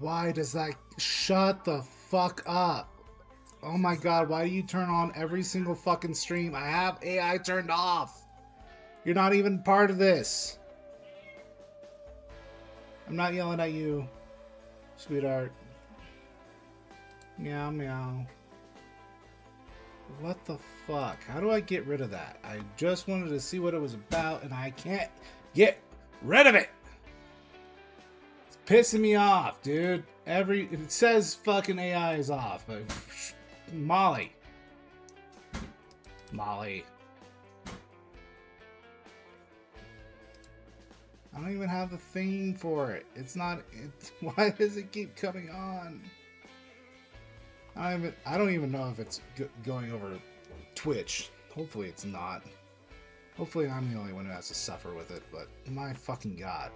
Why does that... Shut the fuck up. Oh my god, why do you turn on every single fucking stream? I have AI turned off. You're not even part of this. I'm not yelling at you, sweetheart. Meow meow. What the fuck? How do I get rid of that? I just wanted to see what it was about and I can't get rid of it. It's pissing me off, dude. It says fucking AI is off, but Molly. I don't even have a thing for it. Why does it keep coming on? I don't even know if it's going over Twitch. Hopefully it's not. Hopefully I'm the only one who has to suffer with it, but my fucking god.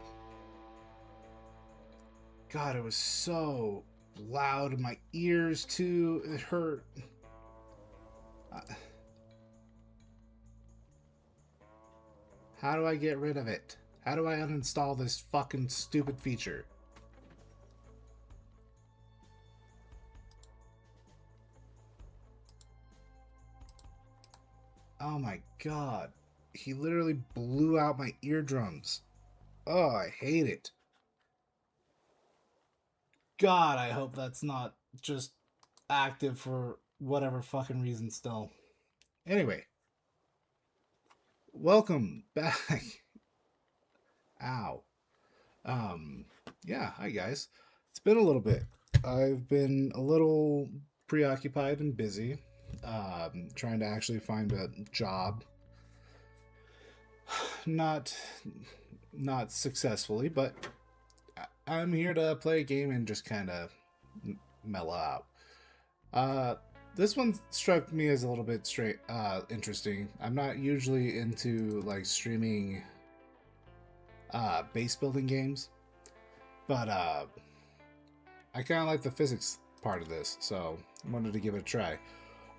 God, it was so loud in my ears too. It hurt. How do I get rid of it? How do I uninstall this fucking stupid feature? Oh my god. He literally blew out my eardrums. Oh, I hate it. God, I hope that's not just active for whatever fucking reason still. Anyway. Welcome back. Ow. Yeah, hi guys. It's been a little bit. I've been a little preoccupied and busy. Trying to actually find a job. Not successfully, but I'm here to play a game and just kind of mellow out. This one struck me as a little bit interesting. I'm not usually into like streaming base building games, but I kind of like the physics part of this, so I wanted to give it a try.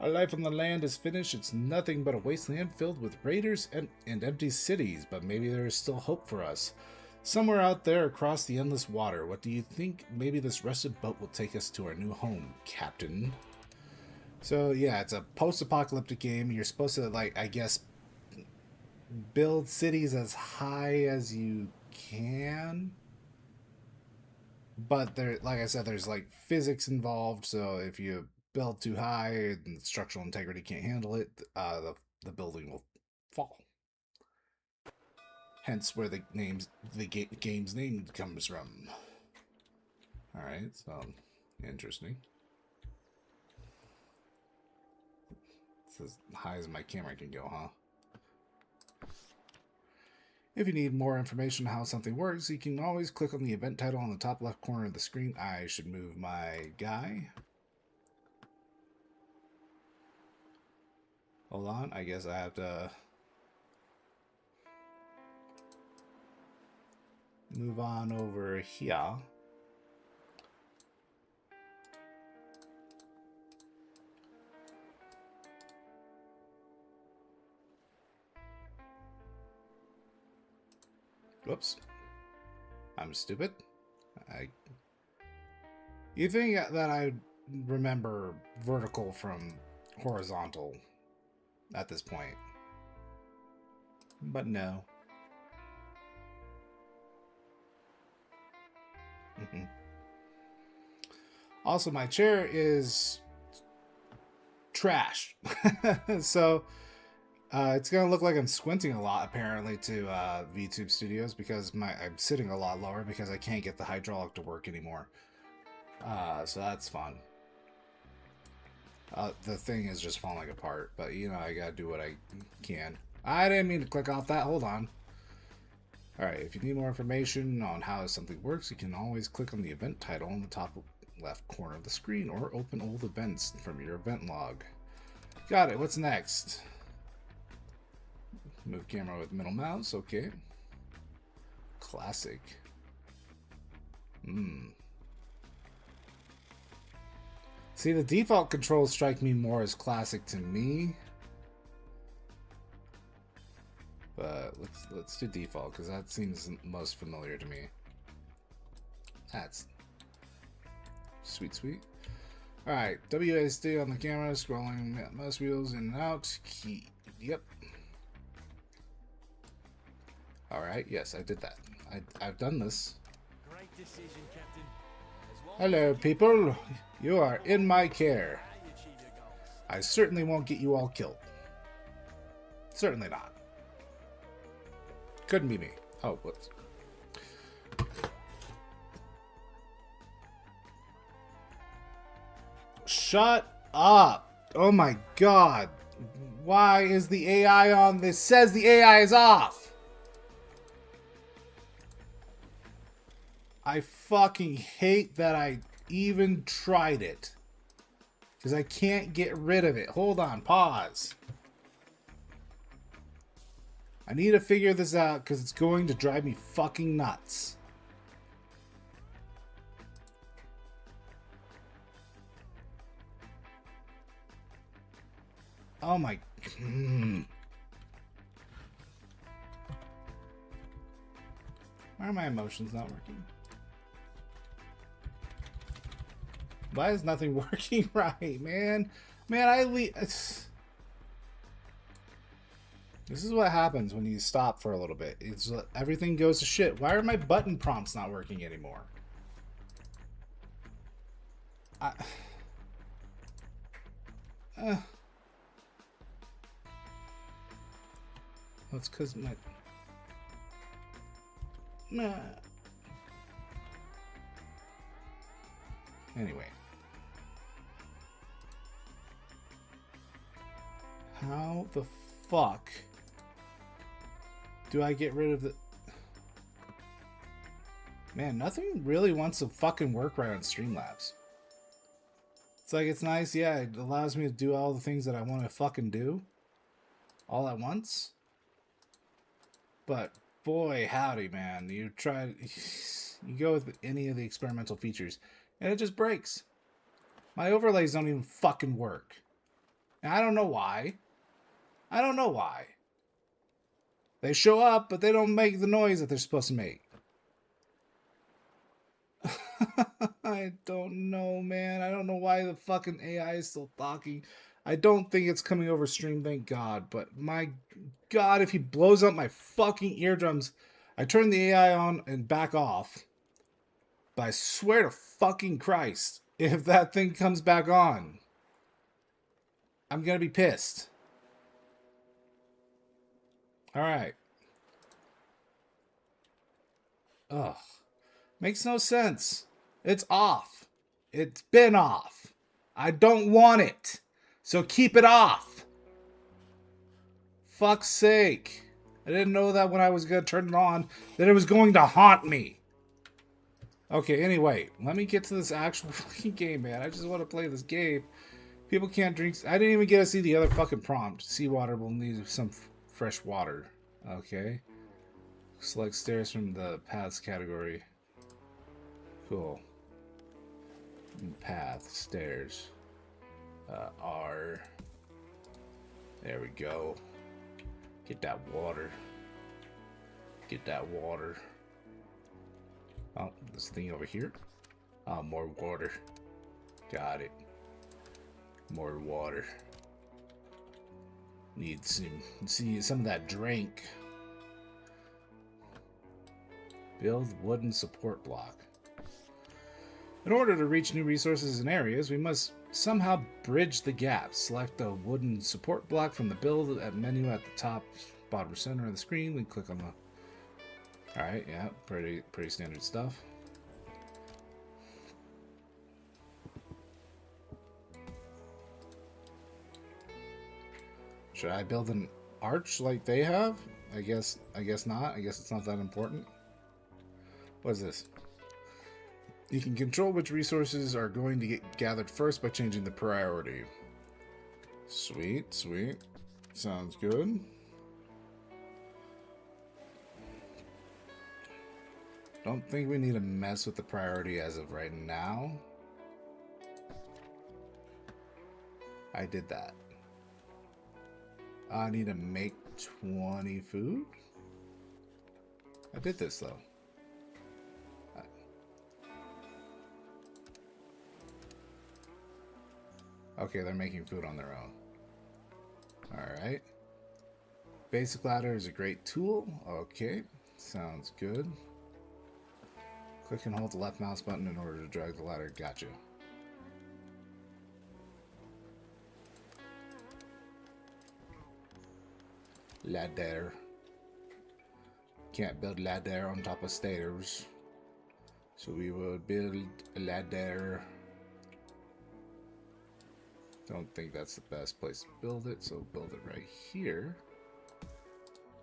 Our life on the land is finished. It's nothing but a wasteland filled with raiders and empty cities, but maybe there is still hope for us. Somewhere out there across the endless water. What do you think? Maybe this rusted boat will take us to our new home, Captain. So yeah, it's a post-apocalyptic game. You're supposed to, like, I guess, build cities as high as you can. But there, like I said, there's like physics involved, so if you build too high and structural integrity can't handle it, the building will fall. Hence where the game's name comes from. All right, so interesting. It's as high as my camera can go, huh? If you need more information on how something works, you can always click on the event title on the top left corner of the screen. I should move my guy. Hold on, I guess I have to move on over here. Whoops. I'm stupid. You think that I remember vertical from horizontal at this point. But no. Also, my chair is trash. So it's gonna look like I'm squinting a lot apparently to VTube Studios because I'm sitting a lot lower because I can't get the hydraulic to work anymore. So that's fun. The thing is just falling apart, but you know, I gotta do what I can. I didn't mean to click off that. Hold on. Alright, if you need more information on how something works, you can always click on the event title on the top left corner of the screen or open old events from your event log. Got it. What's next? Move camera with middle mouse. Okay. Classic. See, the default controls strike me more as classic to me. But let's do default because that seems most familiar to me. Sweet, sweet. Alright, WASD on the camera, scrolling mouse wheels in and out. Key. Yep. Alright, yes, I did that. I've done this. Great decision, Captain. Hello, people. You are in my care. I certainly won't get you all killed. Certainly not. Couldn't be me. Oh, whoops. Shut up. Oh my god. Why is the AI on this? Says the AI is off. I fucking hate that I even tried it. Because I can't get rid of it. Hold on. Pause. I need to figure this out because it's going to drive me fucking nuts. Oh my... Why are my emotions not working? Why is nothing working right, man? Man, this is what happens when you stop for a little bit. It's everything goes to shit. Why are my button prompts not working anymore? That's because my... Anyway. How the fuck do I get rid of the... Man, nothing really wants to fucking work right on Streamlabs. It's like, it's nice, yeah, it allows me to do all the things that I want to fucking do all at once. But boy, howdy, man, you go with any of the experimental features and it just breaks. My overlays don't even fucking work. And I don't know why. I don't know why. They show up, but they don't make the noise that they're supposed to make. I don't know, man. I don't know why the fucking AI is still talking. I don't think it's coming over stream, thank God. But my God, if he blows up my fucking eardrums, I turn the AI on and back off. But I swear to fucking Christ, if that thing comes back on, I'm gonna be pissed. Alright. Ugh. Makes no sense. It's off. It's been off. I don't want it. So keep it off. Fuck's sake. I didn't know that when I was going to turn it on, that it was going to haunt me. Okay, anyway, let me get to this actual fucking game, man. I just want to play this game. People can't drink... I didn't even get to see the other fucking prompt. Seawater will need some fresh water. Okay. Select stairs from the paths category. Cool. Path, stairs. R. There we go. Get that water. Get that water. Oh, this thing over here. Oh, more water. Got it. More water. Need some of that drink. Build wooden support block. In order to reach new resources and areas, we must somehow bridge the gaps. Select the wooden support block from the build menu at the top bottom center of the screen. We click on the... Alright, yeah, pretty standard stuff. Should I build an arch like they have? I guess not. I guess it's not that important. What is this? You can control which resources are going to get gathered first by changing the priority. Sweet, sweet. Sounds good. Don't think we need to mess with the priority as of right now. I did that. I need to make 20 food. I did this though. Okay, they're making food on their own. Alright. Basic ladder is a great tool. Okay, sounds good. Click and hold the left mouse button in order to drag the ladder. Gotcha. Ladder. Can't build ladder on top of stairs. So we will build a ladder. Don't think that's the best place to build it, so build it right here.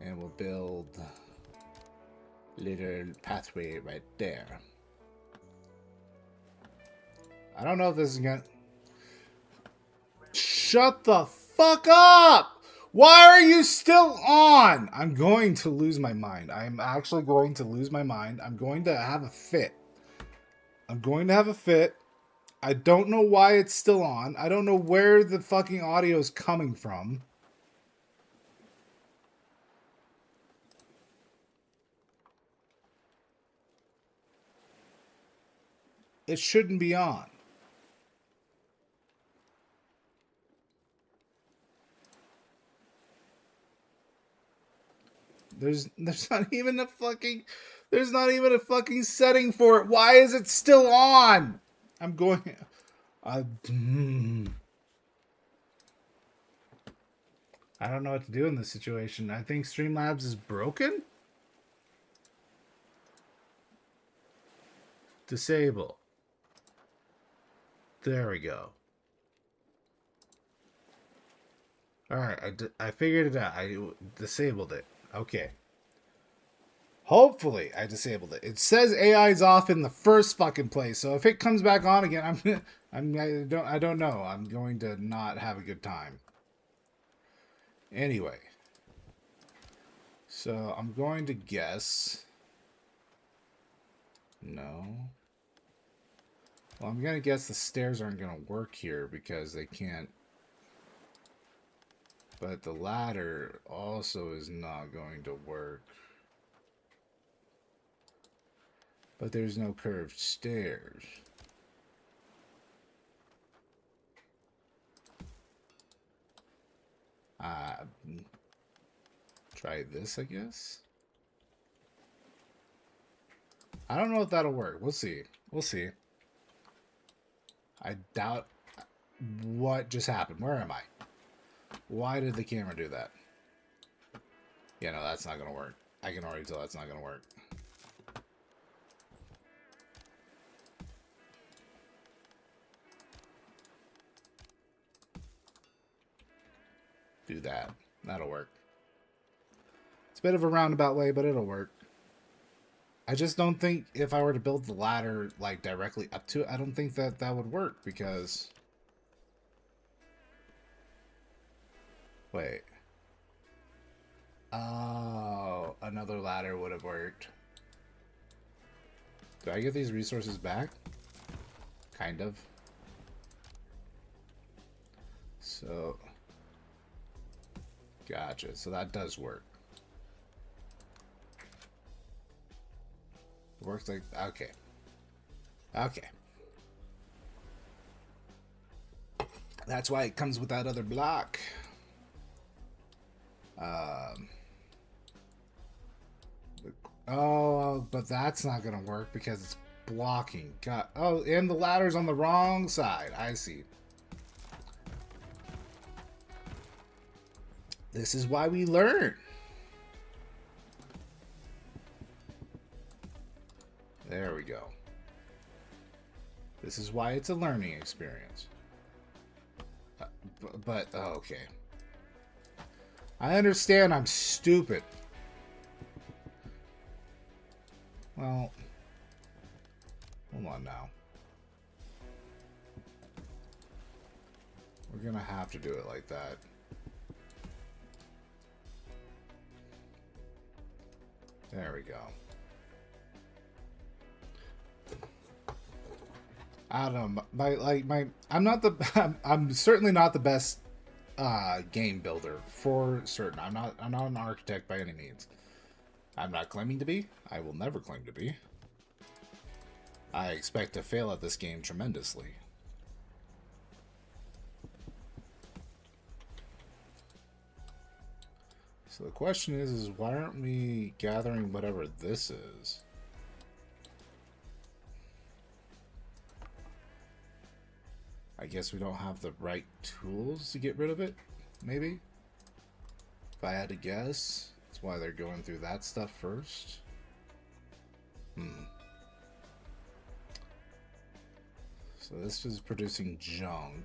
And we'll build a little pathway right there. I don't know if this is gonna... Shut the fuck up! Why are you still on? I'm going to lose my mind. I'm actually going to lose my mind. I'm going to have a fit. I'm going to have a fit. I don't know why it's still on. I don't know where the fucking audio is coming from. It shouldn't be on. There's not even a fucking setting for it. Why is it still on? I'm going I don't know what to do in this situation. I think Streamlabs is broken. Disable. There we go. Alright, I figured it out. I disabled it. Okay. Hopefully, I disabled it. It says AI's off in the first fucking place, so if it comes back on again, I don't know. I'm going to not have a good time. Anyway. So, I'm going to guess... No. Well, I'm going to guess the stairs aren't going to work here because they can't... But the ladder also is not going to work. But there's no curved stairs. Try this, I guess. I don't know if that'll work. We'll see. We'll see. I doubt what just happened. Where am I? Why did the camera do that? Yeah, no, that's not going to work. I can already tell that's not going to work. Do that. That'll work. It's a bit of a roundabout way, but it'll work. I just don't think if I were to build the ladder like directly up to it, I don't think that that would work because... Wait. Oh, another ladder would have worked. Do I get these resources back? Kind of. So... Gotcha. So that does work. It works like... Okay. Okay. That's why it comes with that other block. Oh, but that's not going to work because it's blocking. God. Oh, and the ladder's on the wrong side. I see. This is why we learn. There we go. This is why it's a learning experience. But oh, okay. I understand I'm stupid. Well, hold on now. We're gonna have to do it like that. There we go. I don't know. I'm certainly not the best game builder for certain. I'm not an architect by any means. I'm not claiming to be. I will never claim to be. I expect to fail at this game tremendously. So the question is why aren't we gathering whatever this is? I guess we don't have the right tools to get rid of it, maybe? If I had to guess, that's why they're going through that stuff first. So this is producing junk.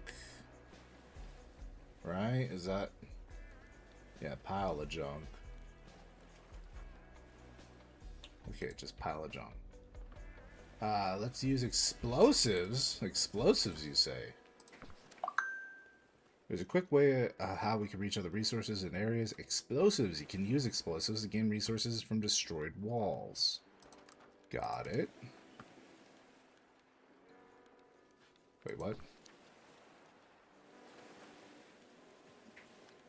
Right? Is that... Yeah, pile of junk. Okay, just pile of junk. Let's use explosives. Explosives, you say? There's a quick way how we can reach other resources in areas. Explosives. You can use explosives to gain resources from destroyed walls. Got it. Wait, what?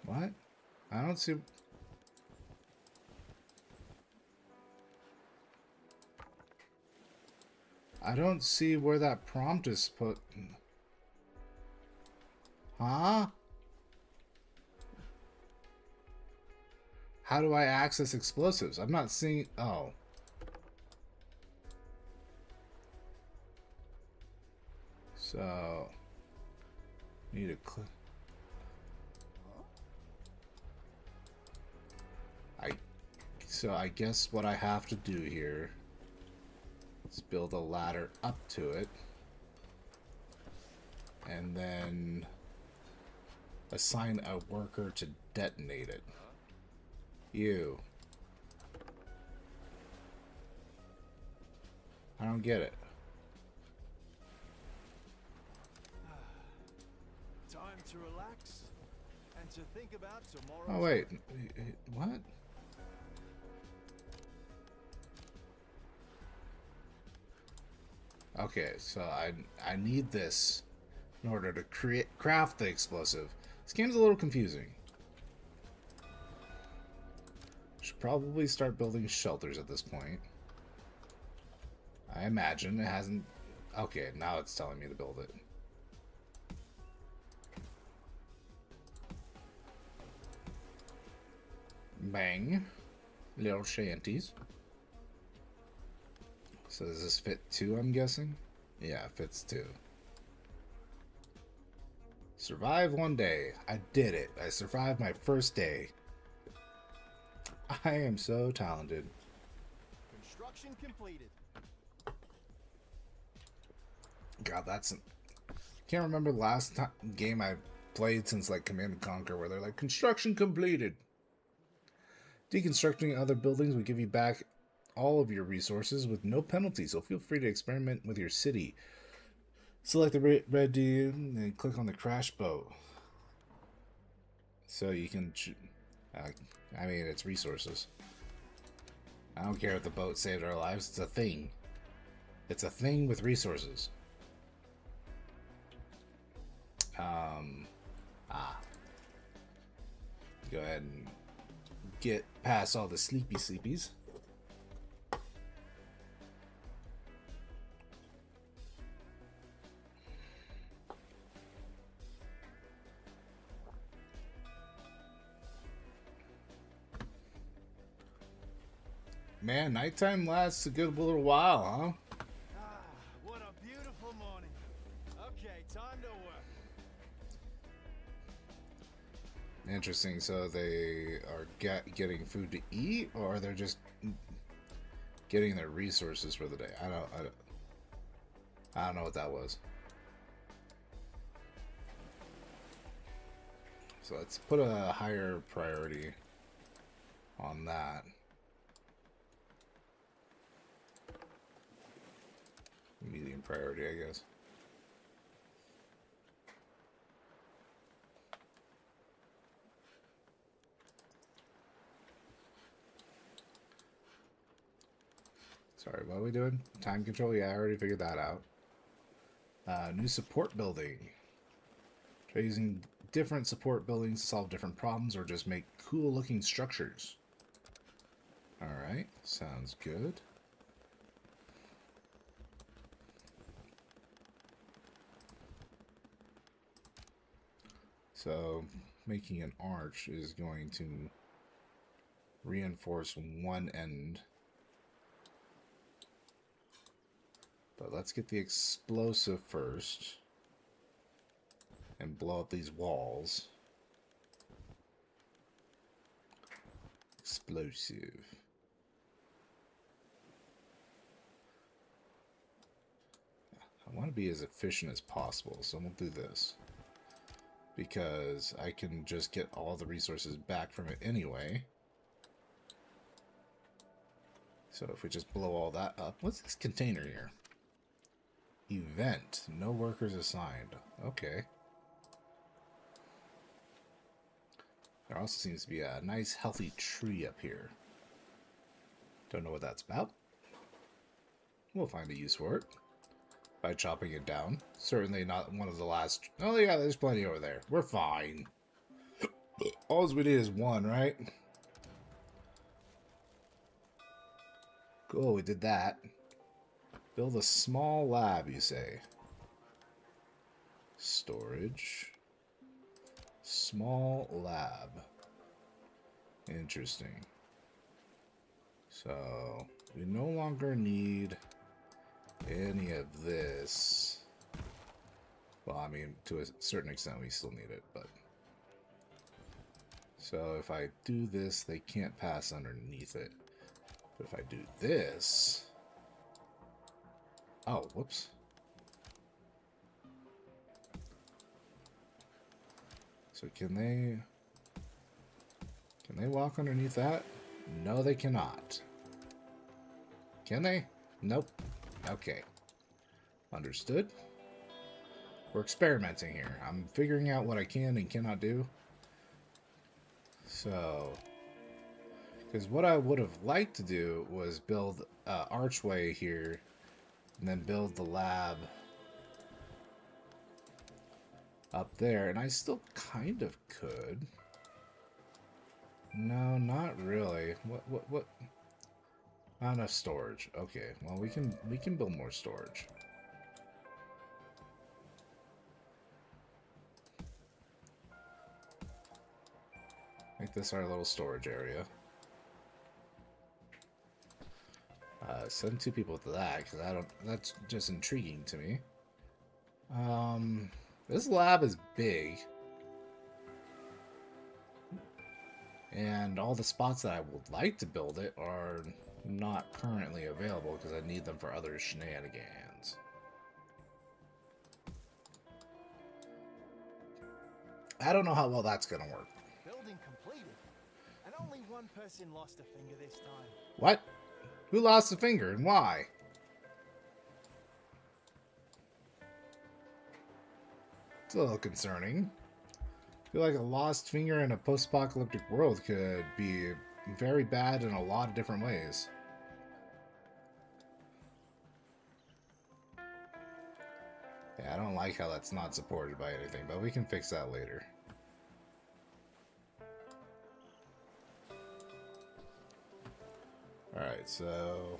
What? I don't see... I don't see where that prompt is put. Huh? How do I access explosives? I'm not seeing... Oh. So... Need to click... So I guess what I have to do here is build a ladder up to it. And then assign a worker to detonate it. You. I don't get it. Time to relax and to think about tomorrow. Oh wait, what? Okay, so I need this in order to craft the explosive. This game's a little confusing. Should probably start building shelters at this point. I imagine it hasn't... Okay, now it's telling me to build it. Bang. Little shanties. So does this fit 2, I'm guessing? Yeah, it fits 2. Survive one day. I did it. I survived my first day. I am so talented. Construction completed. God, that's... Can't remember the last game I played since like Command & Conquer where they're like, construction completed. Deconstructing other buildings will give you back all of your resources with no penalty, so feel free to experiment with your city. Select the red D and click on the crash boat. So you can... I mean, it's resources. I don't care if the boat saved our lives. It's a thing. It's a thing with resources. Go ahead and get past all the sleepies. Man, nighttime lasts a good little while, huh? Ah, what a beautiful morning. Okay, time to work. Interesting. So they are getting food to eat, or they're just getting their resources for the day. I don't know what that was. So let's put a higher priority on that. Medium priority, I guess. Sorry, what are we doing? Time control? Yeah, I already figured that out. New support building. Try using different support buildings to solve different problems or just make cool looking structures. Alright, sounds good. So, making an arch is going to reinforce one end. But let's get the explosive first. And blow up these walls. Explosive. I want to be as efficient as possible, so we'll do this. Because I can just get all the resources back from it anyway. So if we just blow all that up... What's this container here? Event. No workers assigned. Okay. There also seems to be a nice healthy tree up here. Don't know what that's about. We'll find a use for it by chopping it down. Certainly not one of the last... Oh yeah, there's plenty over there. We're fine. All we need is one, right? Cool, we did that. Build a small lab, you say. Storage. Small lab. Interesting. So, we no longer need any of this. Well, I mean, to a certain extent we still need it, but... So, if I do this, they can't pass underneath it. But if I do this... Oh, whoops. So can they walk underneath that? No, they cannot. Can they? Nope. Okay. Understood. We're experimenting here. I'm figuring out what I can and cannot do. So, because what I would have liked to do was build an archway here and then build the lab up there, and I still kind of could. No, not really. What? Not enough storage. Okay, well we can build more storage. Make this our little storage area. Send 2 people to that because I don't. That's just intriguing to me. This lab is big. And all the spots that I would like to build it are not currently available because I need them for other shenanigans. I don't know how well that's going to work. Building completed. And only one person lost a finger this time. What? Who lost a finger and why? It's a little concerning. I feel like a lost finger in a post-apocalyptic world could be very bad in a lot of different ways. Yeah, I don't like how that's not supported by anything, but we can fix that later. Alright, so...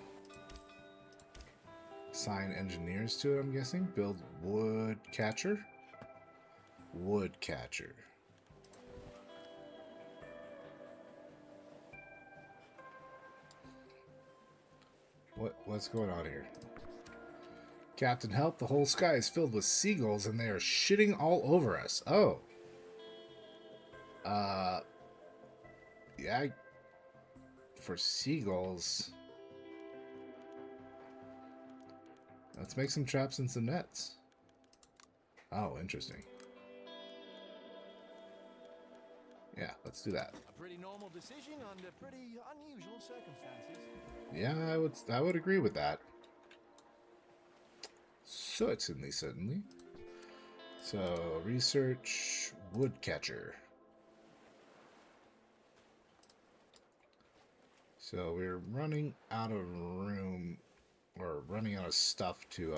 assign engineers to it, I'm guessing. Build woodcatcher. Woodcatcher. What's going on here? Captain, help. The whole sky is filled with seagulls and they are shitting all over us. Oh. Yeah. For seagulls. Let's make some traps and some nets. Oh, interesting. Yeah, let's do that. A pretty normal decision under pretty unusual circumstances. Yeah, I would agree with that. Certainly. So, research woodcatcher. So, we're running out of room, or running out of stuff to,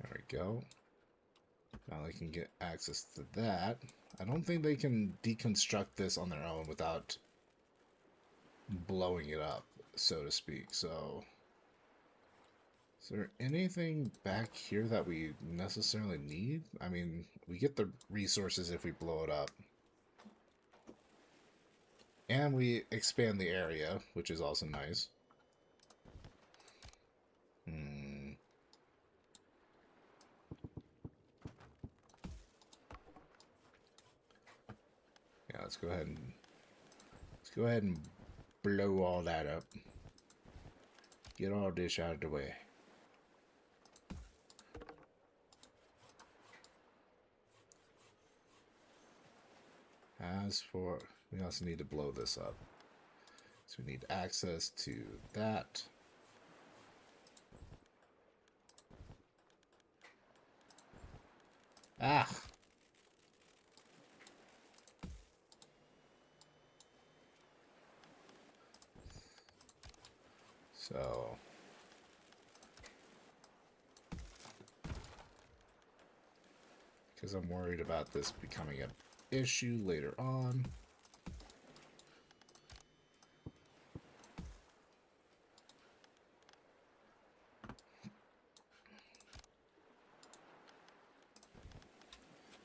there we go. Now they can get access to that. I don't think they can deconstruct this on their own without blowing it up, so to speak. So Is there anything back here that we necessarily need? I mean, we get the resources if we blow it up. And we expand the area, which is also nice. Yeah, let's go ahead and blow all that up. Get all this out of the way. As for, we also need to blow this up. So we need access to that. Ah! So... because I'm worried about this becoming an issue later on.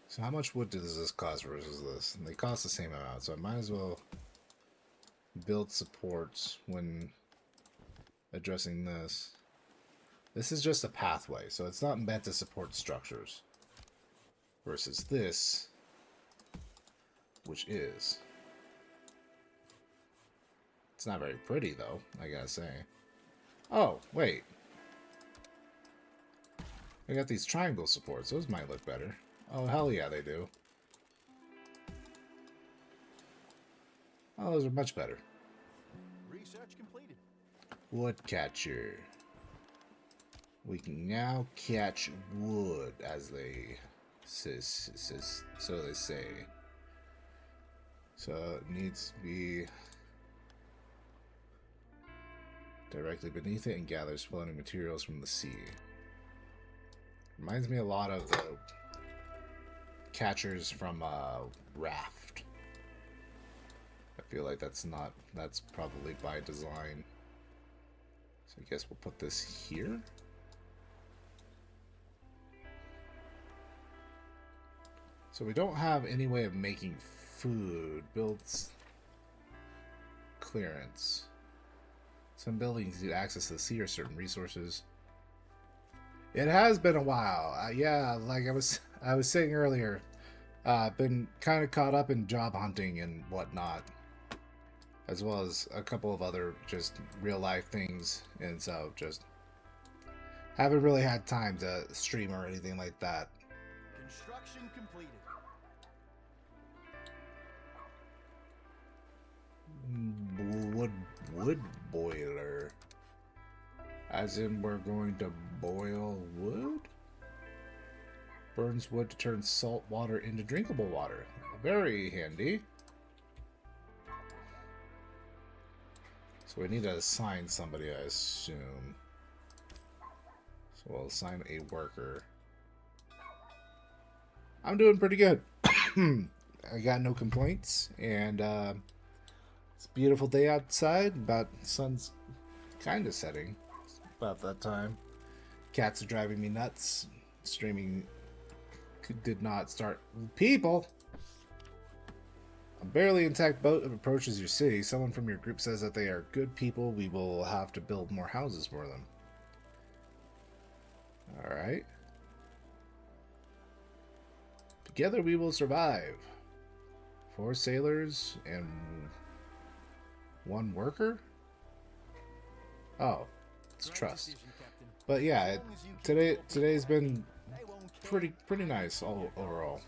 So how much wood does this cost versus this? They cost the same amount, so I might as well build supports when addressing this. This is just a pathway, so it's not meant to support structures. Versus this, which is. It's not very pretty, though, I gotta say. Oh, wait. I got these triangle supports. Those might look better. Oh, hell yeah, they do. Oh, those are much better. Research completed. Woodcatcher. We can now catch wood, as they so they say. So it needs to be directly beneath it and gathers floating materials from the sea. Reminds me a lot of the catchers from Raft. I feel like that's probably by design. So I guess we'll put this here. So we don't have any way of making food. Builds clearance. Some buildings need access to the sea or certain resources. It has been a while. Yeah, like I was saying earlier, been kind of caught up in job hunting and whatnot, as well as a couple of other just real life things, and so just haven't really had time to stream or anything like that. Construction completed. Wood boiler. As in we're going to boil wood? Burns wood to turn salt water into drinkable water. Very handy. So we need to assign somebody, I assume. So we'll assign a worker. I'm doing pretty good. I got no complaints, and it's a beautiful day outside. About sun's kind of setting. It's about that time. Cats are driving me nuts. Streaming did not start. People! A barely intact boat approaches your city. Someone from your group says that they are good people. We will have to build more houses for them. Alright. Together we will survive. 4 sailors and 1 worker? Oh, it's trust. But yeah, today's been pretty nice overall.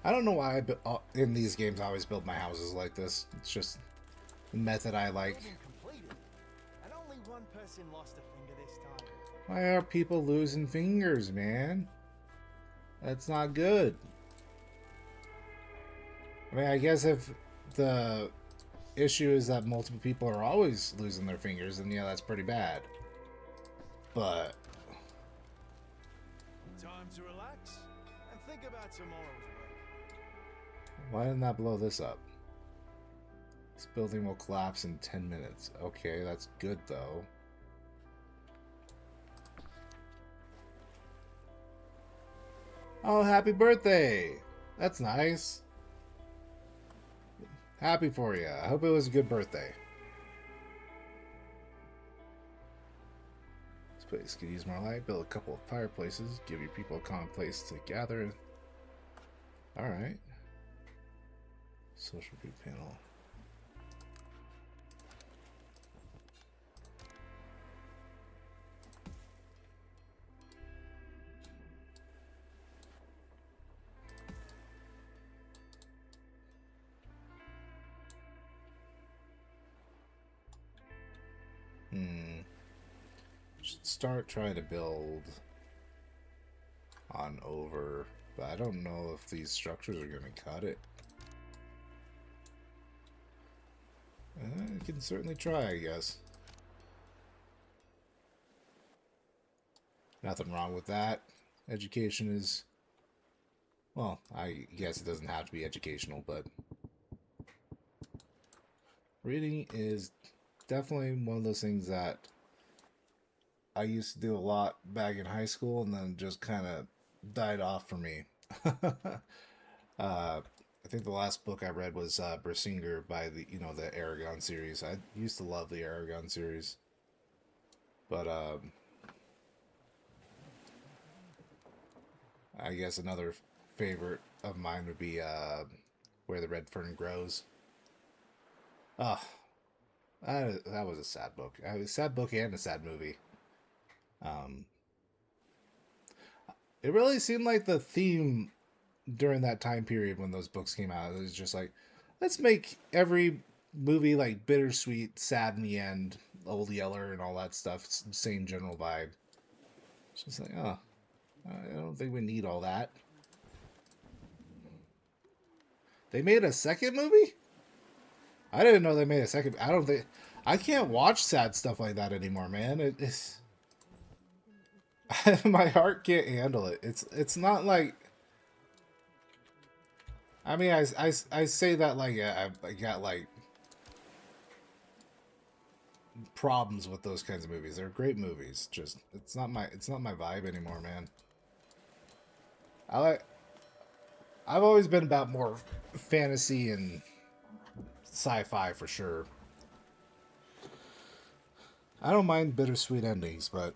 I don't know why in these games I always build my houses like this. It's just the method I like. And only one person lost a finger this time. Why are people losing fingers, man? That's not good. I mean, I guess if the issue is that multiple people are always losing their fingers, then yeah, that's pretty bad. But time to relax and think about tomorrow's work. Why didn't that blow this up? This building will collapse in 10 minutes. Okay, that's good though. Oh, happy birthday! That's nice. Happy for you. I hope it was a good birthday. This place could use more light. Build a couple of fireplaces. Give your people a common place to gather. Alright. Social group panel. Should start trying to build on over, but I don't know if these structures are going to cut it. I can certainly try, I guess. Nothing wrong with that. Education is, well, I guess it doesn't have to be educational, but reading is definitely one of those things that I used to do a lot back in high school and then just kind of died off for me. I think the last book I read was Berserker by the Aragon series. I used to love the Aragon series. But I guess another favorite of mine would be Where the Red Fern Grows. Ah, that was a sad book. A sad book and a sad movie. It really seemed like the theme during that time period when those books came out, it was just like, let's make every movie like bittersweet, sad in the end, Old Yeller and all that stuff. Same general vibe. It's just like, oh, I don't think we need all that. They made a second movie? I didn't know they made a second. I can't watch sad stuff like that anymore, man. It's my heart can't handle it. It's not like, I mean, I say that like I got like problems with those kinds of movies. They're great movies. Just it's not my vibe anymore, man. I've always been about more fantasy and sci-fi for sure. I don't mind bittersweet endings, but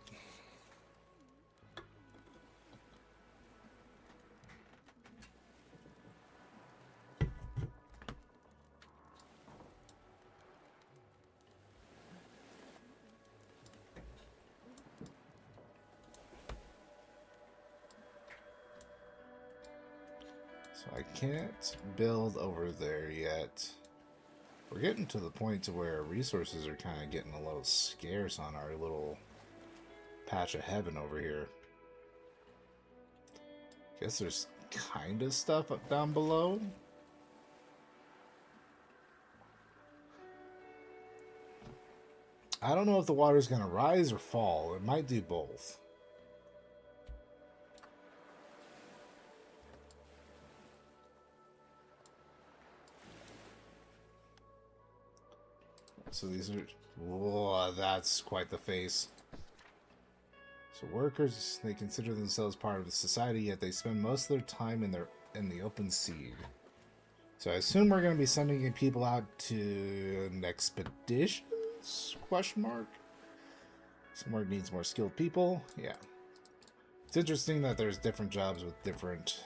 so I can't build over there yet. We're getting to the point to where resources are kind of getting a little scarce on our little patch of heaven over here. Guess there's kind of stuff up down below. I don't know if the water's going to rise or fall. It might do both. So these are... Whoa, that's quite the face. So workers, they consider themselves part of the society, yet they spend most of their time in the open sea. So I assume we're going to be sending people out to an expedition? Question mark. Somewhere needs more skilled people. Yeah. It's interesting that there's different jobs with different...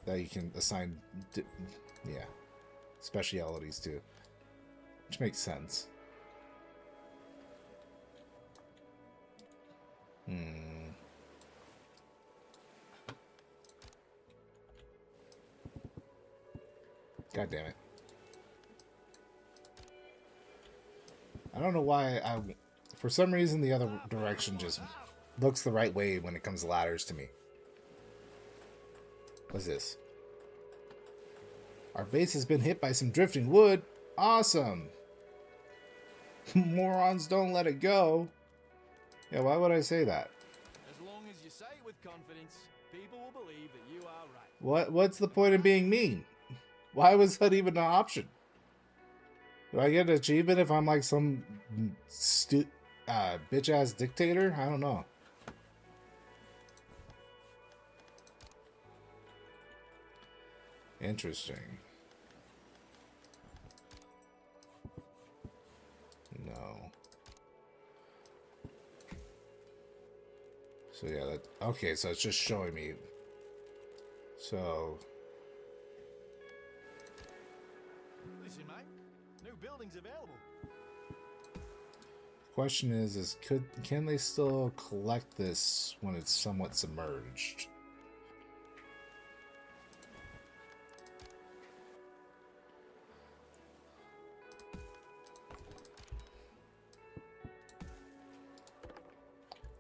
that you can assign... yeah. Specialities to. Which makes sense. God damn it. I don't know why for some reason the other direction just looks the right way when it comes to ladders to me. What's this? Our base has been hit by some drifting wood. Awesome. Morons don't let it go. Yeah, why would I say that? As long as you say it with confidence. people will believe that you are right. What's the point of being mean? Why was that even an option? Do I get an achievement if I'm like some bitch ass dictator? I don't know. Interesting. No. So yeah, that okay, so it's just showing me. So Listen, mate. New buildings available. question is can they still collect this when it's somewhat submerged?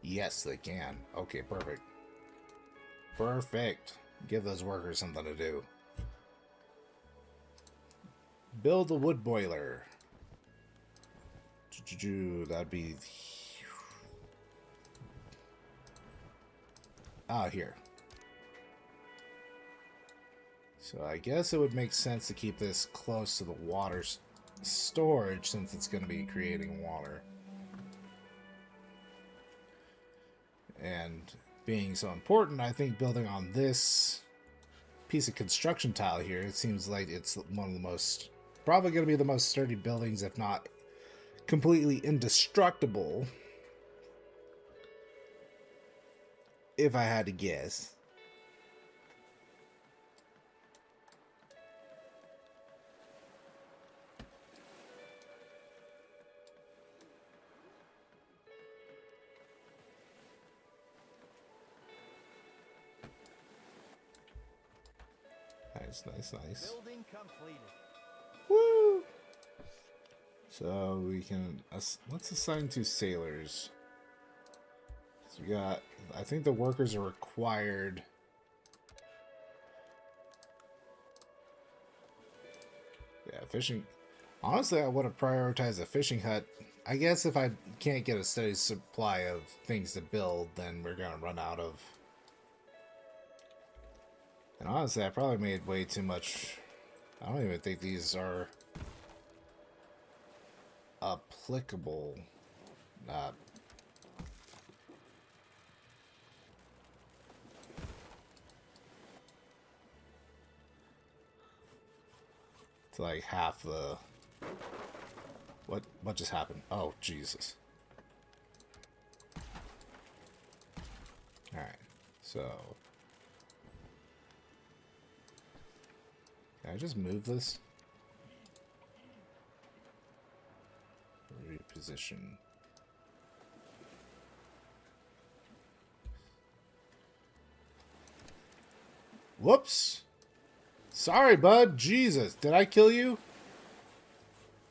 Yes, they can. Okay, perfect. Perfect. Give those workers something to do. Build a wood boiler. That'd be... here. So I guess it would make sense to keep this close to the water storage since it's going to be creating water. And being so important, I think building on this piece of construction tile here, it seems like it's one of the most, probably going to be the most sturdy buildings, if not completely indestructible, if I had to guess. Nice. Building completed. Woo! So we can let's assign 2 sailors. So we got, I think the workers are required. Yeah, fishing. Honestly, I want to prioritize a fishing hut. I guess if I can't get a steady supply of things to build, then we're gonna run out of. And honestly, I probably made way too much. I don't even think these are applicable. To like half the. What just happened? Oh, Jesus. All right, so. Can I just move this? Reposition. Whoops! Sorry, bud. Jesus, did I kill you?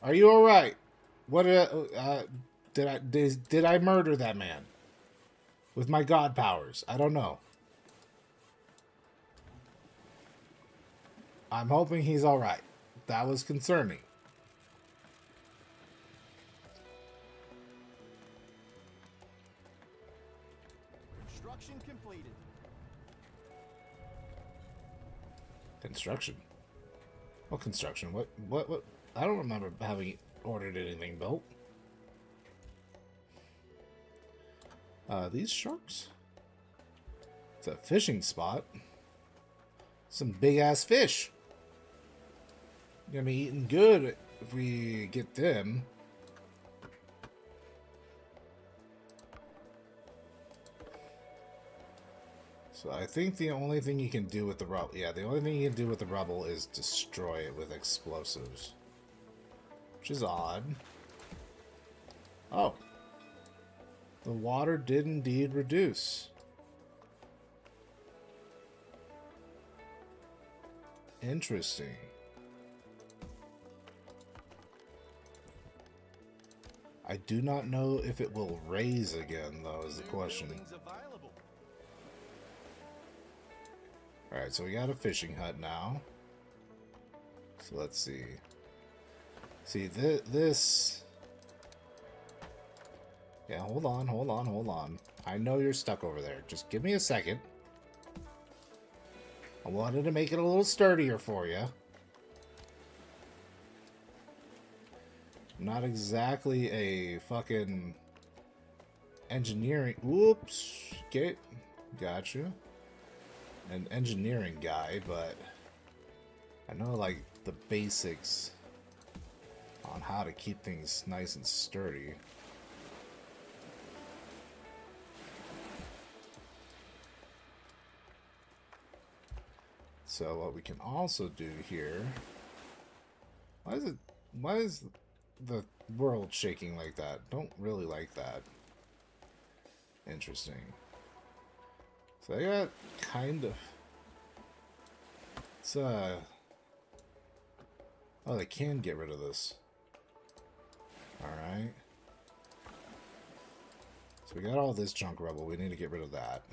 Are you all right? What did I murder that man with my god powers? I don't know. I'm hoping he's all right. That was concerning. Construction completed. Construction? What construction? What? I don't remember having ordered anything built. These sharks? It's a fishing spot. Some big-ass fish. Gonna be eating good if we get them. So I think the only thing you can do with the rubble, yeah, the only thing you can do with the rubble is destroy it with explosives, which is odd. Oh, the water did indeed reduce. Interesting. I do not know if it will raise again, though, is the question. Alright, so we got a fishing hut now. So let's see. See, this... Yeah, hold on. I know you're stuck over there. Just give me a second. I wanted to make it a little sturdier for you. Not exactly a fucking engineering... Whoops. Okay. Gotcha. An engineering guy, but I know, like, the basics on how to keep things nice and sturdy. So what we can also do here... Why is the world shaking like that? Don't really like that. Interesting. So I got kind of... It's, oh, they can get rid of this. Alright. So we got all this junk rubble. We need to get rid of that.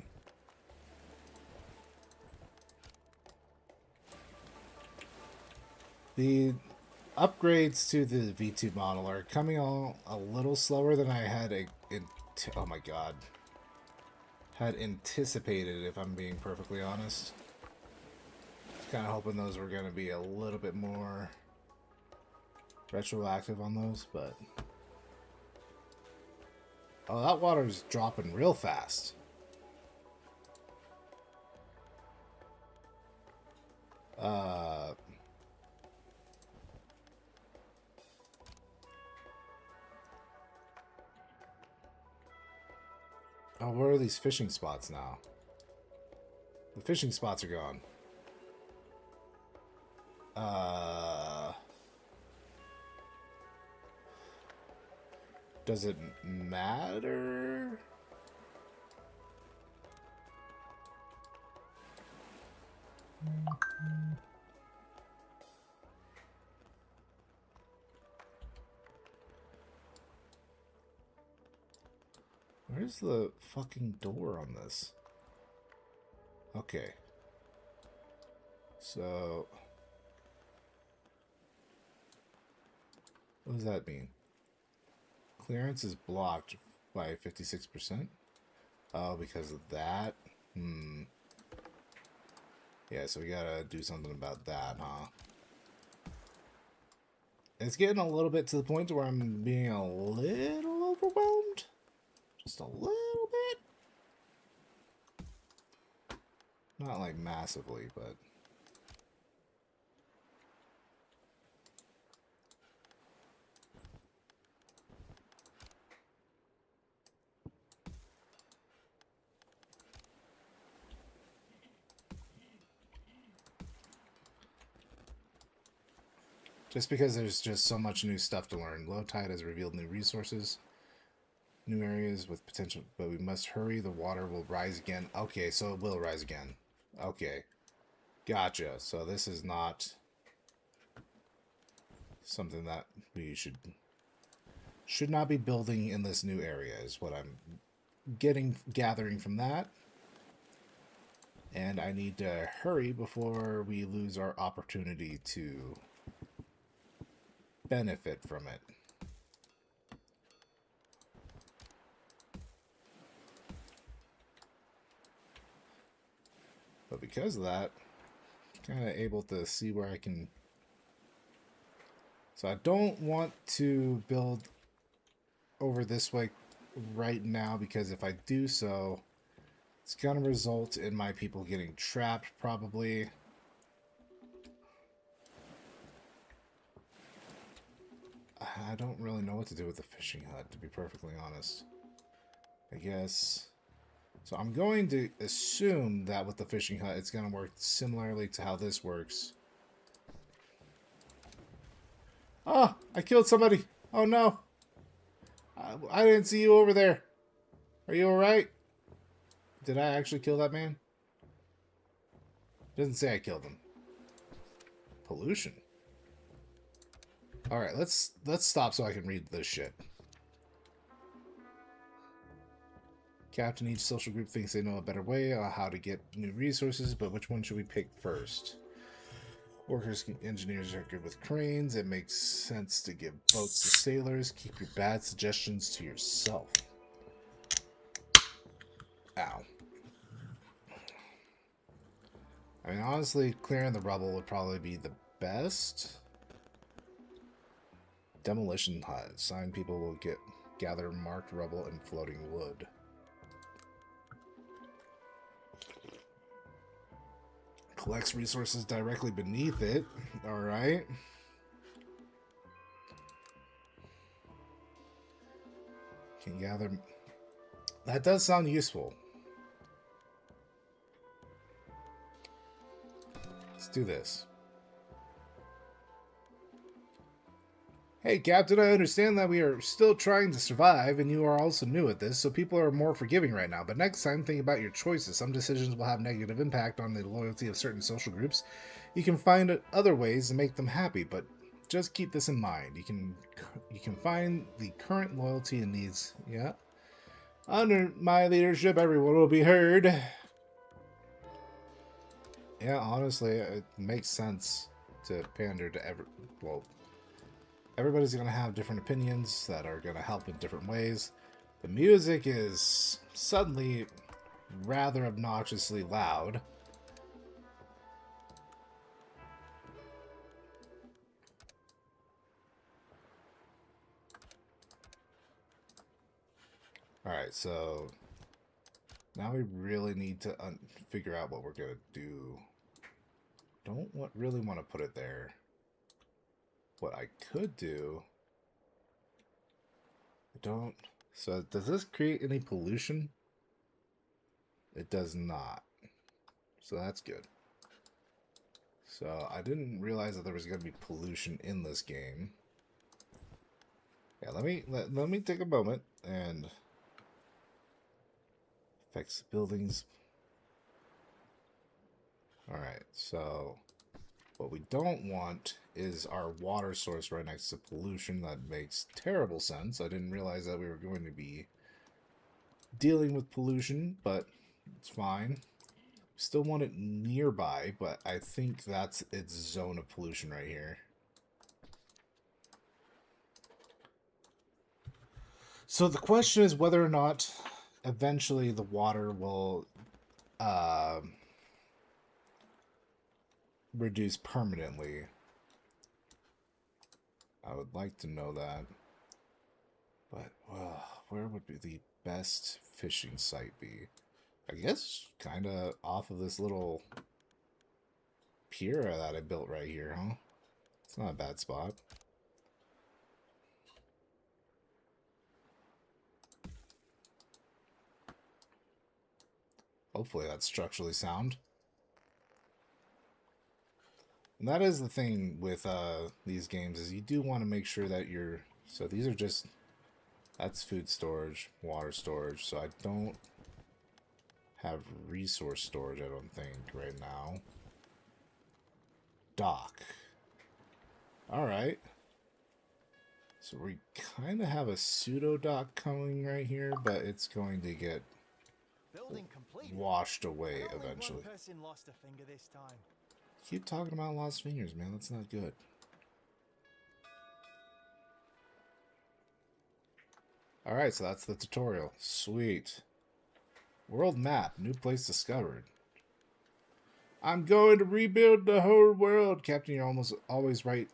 The upgrades to the V2 model are coming on a little slower than I had oh my god. Had anticipated, if I'm being perfectly honest. Kind of hoping those were going to be a little bit more retroactive on those, but... Oh, that water's dropping real fast. Oh, where are these fishing spots now? The fishing spots are gone. Does it matter? Where's the fucking door on this? Okay. So... what does that mean? Clearance is blocked by 56%? Oh, because of that? Yeah, so we gotta do something about that, huh? It's getting a little bit to the point where I'm being a little overwhelmed. Just a little bit. Not like massively, but... just because there's just so much new stuff to learn. Low tide has revealed new resources, new areas with potential, but we must hurry. The water will rise again. Okay, so it will rise again. Okay. Gotcha. So this is not something that we should not be building in this new area, is what I'm gathering from that. And I need to hurry before we lose our opportunity to benefit from it. But because of that, I'm kind of able to see where I can... So I don't want to build over this way right now, because if I do so, it's going to result in my people getting trapped, probably. I don't really know what to do with the fishing hut, to be perfectly honest. I guess... So I'm going to assume that with the fishing hut, it's going to work similarly to how this works. Oh, I killed somebody. Oh, no. I didn't see you over there. Are you alright? Did I actually kill that man? Doesn't say I killed him. Pollution. Alright, let's stop so I can read this shit. Captain, each social group thinks they know a better way on how to get new resources, but which one should we pick first? Workers, engineers are good with cranes. It makes sense to give boats to sailors. Keep your bad suggestions to yourself. Ow. I mean, honestly, clearing the rubble would probably be the best. Demolition hut. Sign people will gather marked rubble and floating wood. Collects resources directly beneath it. Alright. Can gather... That does sound useful. Let's do this. Hey, Captain, I understand that we are still trying to survive, and you are also new at this, so people are more forgiving right now. But next time, think about your choices. Some decisions will have negative impact on the loyalty of certain social groups. You can find other ways to make them happy, but just keep this in mind. You can find the current loyalty and needs. Yeah. Under my leadership, everyone will be heard. Yeah, honestly, it makes sense to pander to everybody's going to have different opinions that are going to help in different ways. The music is suddenly rather obnoxiously loud. Alright, so now we really need to figure out what we're going to do. Really want to put it there. What I could do... So does this create any pollution? It does not. So that's good. So I didn't realize that there was going to be pollution in this game. Yeah, let me take a moment and fix buildings. Alright, so what we don't want is our water source right next to pollution. That makes terrible sense. I didn't realize that we were going to be dealing with pollution, but it's fine. Still want it nearby, but I think that's its zone of pollution right here. So the question is whether or not eventually the water will reduce permanently. I would like to know that. But, well, where would be the best fishing site be? I guess kind of off of this little pier that I built right here, huh? It's not a bad spot. Hopefully that's structurally sound. And that is the thing with these games, is you do want to make sure that you're... So these are just... That's food storage, water storage, so I don't have resource storage, I don't think, right now. Dock. Alright. So we kind of have a pseudo dock coming right here, but it's going to get washed away eventually. One person lost a finger this time. Keep talking about lost fingers, man. That's not good. Alright, so that's the tutorial. Sweet. World map. New place discovered. I'm going to rebuild the whole world. Captain, you're almost always right.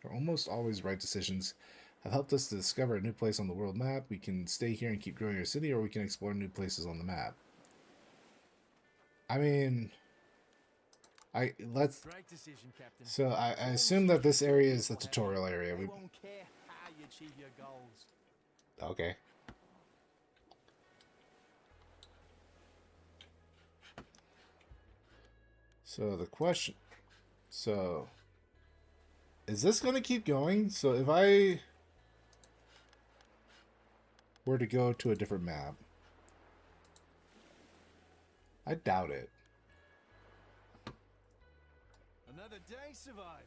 Your almost always right decisions have helped us to discover a new place on the world map. We can stay here and keep growing our city, or we can explore new places on the map. I mean... Let's... Great decision, Captain. So I assume that this area is the tutorial area. We won't care how you achieve your goals. Okay. So the question... So... Is this going to keep going? So if I were to go to a different map... I doubt it. Another day survived.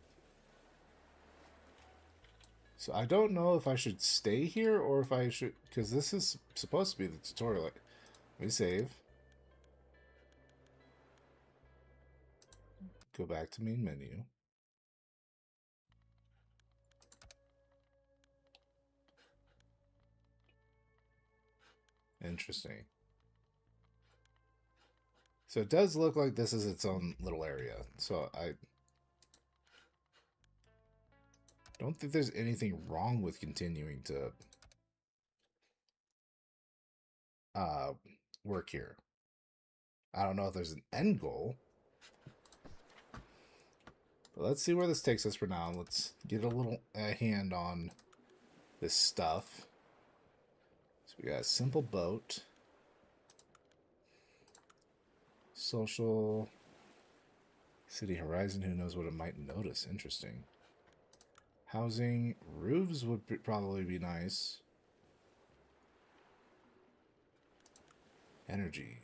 So I don't know if I should stay here or if I should... Because this is supposed to be the tutorial. Let me save. Go back to main menu. Interesting. So it does look like this is its own little area. So I don't think there's anything wrong with continuing to work here. I don't know if there's an end goal. But let's see where this takes us for now. Let's get a little hand on this stuff. So we got a simple boat. Social. City horizon, who knows what it might notice. Interesting. Housing. Roofs would probably be nice. Energy.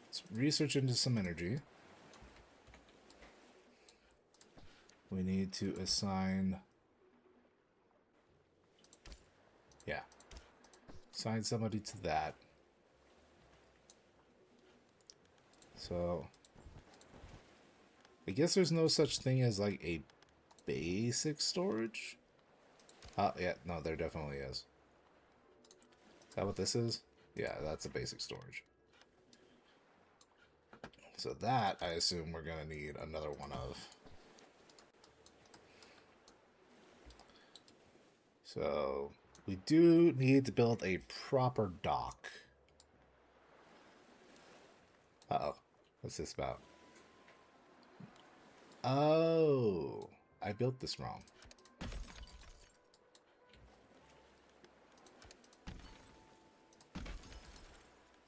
Let's research into some energy. We need to assign... Yeah. Assign somebody to that. So... I guess there's no such thing as like a basic storage. Yeah, no, there definitely is. Is that what this is? Yeah, that's a basic storage. So that, I assume we're going to need another one of. So, we do need to build a proper dock. Uh-oh. What's this about? Oh, I built this wrong.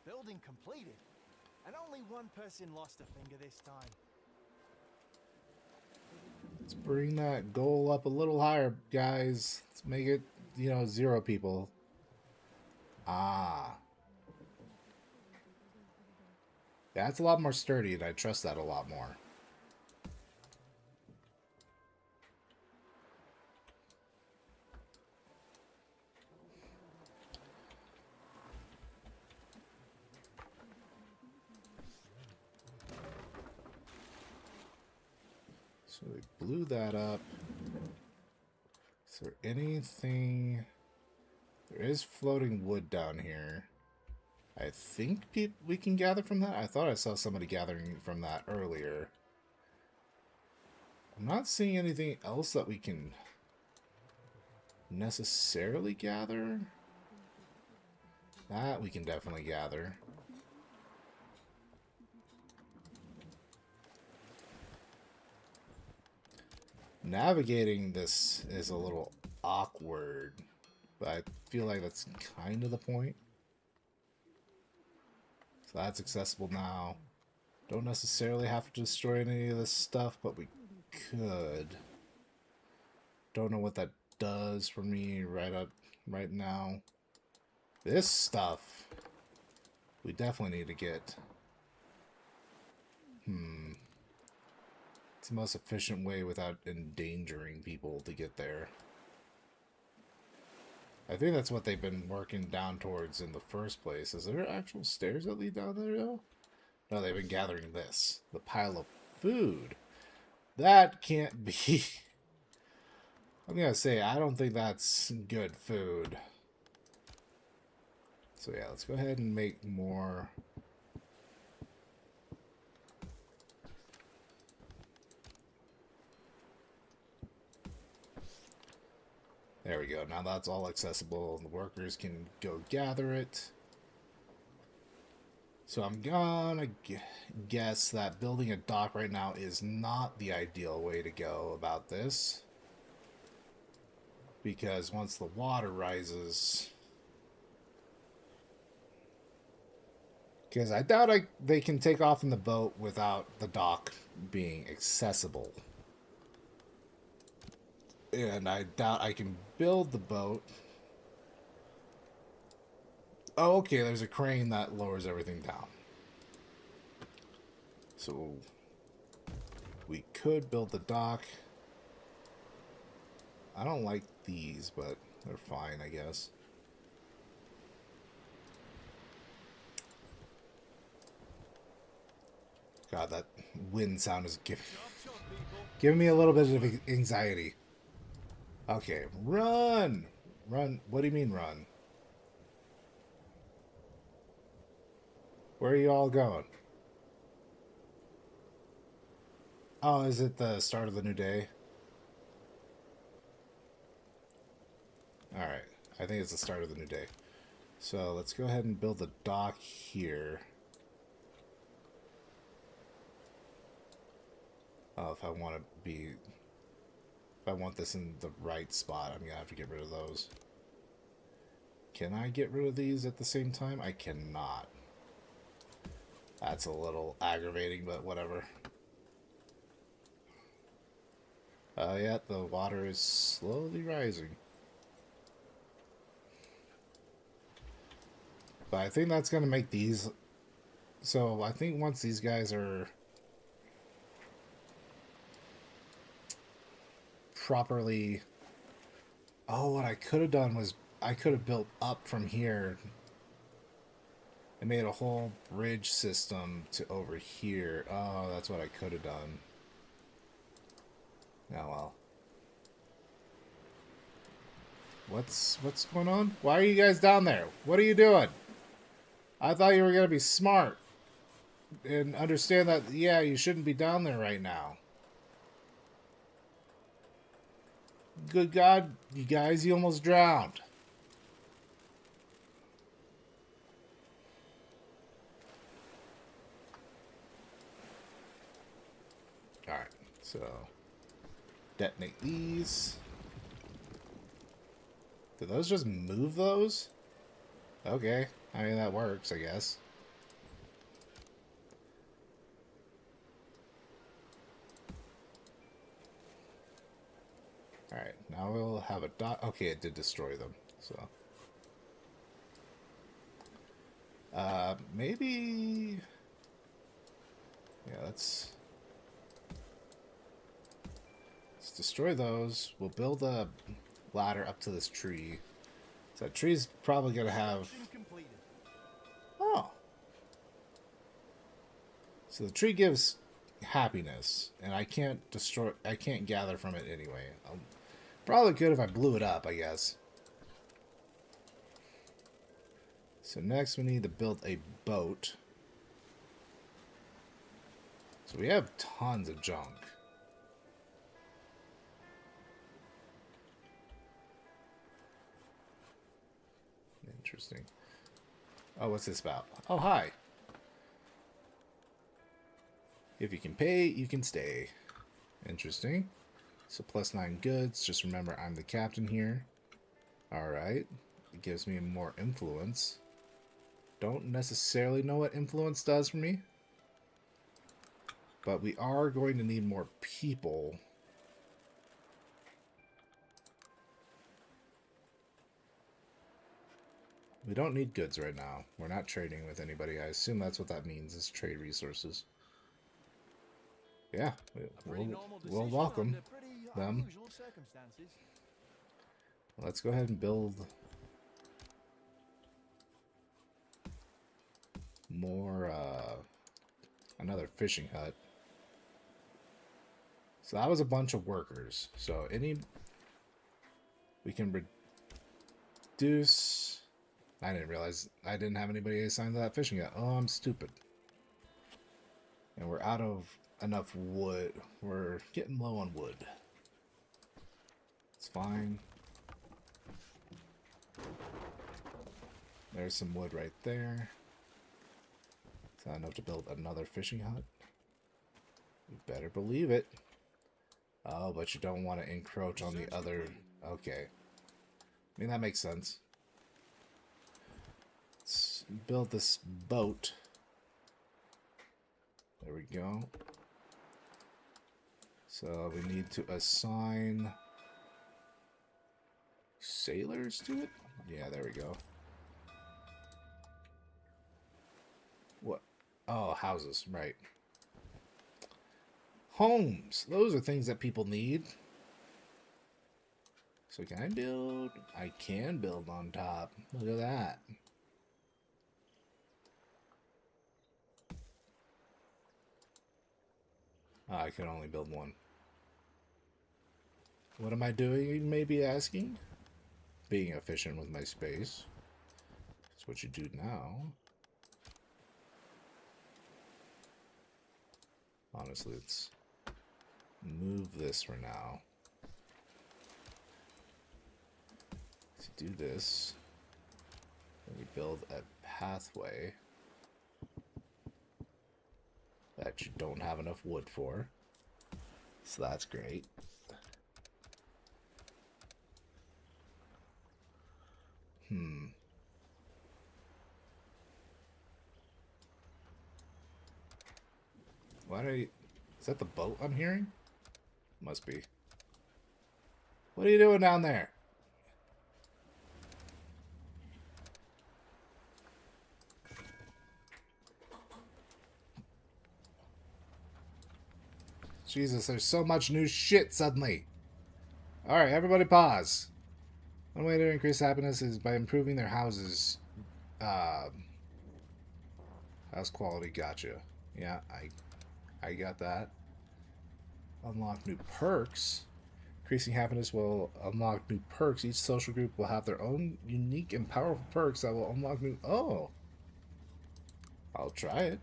Building completed. And only one person lost a finger this time. Let's bring that goal up a little higher, guys. Let's make it, 0 people. Ah. That's a lot more sturdy, and I trust that a lot more. So we blew that up. Is there anything... There is floating wood down here. I think we can gather from that. I thought I saw somebody gathering from that earlier. I'm not seeing anything else that we can necessarily gather. That we can definitely gather. Navigating this is a little awkward, but I feel like that's kind of the point. So that's accessible now. Don't necessarily have to destroy any of this stuff, but we could. Don't know what that does for me right now. This stuff we definitely need to get. It's the most efficient way without endangering people to get there. I think that's what they've been working down towards in the first place. Is there actual stairs that lead down there, though? No, they've been gathering this. The pile of food. That can't be... I'm gonna say, I don't think that's good food. So yeah, let's go ahead and make more... There we go. Now that's all accessible. The workers can go gather it. So I'm gonna guess that building a dock right now is not the ideal way to go about this. Because once the water rises... Because I doubt they can take off in the boat without the dock being accessible. And I doubt I can build the boat. Oh, okay, there's a crane that lowers everything down. So we could build the dock. I don't like these, but they're fine, I guess. God, that wind sound is giving me a little bit of anxiety. Okay, run! Run. What do you mean run? Where are you all going? Oh, is it the start of the new day? Alright, I think it's the start of the new day. So let's go ahead and build a dock here. Oh, if I want to be... If I want this in the right spot, I'm going to have to get rid of those. Can I get rid of these at the same time? I cannot. That's a little aggravating, but whatever. Yeah, the water is slowly rising. But I think that's going to make these... So I think once these guys are properly... Oh, what I could have done was I could have built up from here and made a whole bridge system to over here. Oh, that's what I could have done. Oh well. What's going on? Why are you guys down there? What are you doing? I thought you were going to be smart and understand that, yeah, you shouldn't be down there right now. Good God, you guys, you almost drowned. Alright, so detonate these. Did those just move those? Okay, I mean, that works, I guess. Alright, now we'll have a dot. Okay, it did destroy them, so. Maybe... Yeah, let's destroy those. We'll build a ladder up to this tree. So that tree's probably going to have... Oh. So the tree gives happiness, and I can't destroy... I can't gather from it anyway. Probably could if I blew it up, I guess. So next we need to build a boat. So we have tons of junk. Interesting. Oh, what's this about? Oh, hi. If you can pay, you can stay. Interesting. So +9 goods. Just remember, I'm the captain here. Alright. It gives me more influence. Don't necessarily know what influence does for me. But we are going to need more people. We don't need goods right now. We're not trading with anybody. I assume that's what that means, is trade resources. Yeah, we'll welcome them. Let's go ahead and build more, another fishing hut. So that was a bunch of workers. So we can reduce... I didn't realize I didn't have anybody assigned to that fishing hut. Oh, I'm stupid. And we're out of enough wood. We're getting low on wood. It's fine. There's some wood right there. Is that enough to build another fishing hut? You better believe it. Oh, but you don't want to encroach on the other... Okay. I mean, that makes sense. Let's build this boat. There we go. So we need to assign sailors to it? Yeah, there we go. What? Oh, houses, right. Homes. Those are things that people need. So can I build? I can build on top. Look at that. Oh, I can only build one. What am I doing, you may be asking? Being efficient with my space. That's what you do now. Honestly, let's move this for now. Let's do this. Then we build a pathway that you don't have enough wood for. So that's great. Why do you... Is that the boat I'm hearing? Must be. What are you doing down there? Jesus, there's so much new shit suddenly. Alright, everybody pause. One way to increase happiness is by improving their houses. House quality, gotcha. Yeah, I got that. Unlock new perks. Increasing happiness will unlock new perks. Each social group will have their own unique and powerful perks that will unlock new... Oh! I'll try it.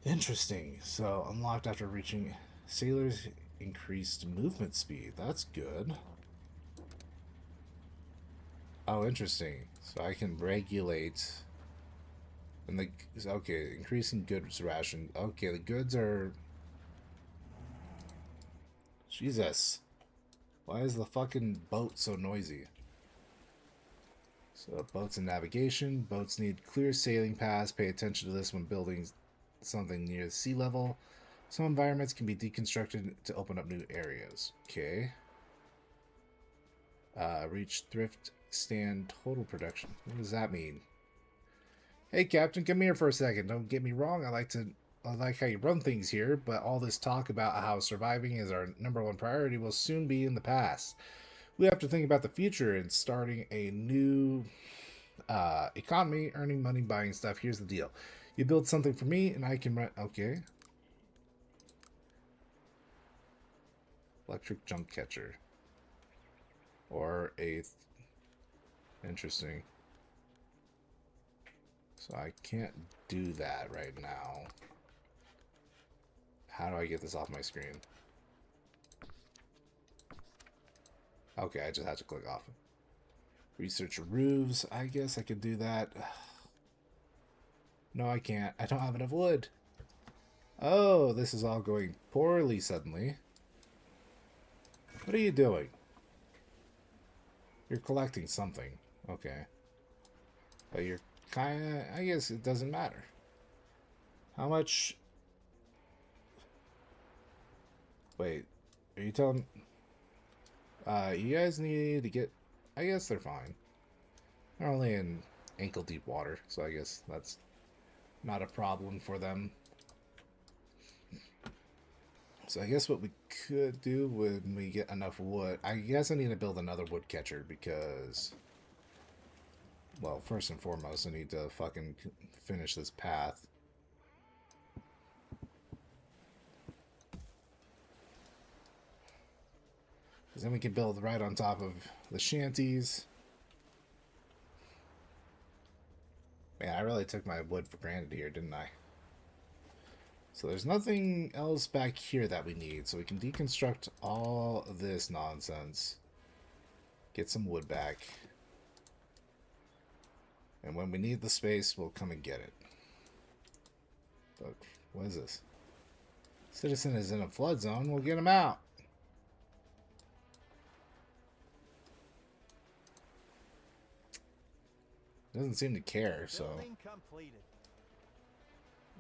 Interesting. So, unlocked after reaching... Sailors increased movement speed. That's good. Oh, interesting. So I can regulate... And the... Okay, increasing goods ration. Okay, the goods are... Jesus. Why is the fucking boat so noisy? So, boats and navigation. Boats need clear sailing paths. Pay attention to this when building something near the sea level. Some environments can be deconstructed to open up new areas. Okay. Reach thrift stand total production. What does that mean? Hey, Captain, come here for a second. Don't get me wrong. I like how you run things here, but all this talk about how surviving is our #1 priority will soon be in the past. We have to think about the future and starting a new economy, earning money, buying stuff. Here's the deal. You build something for me, and I can run... Okay. Electric jump catcher. Or a... Interesting. So I can't do that right now. How do I get this off my screen? Okay, I just had to click off. Research roofs. I guess I could do that. No, I can't. I don't have enough wood. Oh, this is all going poorly suddenly. What are you doing? You're collecting something. Okay. But you're kind of... I guess it doesn't matter. How much... Wait. Are you telling... you guys need to get... I guess they're fine. They're only in ankle-deep water, so I guess that's not a problem for them. So I guess what we could do when we get enough wood... I guess I need to build another wood catcher because... Well, first and foremost, I need to fucking finish this path. Because then we can build right on top of the shanties. Man, I really took my wood for granted here, didn't I? So there's nothing else back here that we need. So we can deconstruct all of this nonsense. Get some wood back. And when we need the space, we'll come and get it. But what is this? Citizen is in a flood zone. We'll get him out. Doesn't seem to care, so... Building completed.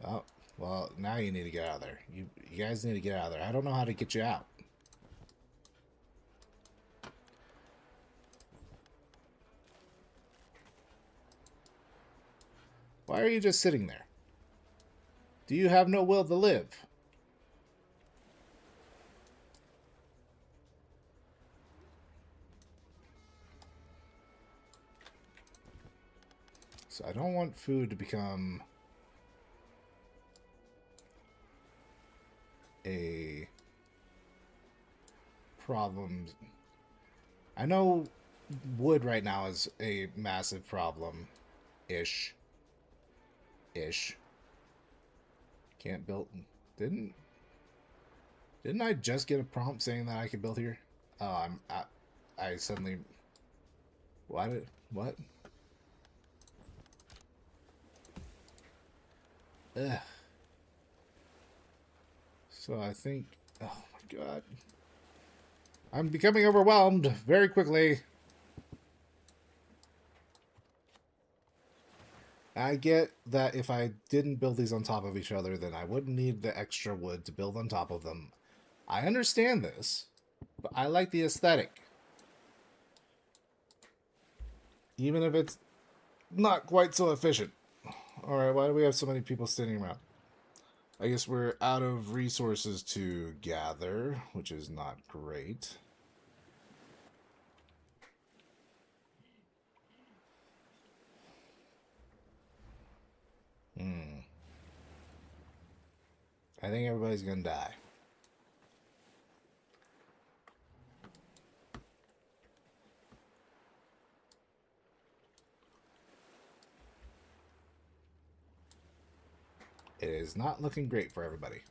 Oh, well, now you need to get out of there. You guys need to get out of there. I don't know how to get you out. Why are you just sitting there? Do you have no will to live? So I don't want food to become a problem. I know wood right now is a massive problem. Ish. Can't build. Didn't I just get a prompt saying that I could build here? Oh, I suddenly. What? Ugh. So I think. Oh my god. I'm becoming overwhelmed very quickly. I get that if I didn't build these on top of each other, then I wouldn't need the extra wood to build on top of them. I understand this, but I like the aesthetic. Even if it's not quite so efficient. Alright, why do we have so many people standing around? I guess we're out of resources to gather, which is not great. I think everybody's gonna die. It is not looking great for everybody.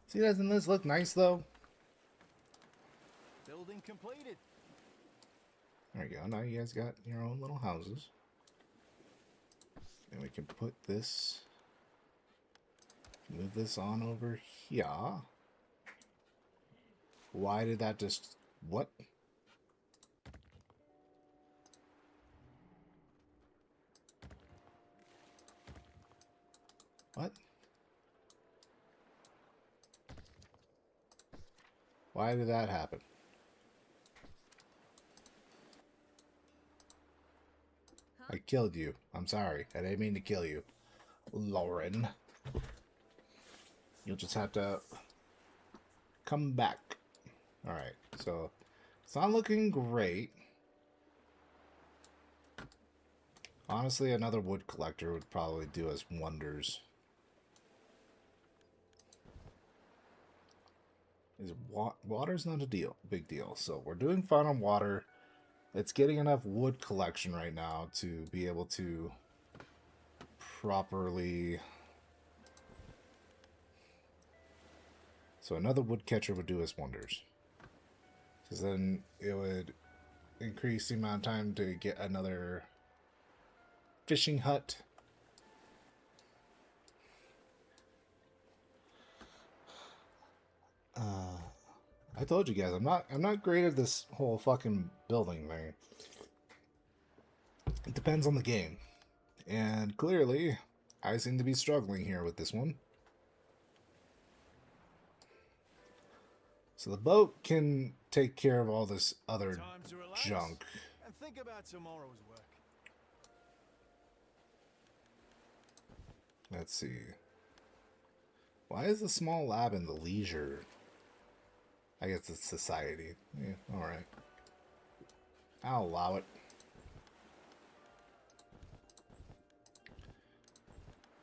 See, doesn't this look nice though? Building completed. There we go. Now you guys got your own little houses. And we can put this, move this on over here. Why did that just, what? What? Why did that happen? I killed you. I'm sorry. I didn't mean to kill you. Lauren. You'll just have to come back. Alright, so it's not looking great. Honestly, another wood collector would probably do us wonders. Water's not a big deal. So we're doing fine on water. It's getting enough wood collection right now to be able to properly. So another woodcatcher would do us wonders. Because then it would increase the amount of time to get another fishing hut. I told you guys, I'm not great at this whole fucking building thing. It depends on the game. And clearly, I seem to be struggling here with this one. So the boat can take care of all this other junk. And think about tomorrow's work. Let's see. Why is the small lab in the leisure? I guess it's society. Yeah, alright. I'll allow it.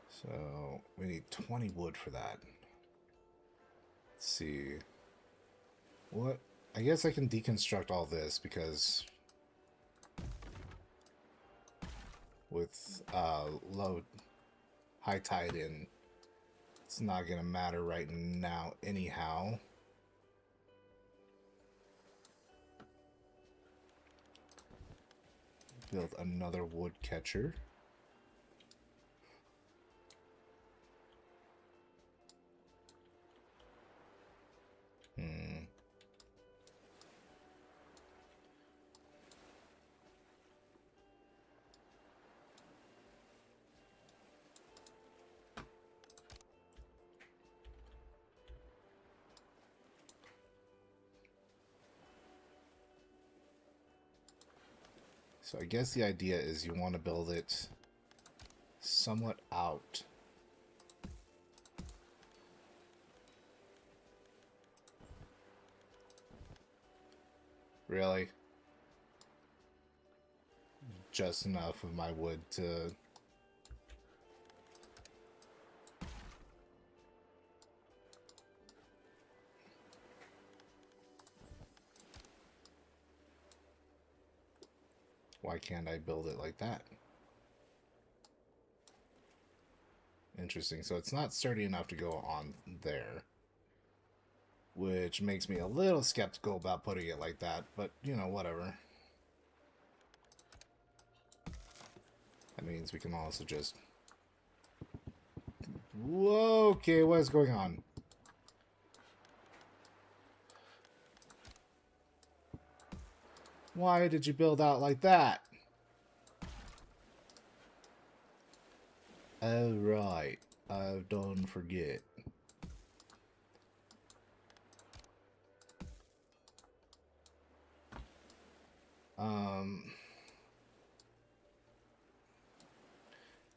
So, we need 20 wood for that. Let's see. What? I guess I can deconstruct all this because with low high tide in, it's not gonna matter right now anyhow. Build another woodcatcher. So I guess the idea is you want to build it somewhat out. Really? Just enough of my wood to Why can't I build it like that? Interesting. So it's not sturdy enough to go on there, which makes me a little skeptical about putting it like that, but you know, whatever. That means we can also just... Whoa, okay, what is going on? Why did you build out like that? Oh, right. I don't forget.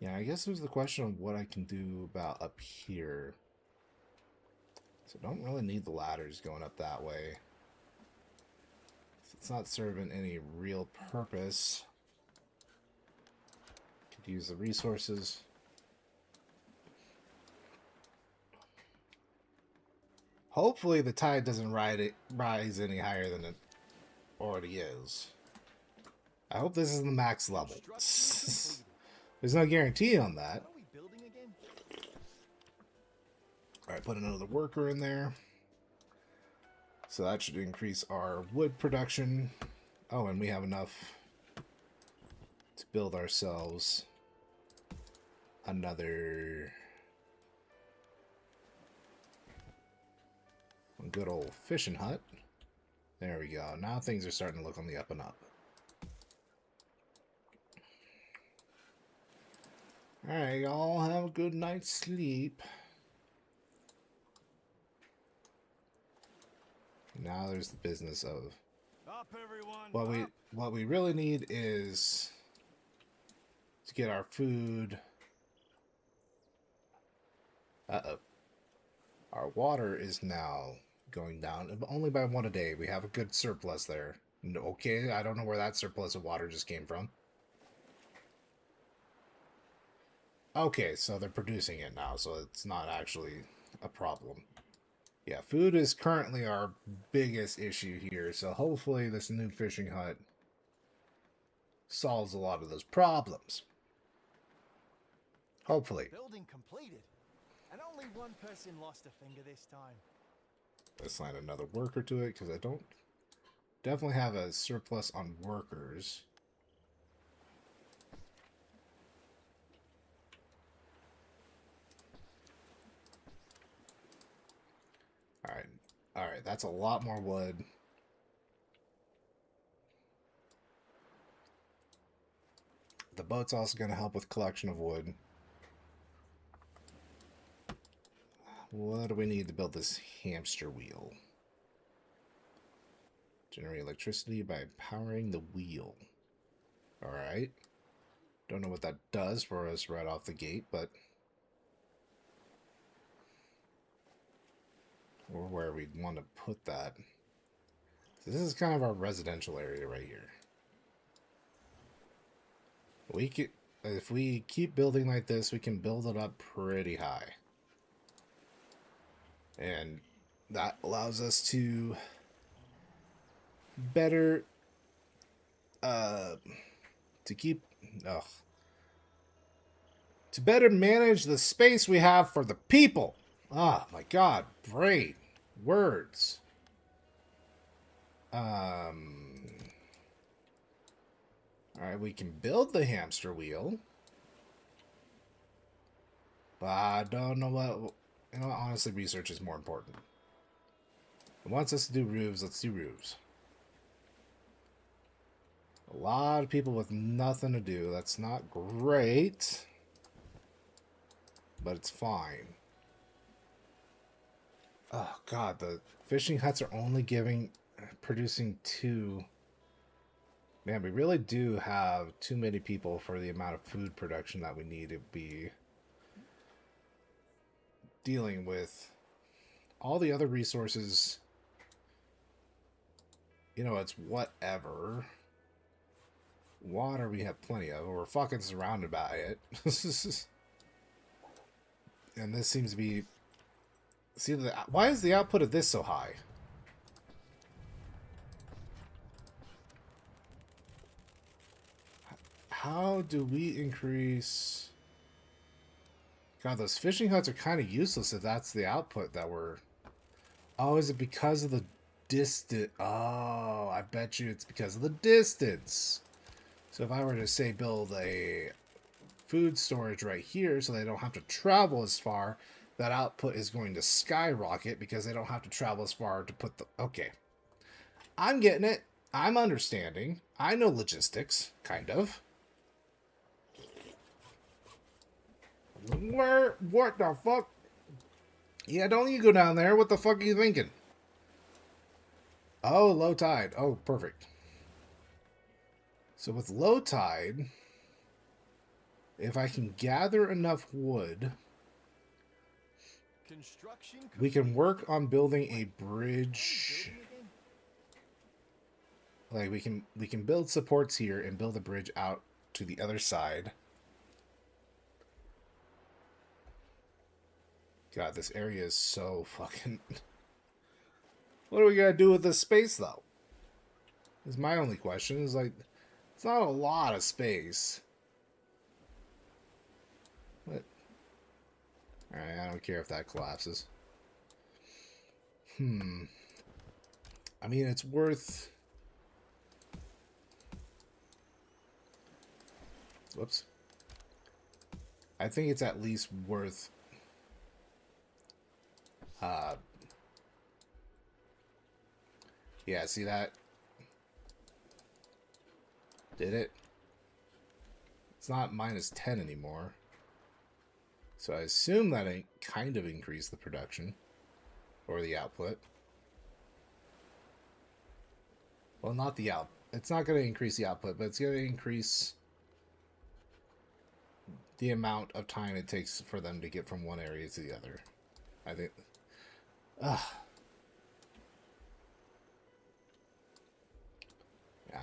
Yeah, I guess there's the question of what I can do about up here. So I don't really need the ladders going up that way. It's not serving any real purpose. Could use the resources. Hopefully the tide doesn't rise any higher than it already is. I hope this is the max level. There's no guarantee on that. What are we building again? Alright, put another worker in there. So that should increase our wood production. Oh, and we have enough to build ourselves another good old fishing hut. There we go. Now things are starting to look on the up and up. Alright, y'all have a good night's sleep. Now there's the business of Up, everyone. what we really need is to get our food. Uh-oh. Our water is now going down only by 1 a day. We have a good surplus there. Okay, I don't know where that surplus of water just came from. Okay, so they're producing it now, so it's not actually a problem. Yeah, food is currently our biggest issue here, so hopefully this new fishing hut solves a lot of those problems. Hopefully. Building completed. And only one person lost a finger this time. Assign another worker to it, because I don't... Definitely have a surplus on workers. Alright. Alright, that's a lot more wood. The boat's also going to help with collection of wood. What do we need to build this hamster wheel? Generate electricity by powering the wheel. Alright. Don't know what that does for us right off the gate, but... or where we'd want to put that. So this is kind of our residential area right here. We could, if we keep building like this, we can build it up pretty high. And that allows us to better to better manage the space we have for the people. Oh my god, brain, words. Alright, we can build the hamster wheel. But I don't know what... You know, honestly, research is more important. It wants us to do roofs, let's do roofs. A lot of people with nothing to do. That's not great. But it's fine. Oh, God, the fishing huts are only producing 2... Man, we really do have too many people for the amount of food production that we need to be dealing with. All the other resources, you know, it's whatever. Water we have plenty of. We're fucking surrounded by it. And this seems to be... See, why is the output of this so high? how do we increase... God, those fishing huts are kind of useless if that's the output that we're... Oh, is it because of the distance? Oh, I bet you it's because of the distance. So if I were to, say, build a food storage right here so they don't have to travel as far, that output is going to skyrocket because they don't have to travel as far to put the... Okay. I'm getting it. I'm understanding. I know logistics, kind of. Where? What the fuck? Yeah, don't you go down there. What the fuck are you thinking? Oh, low tide. Oh, perfect. So with low tide, if I can gather enough wood, we can work on building a bridge. Like we can build supports here and build a bridge out to the other side. God, this area is so fucking... What are we gonna do with this space, though? Is my only question. Is like, it's not a lot of space. What? Alright, I don't care if that collapses. I mean, it's worth... Whoops. I think it's at least worth... Yeah, see that? Did it? It's not -10 anymore. So I assume that it kind of increased the production. Or the output. Well, not the out. It's not going to increase the output, but it's going to increase the amount of time it takes for them to get from one area to the other. I think...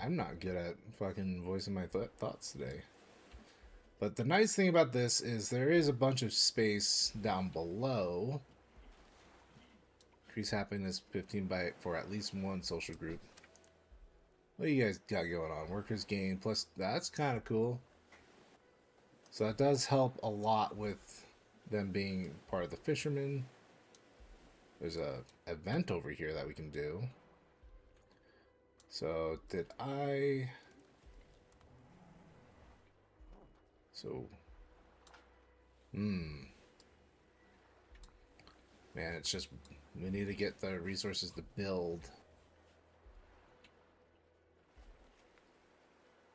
I'm not good at fucking voicing my thoughts today. But the nice thing about this is there is a bunch of space down below. Increase happiness 15 for at least one social group. What do you guys got going on? Workers gain plus... That's kind of cool. So that does help a lot with them being part of the fishermen. There's a event over here that we can do. So, did I... So... Man, it's just... We need to get the resources to build.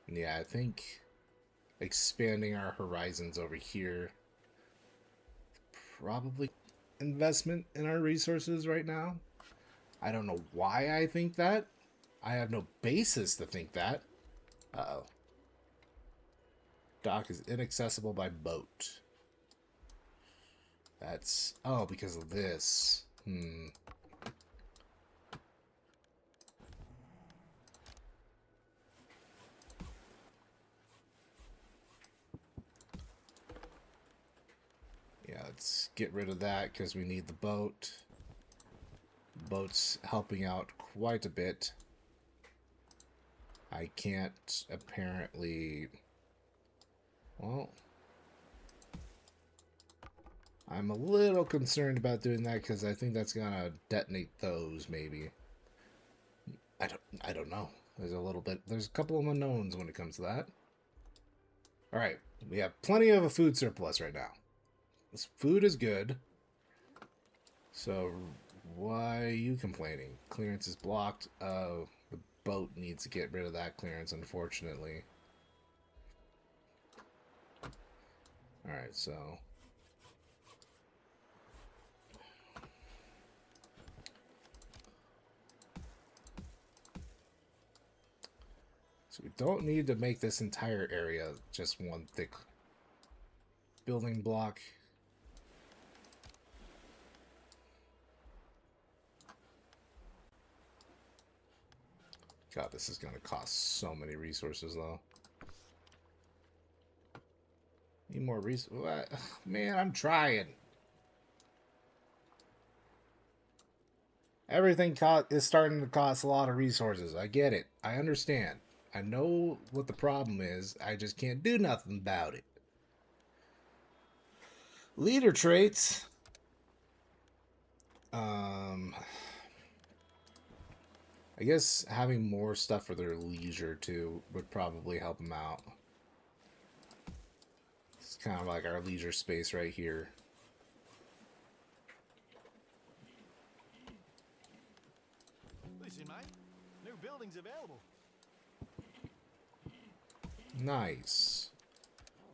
Yeah, I think... expanding our horizons over here... Probably... investment in our resources right now. I don't know why I think that. I have no basis to think that. Uh-oh. Dock is inaccessible by boat. That's... Oh, because of this. Yeah, let's get rid of that because we need the boat. Boat's helping out quite a bit. I can't apparently... Well... I'm a little concerned about doing that because I think that's gonna detonate those, maybe. I don't know. There's a couple of unknowns when it comes to that. Alright, we have plenty of a food surplus right now. This food is good. So, why are you complaining? Clearance is blocked. The boat needs to get rid of that clearance, unfortunately. Alright, so... So we don't need to make this entire area just one thick building block. God, this is going to cost so many resources, though. Need more resources. Man, I'm trying. Everything is starting to cost a lot of resources. I get it. I understand. I know what the problem is. I just can't do nothing about it. Leader traits. I guess having more stuff for their leisure too would probably help them out. It's kind of like our leisure space right here. Listen, mate. New buildings available. Nice.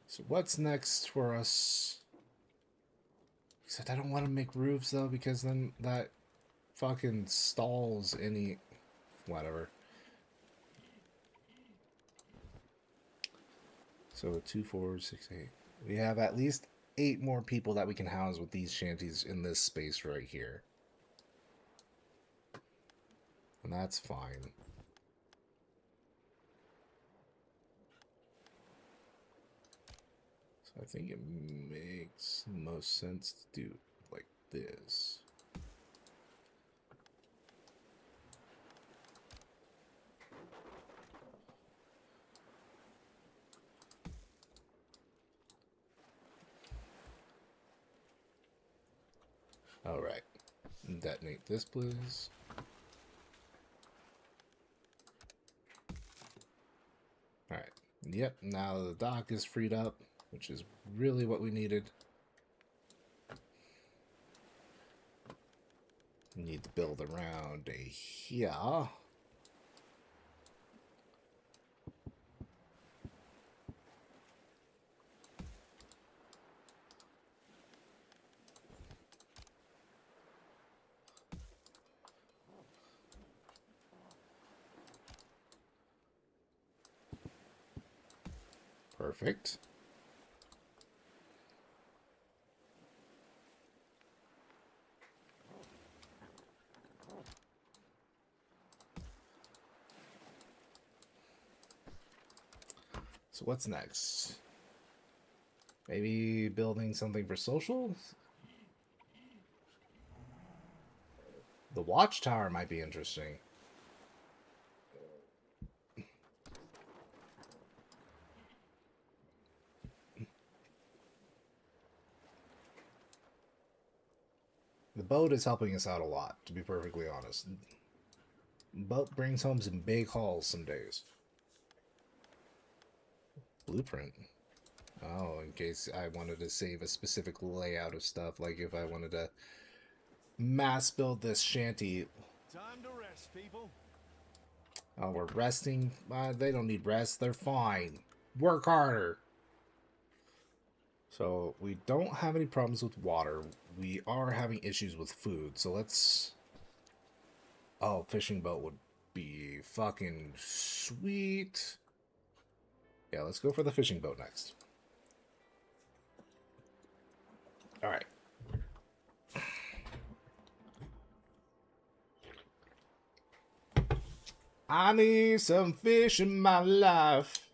So what's next for us? Except I don't want to make roofs though, because then that fucking stalls any whatever. So 2, 4, 6, 8. We have at least 8 more people that we can house with these shanties in this space right here. And that's fine. So I think it makes most sense to do like this. Alright. Detonate this, please. Alright. Yep, now the dock is freed up, which is really what we needed. We need to build around a here. Perfect. So what's next? Maybe building something for social? The watchtower might be interesting. The boat is helping us out a lot, to be perfectly honest. Boat brings home some big hauls some days. Blueprint. Oh, in case I wanted to save a specific layout of stuff, like if I wanted to mass build this shanty. Time to rest, people. Oh, we're resting? They don't need rest. They're fine. Work harder. So, we don't have any problems with water. We are having issues with food. So, let's... Oh, fishing boat would be fucking sweet. Yeah, let's go for the fishing boat next. Alright. I need some fish in my life.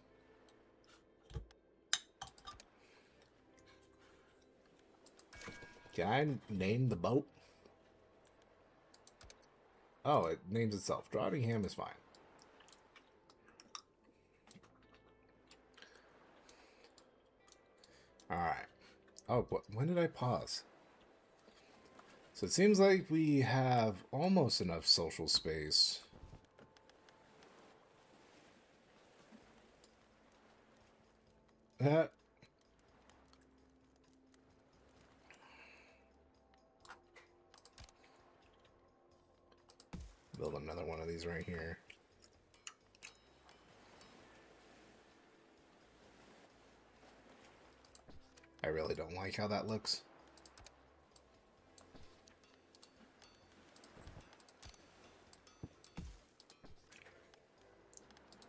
Can I name the boat? Oh, it names itself. Drottningham is fine. Alright. Oh, when did I pause? So it seems like we have almost enough social space. Build another one of these right here. I really don't like how that looks.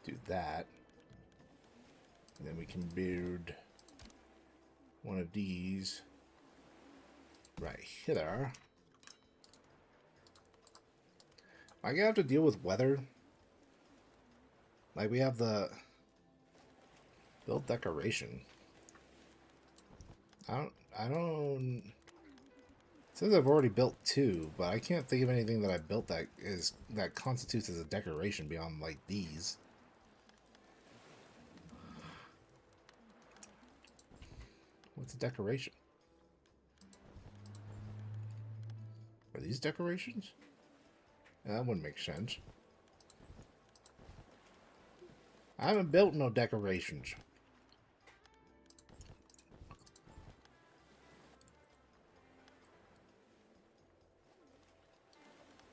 Do that. And then we can build one of these right here. I gonna have to deal with weather. Like we have the build decoration. I don't it says I've already built 2, but I can't think of anything that I built that constitutes as a decoration beyond like these. What's a decoration? Are these decorations? That wouldn't make sense. I haven't built no decorations.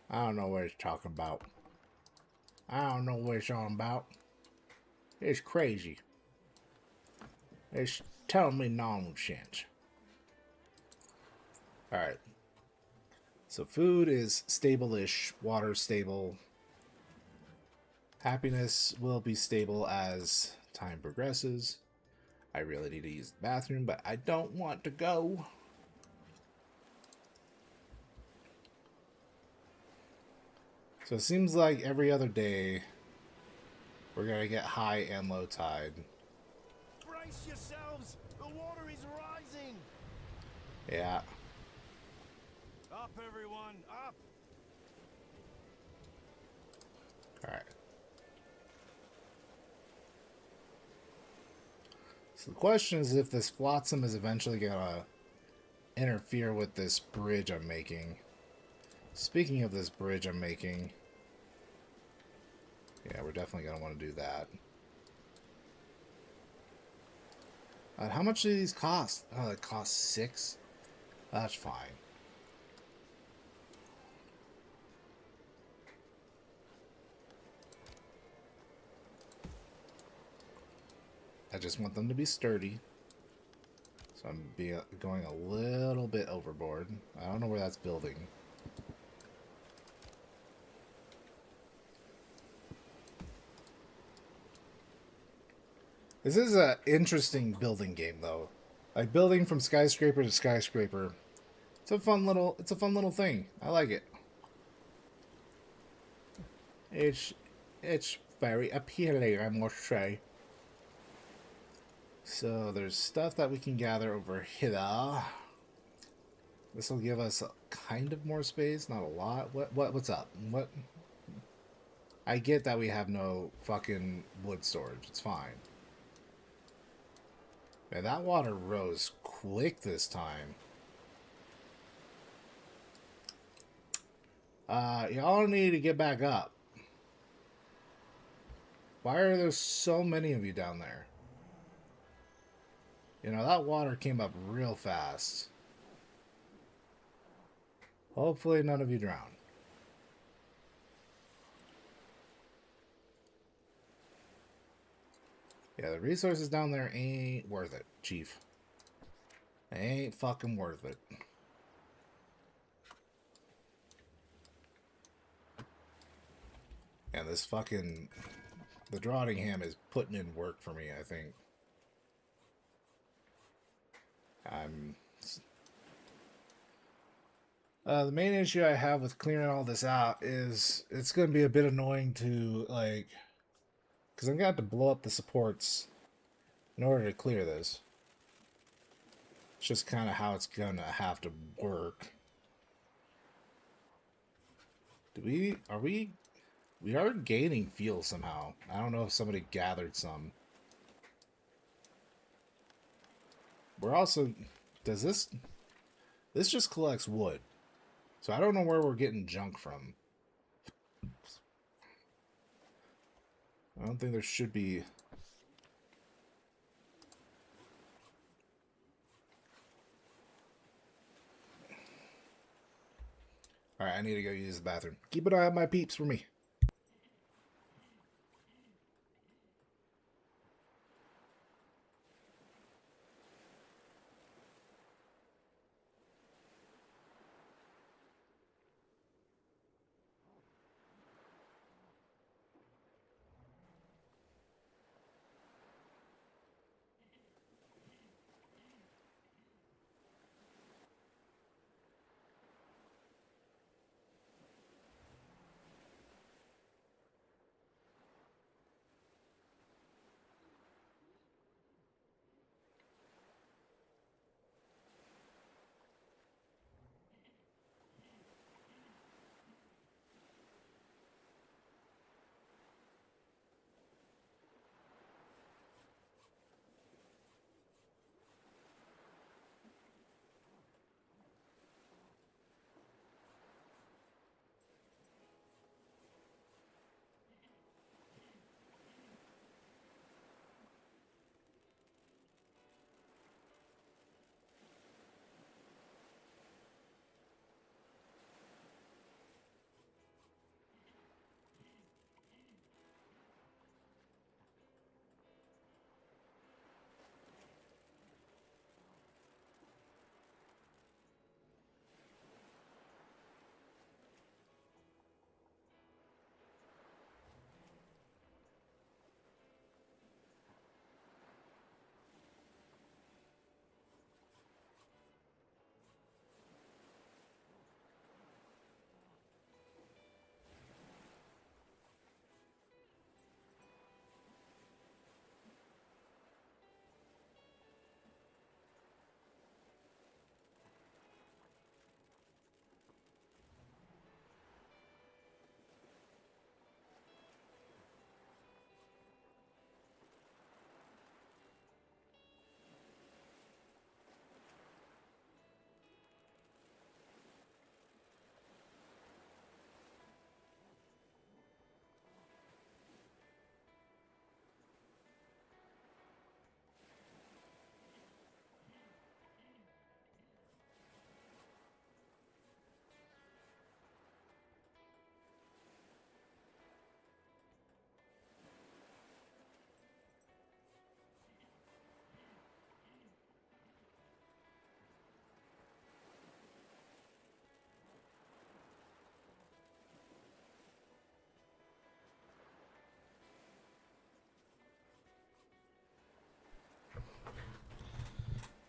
I don't know what he's talking about. I don't know what he's on about. It's crazy. It's telling me nonsense. Alright. So food is stable-ish. Water stable. Happiness will be stable as time progresses. I really need to use the bathroom, but I don't want to go. So it seems like every other day we're going to get high and low tide. Brace yourselves! The water is rising! Yeah. Up, everyone! Up! Alright. So the question is if this flotsam is eventually going to interfere with this bridge I'm making. Speaking of this bridge I'm making, yeah, we're definitely going to want to do that. How much do these cost? Oh, it costs 6? That's fine. I just want them to be sturdy. So I'm going a little bit overboard. I don't know where that's building. This is an interesting building game, though. Like building from skyscraper to skyscraper. It's a fun little thing. I like it. It's very appealing, I must say. So there's stuff that we can gather over here. This will give us kind of more space, not a lot. What's up? What? I get that we have no fucking wood storage. It's fine. Man, that water rose quick this time. Y'all need to get back up. Why are there so many of you down there? You know, that water came up real fast. Hopefully none of you drown. Yeah, the resources down there ain't worth it, Chief. They ain't fucking worth it. And this fucking... The Drawdingham is putting in work for me, I think. The main issue I have with clearing all this out is it's going to be a bit annoying to, like... Because I'm going to have to blow up the supports in order to clear this. It's just kind of how it's going to have to work. We are gaining fuel somehow. I don't know if somebody gathered some. We're also... Does this... This just collects wood. So I don't know where we're getting junk from. I don't think there should be... Alright, I need to go use the bathroom. Keep an eye on my peeps for me.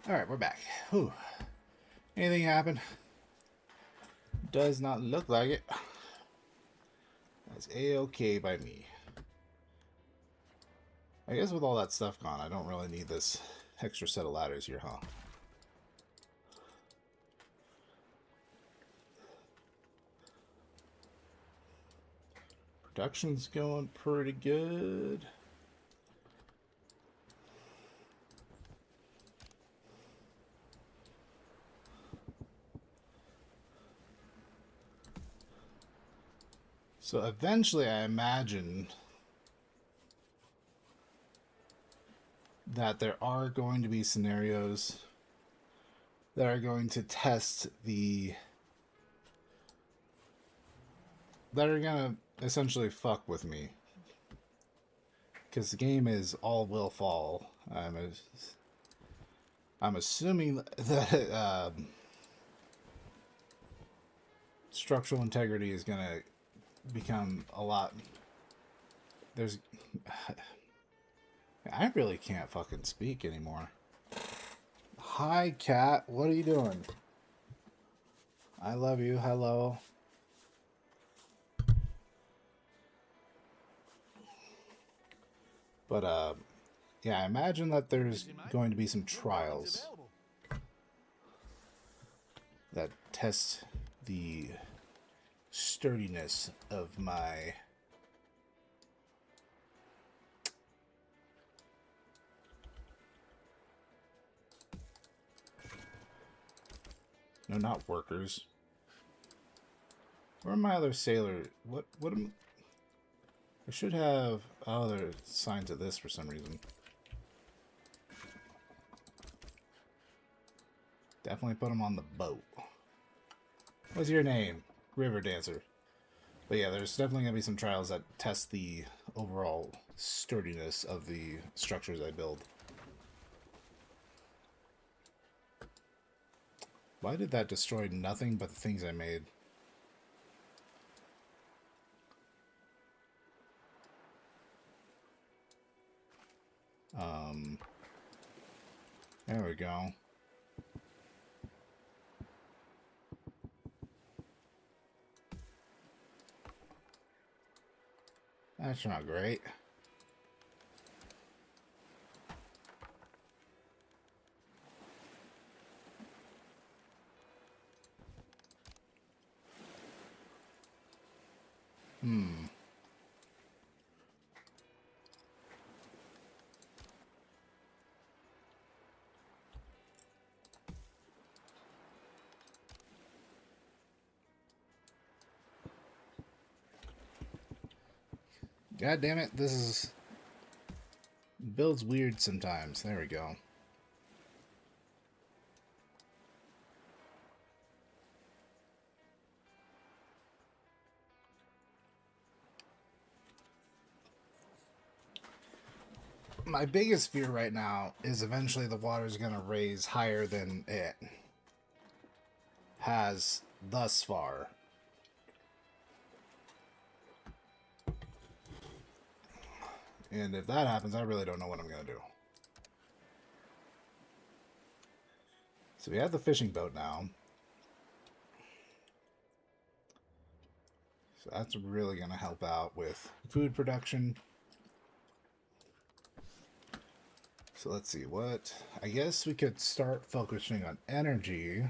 Alright, we're back. Whew. Anything happen? Does not look like it. That's a-okay by me. I guess with all that stuff gone, I don't really need this extra set of ladders here, huh? Production's going pretty good. So eventually I imagine that there are going to be scenarios that are going to test the... that are going to essentially fuck with me. Because the game is all will fall. I'm assuming that structural integrity is going to become a lot... There's... I really can't fucking speak anymore. Hi, cat. What are you doing? I love you. Hello. But, yeah, I imagine that there's going to be some trials that test the sturdiness of my... No, not workers. Where are my other sailor? What am... I should have... Oh, there are signs of this for some reason. Definitely put them on the boat. What's your name? River Dancer. But yeah, there's definitely going to be some trials that test the overall sturdiness of the structures I build. Why did that destroy nothing but the things I made? There we go. That's not great. God damn it, this is... builds weird sometimes. There we go. My biggest fear right now is eventually the water's going to raise higher than it has thus far. And if that happens, I really don't know what I'm going to do. So we have the fishing boat now. So that's really going to help out with food production. So let's see, what... I guess we could start focusing on energy.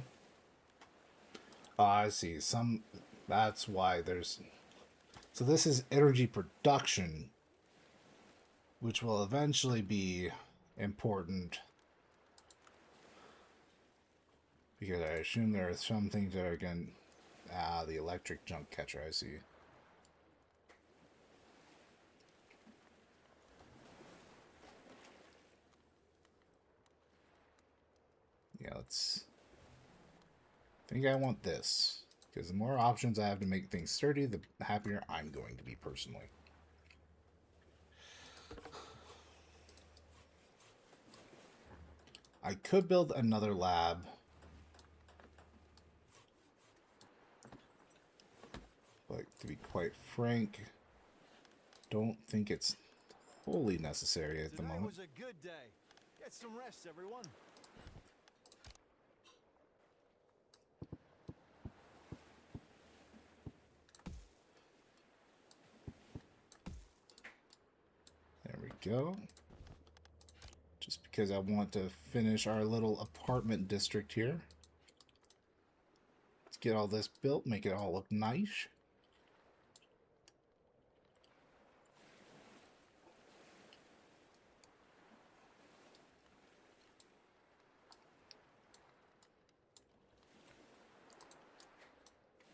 Oh, I see. That's why there's... So this is energy production, which will eventually be important. Because I assume there are some things that are going... Ah, the electric junk catcher, I see. Yeah, let's... I think I want this. Because the more options I have to make things sturdy, the happier I'm going to be personally. I could build another lab. But to be quite frank, don't think it's wholly necessary at the moment. Today was a good day. Get some rest, everyone. go. Just because I want to finish our little apartment district here. Let's get all this built, make it all look nice.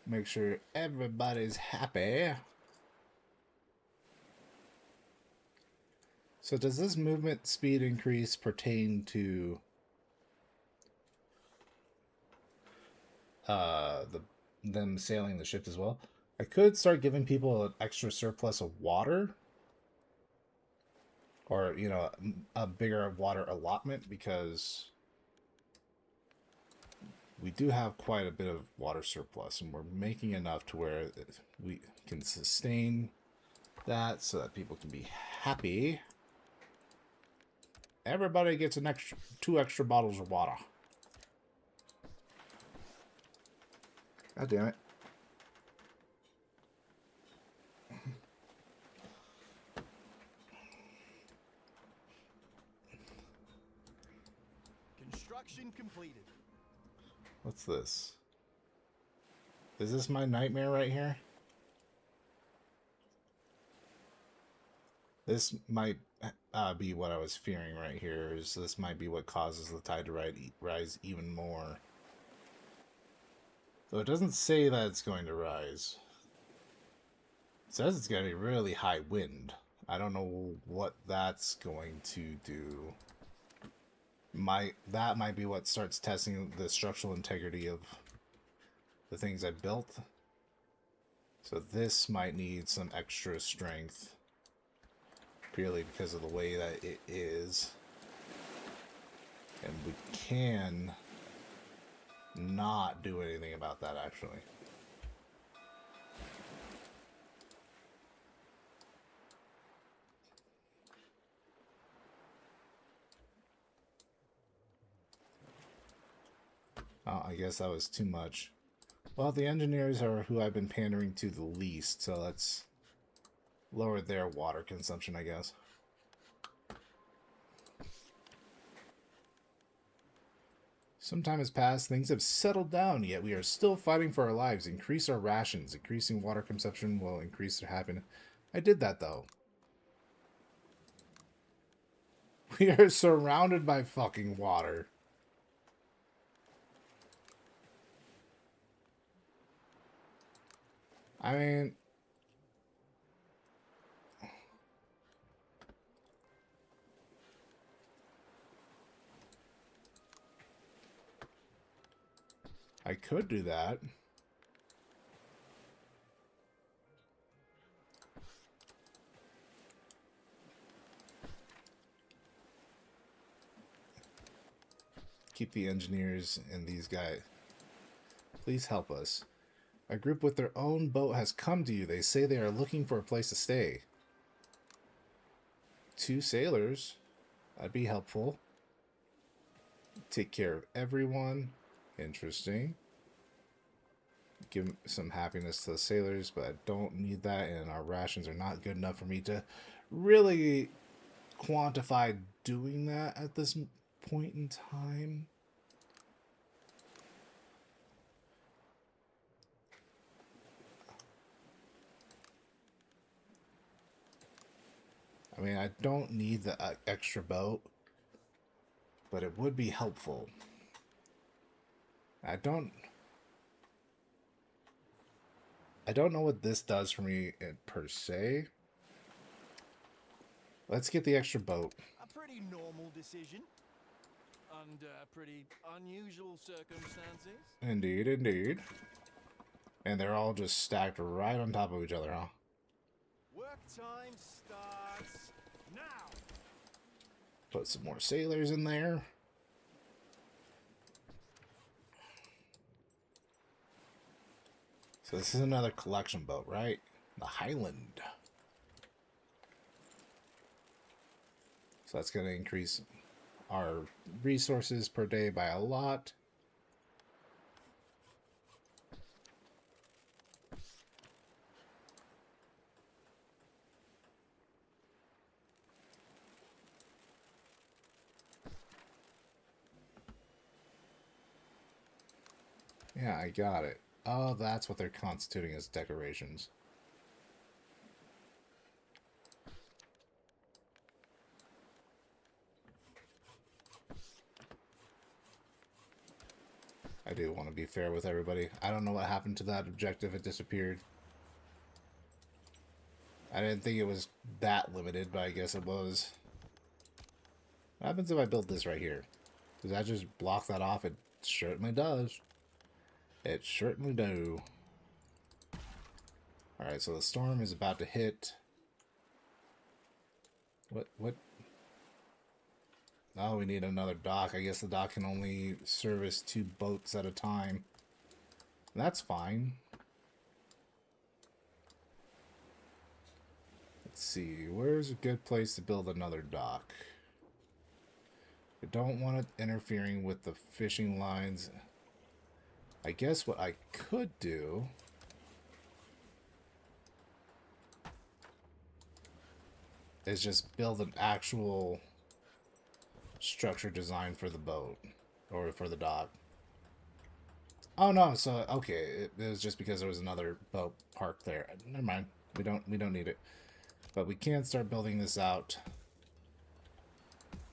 Make sure everybody's happy. So does this movement speed increase pertain to them sailing the ship as well? I could start giving people an extra surplus of water, or you know, a bigger water allotment, because we do have quite a bit of water surplus, and we're making enough to where we can sustain that so that people can be happy. Everybody gets an extra 2 extra bottles of water. God damn it. Construction completed. What's this? Is this my nightmare right here? This might be what I was fearing right here. Is this might be what causes the tide to rise even more. So it doesn't say that it's going to rise. It says it's going to be really high wind. I don't know what that's going to do. That might be what starts testing the structural integrity of the things I built. So this might need some extra strength, purely because of the way that it is. And we can not do anything about that, actually. Oh, I guess that was too much. Well, the engineers are who I've been pandering to the least, so let's lower their water consumption, I guess. Some time has passed, things have settled down, yet we are still fighting for our lives. Increase our rations. Increasing water consumption will increase their happiness. I did that, though. We are surrounded by fucking water. I mean, I could do that. Keep the engineers and these guys. Please help us. A group with their own boat has come to you. They say they are looking for a place to stay. 2 sailors. That'd be helpful. Take care of everyone. Interesting. Give some happiness to the sailors, but I don't need that, and our rations are not good enough for me to really quantify doing that at this point in time. I mean, I don't need the extra boat, but it would be helpful. I don't know what this does for me per se. Let's get the extra boat. A pretty normal decision. Under pretty unusual circumstances. Indeed, indeed. And they're all just stacked right on top of each other, huh? Work time starts now. Put some more sailors in there. So this is another collection boat, right? The Highland. So that's going to increase our resources per day by a lot. Yeah, I got it. Oh, that's what they're constituting as decorations. I do want to be fair with everybody. I don't know what happened to that objective. It disappeared. I didn't think it was that limited, but I guess it was. What happens if I build this right here? Does that just block that off? It certainly does. It certainly do. Alright, so the storm is about to hit. What? Oh, we need another dock. I guess the dock can only service 2 boats at a time. That's fine. Let's see. Where's a good place to build another dock? I don't want it interfering with the fishing lines. I guess what I could do is just build an actual structure design for the boat or for the dock. Oh no, so okay, it was just because there was another boat parked there. Never mind. We don't need it. But we can start building this out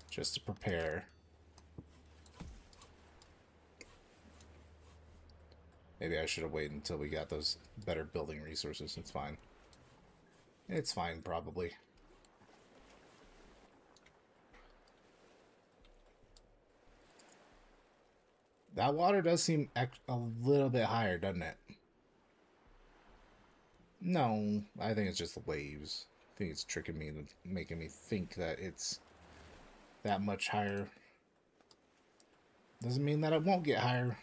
just to prepare. Maybe I should have waited until we got those better building resources. It's fine. It's fine, probably. That water does seem a little bit higher, doesn't it? No, I think it's just the waves. I think it's tricking me, and making me think that it's that much higher. Doesn't mean that it won't get higher.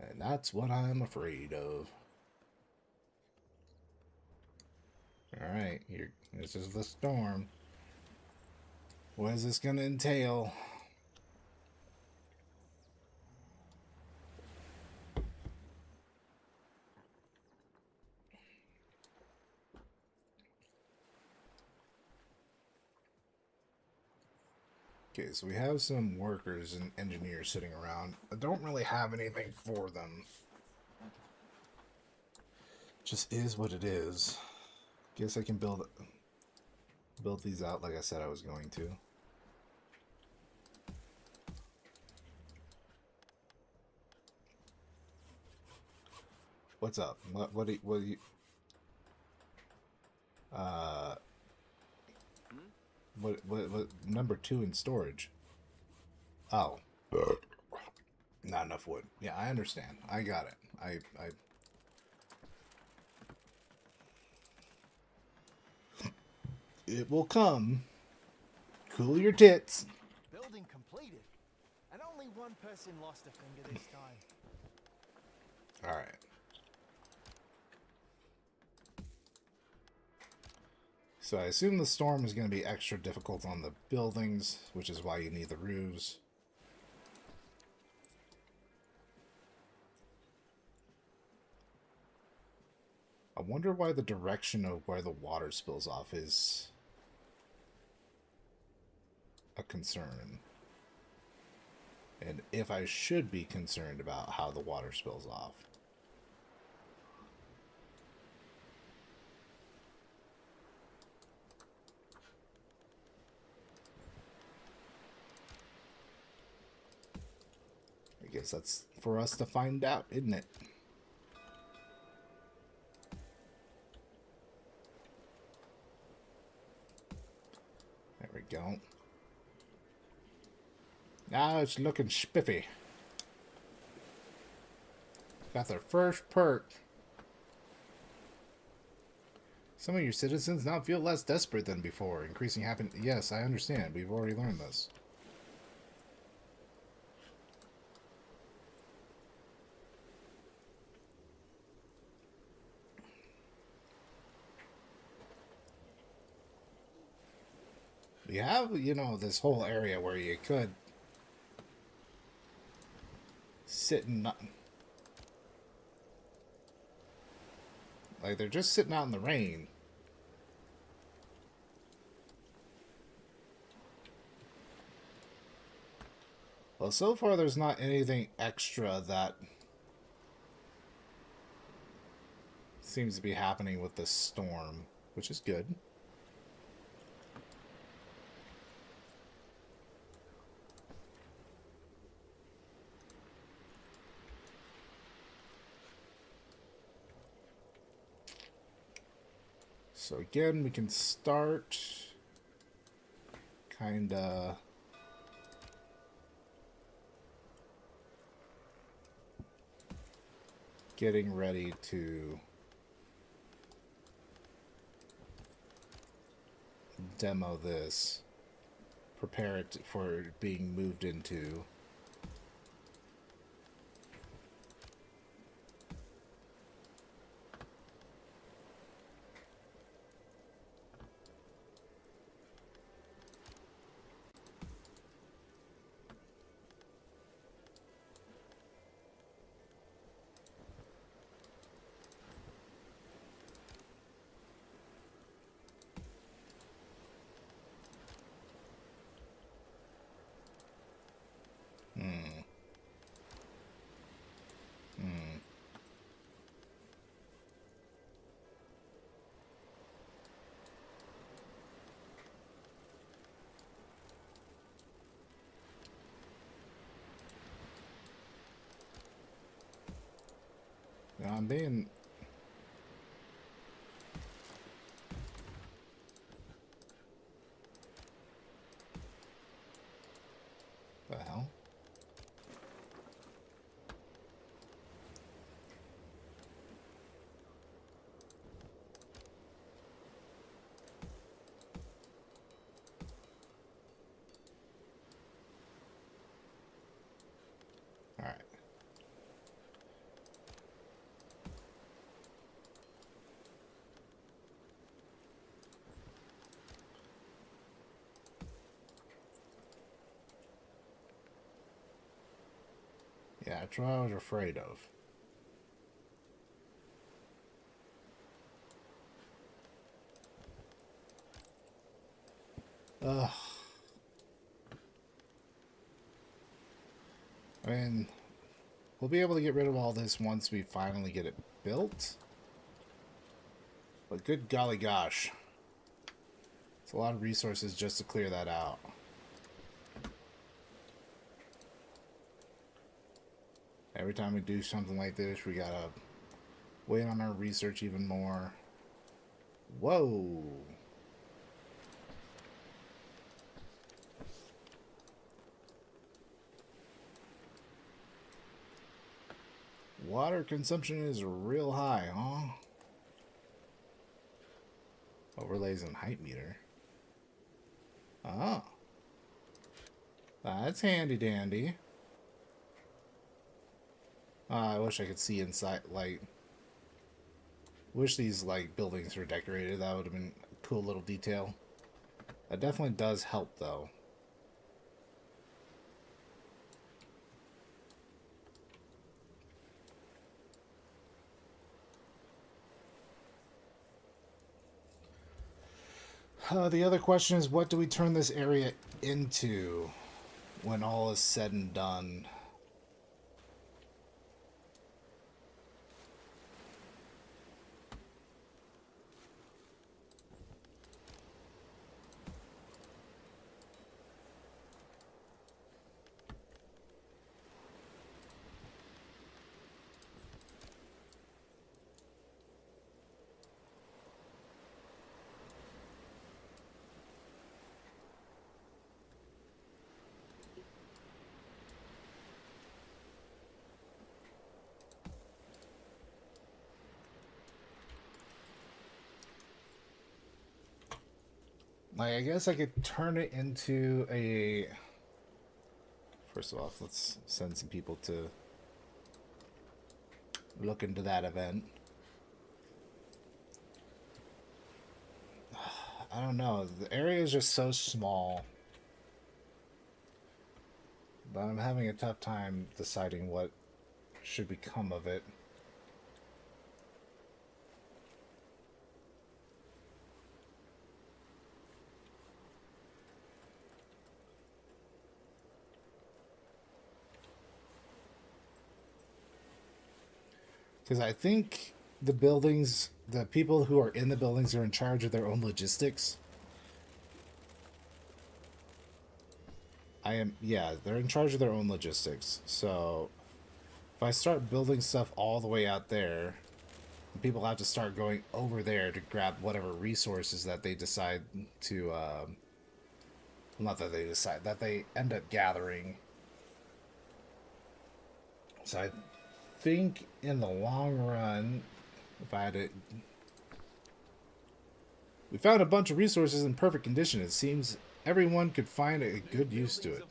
And that's what I'm afraid of. Alright, here. This is the storm. What is this going to entail? Okay, so we have some workers and engineers sitting around. I don't really have anything for them. Just is what it is. Guess I can build these out like I said I was going to. What's up? What do you what number 2 in storage? Oh. Not enough wood. Yeah, I understand. I got it. I It will come. Cool your tits. Building completed. And only one person lost a finger this time. Alright. So I assume the storm is going to be extra difficult on the buildings, which is why you need the roofs. I wonder why the direction of where the water spills off is a concern. And if I should be concerned about how the water spills off. I guess that's for us to find out, isn't it? There we go. Now it's looking spiffy. Got their first perk. Some of your citizens now feel less desperate than before. Increasing happen. Yes, I understand. We've already learned this. We have, you know, this whole area where you could sit and not... Like, they're just sitting out in the rain. Well, so far there's not anything extra that seems to be happening with this storm, which is good. So again, we can start kinda getting ready to demo this, prepare it for being moved into. Hmm. Hmm. Now I'm being... The hell? Alright. Yeah, that's what I was afraid of. Ugh. I mean, we'll be able to get rid of all this once we finally get it built. But good golly gosh. It's a lot of resources just to clear that out. Every time we do something like this, we gotta wait on our research even more. Whoa. Water consumption is real high, huh? Overlays and height meter. Oh. That's handy dandy. I wish I could see inside, like... Wish these, like, buildings were decorated. That would have been a cool little detail. That definitely does help, though. The other question is, what do we turn this area into when all is said and done? Like, I guess I could turn it into a... First of all, let's send some people to look into that event. I don't know. The area is just so small that I'm having a tough time deciding what should become of it. Because I think the buildings, the people who are in the buildings are in charge of their own logistics. Yeah, they're in charge of their own logistics. So if I start building stuff all the way out there, people have to start going over there to grab whatever resources that they decide to, not that they decide, that they end up gathering. So I think in the long run, if I had to... We found a bunch of resources in perfect condition. It seems everyone could find a good use to it.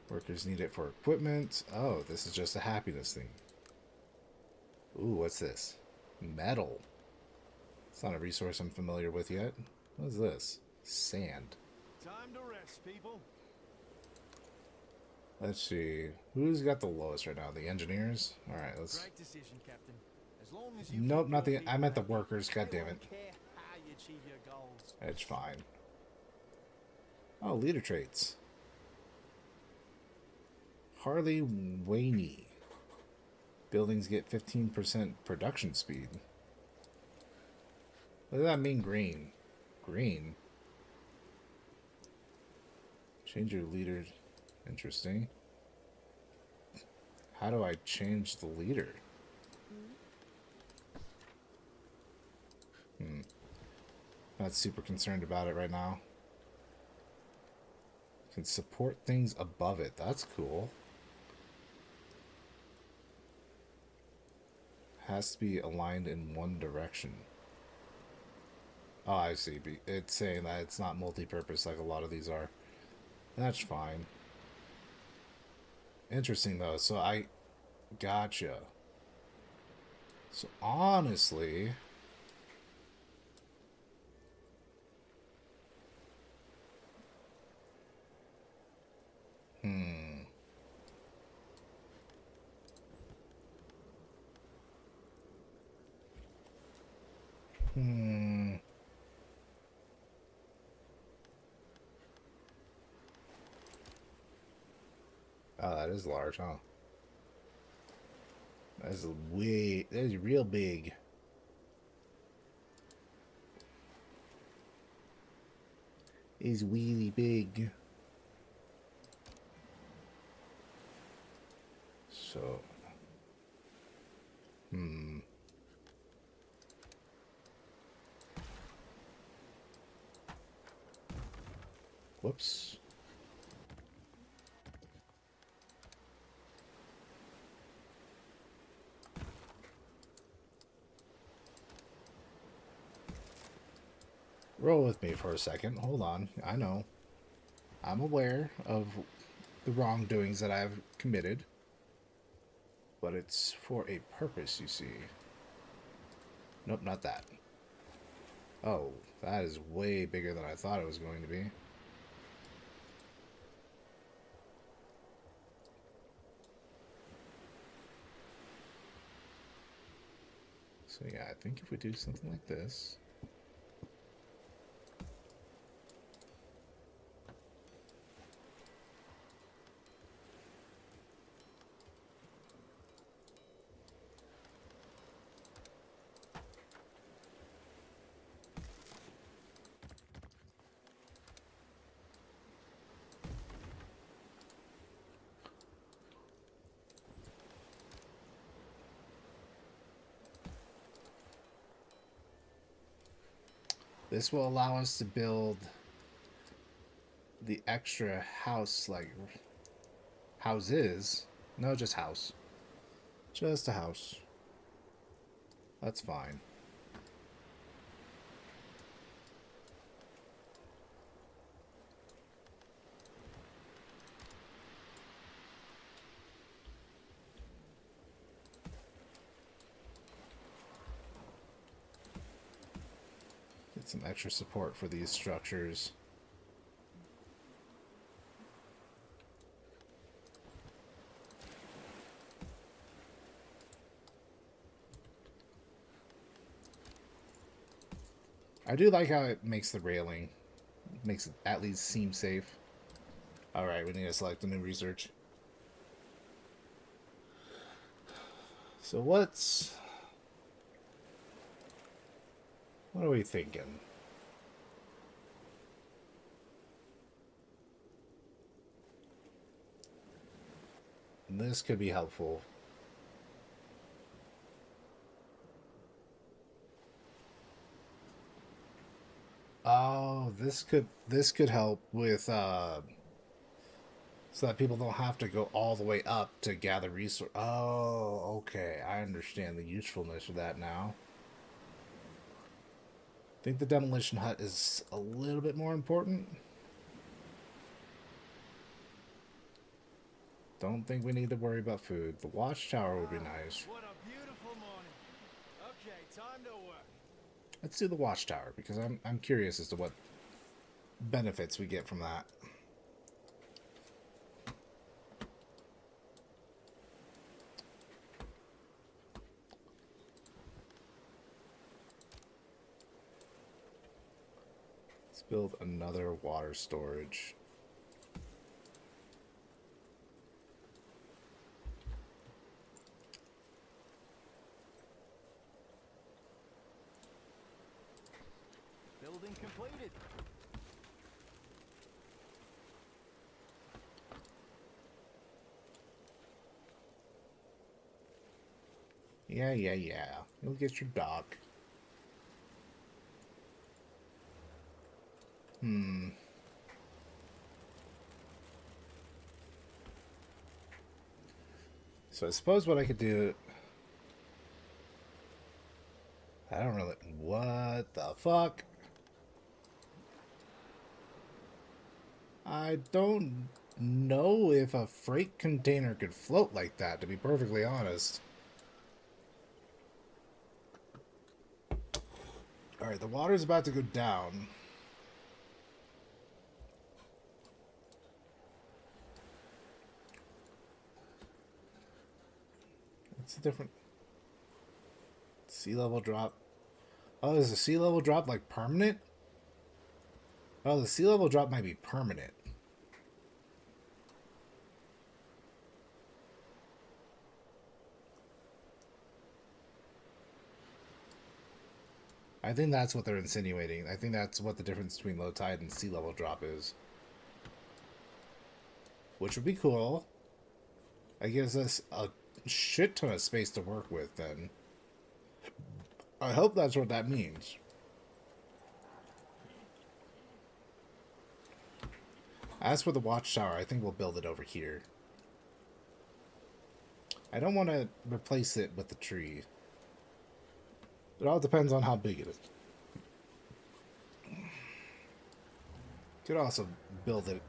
Workers need it for equipment. Oh, this is just a happiness thing. Ooh, what's this? Metal. It's not a resource I'm familiar with yet. What is this? Sand. Time to rest, people. Let's see. Who's got the lowest right now? The engineers? Alright, let's... Great decision, Captain. As long as you Nope, keep not the... your I people meant the happy, workers, I god damn it. don't care how you achieve your goals. It's fine. Oh, leader traits. Harley Waney. Buildings get 15% production speed. What does that mean, green? Green? Change your leader. Interesting. How do I change the leader? Not super concerned about it right now. Can support things above it. That's cool. Has to be aligned in one direction. Oh, I see. It's saying that it's not multi-purpose like a lot of these are. That's fine. Interesting, though. So I... Gotcha. So, honestly... Oh, that is large, huh? That is that is real big. Is really big. So, whoops. Roll with me for a second. Hold on. I know. I'm aware of the wrongdoings that I've committed. But it's for a purpose, you see. Nope, not that. Oh, that is way bigger than I thought it was going to be. So yeah, I think if we do something like this... This will allow us to build the extra house, like houses. No, just house. Just a house. That's fine. Get some extra support for these structures. I do like how it makes the railing, makes it at least seem safe. Alright, we need to select a new research. So what are we thinking? This could be helpful. Oh, this could help with so that people don't have to go all the way up to gather resource. Oh, okay. I understand the usefulness of that now. I think the demolition hut is a little bit more important. Don't think we need to worry about food. The watchtower would be nice. What a beautiful morning. Okay, time to work. Let's do the watchtower because I'm curious as to what benefits we get from that. Let's build another water storage. Building completed. Yeah. You'll get your dock. So I suppose what I could do... I don't really... What the fuck? I don't know if a freight container could float like that, to be perfectly honest. Alright, the water's about to go down. What's the different... Sea level drop. Oh, is the sea level drop like permanent? Oh, the sea level drop might be permanent. I think that's what they're insinuating. I think that's what the difference between low tide and sea level drop is. Which would be cool. I gives us a shit ton of space to work with then. I hope that's what that means. As for the watchtower, I think we'll build it over here. I don't want to replace it with the tree. It all depends on how big it is. Could also build it.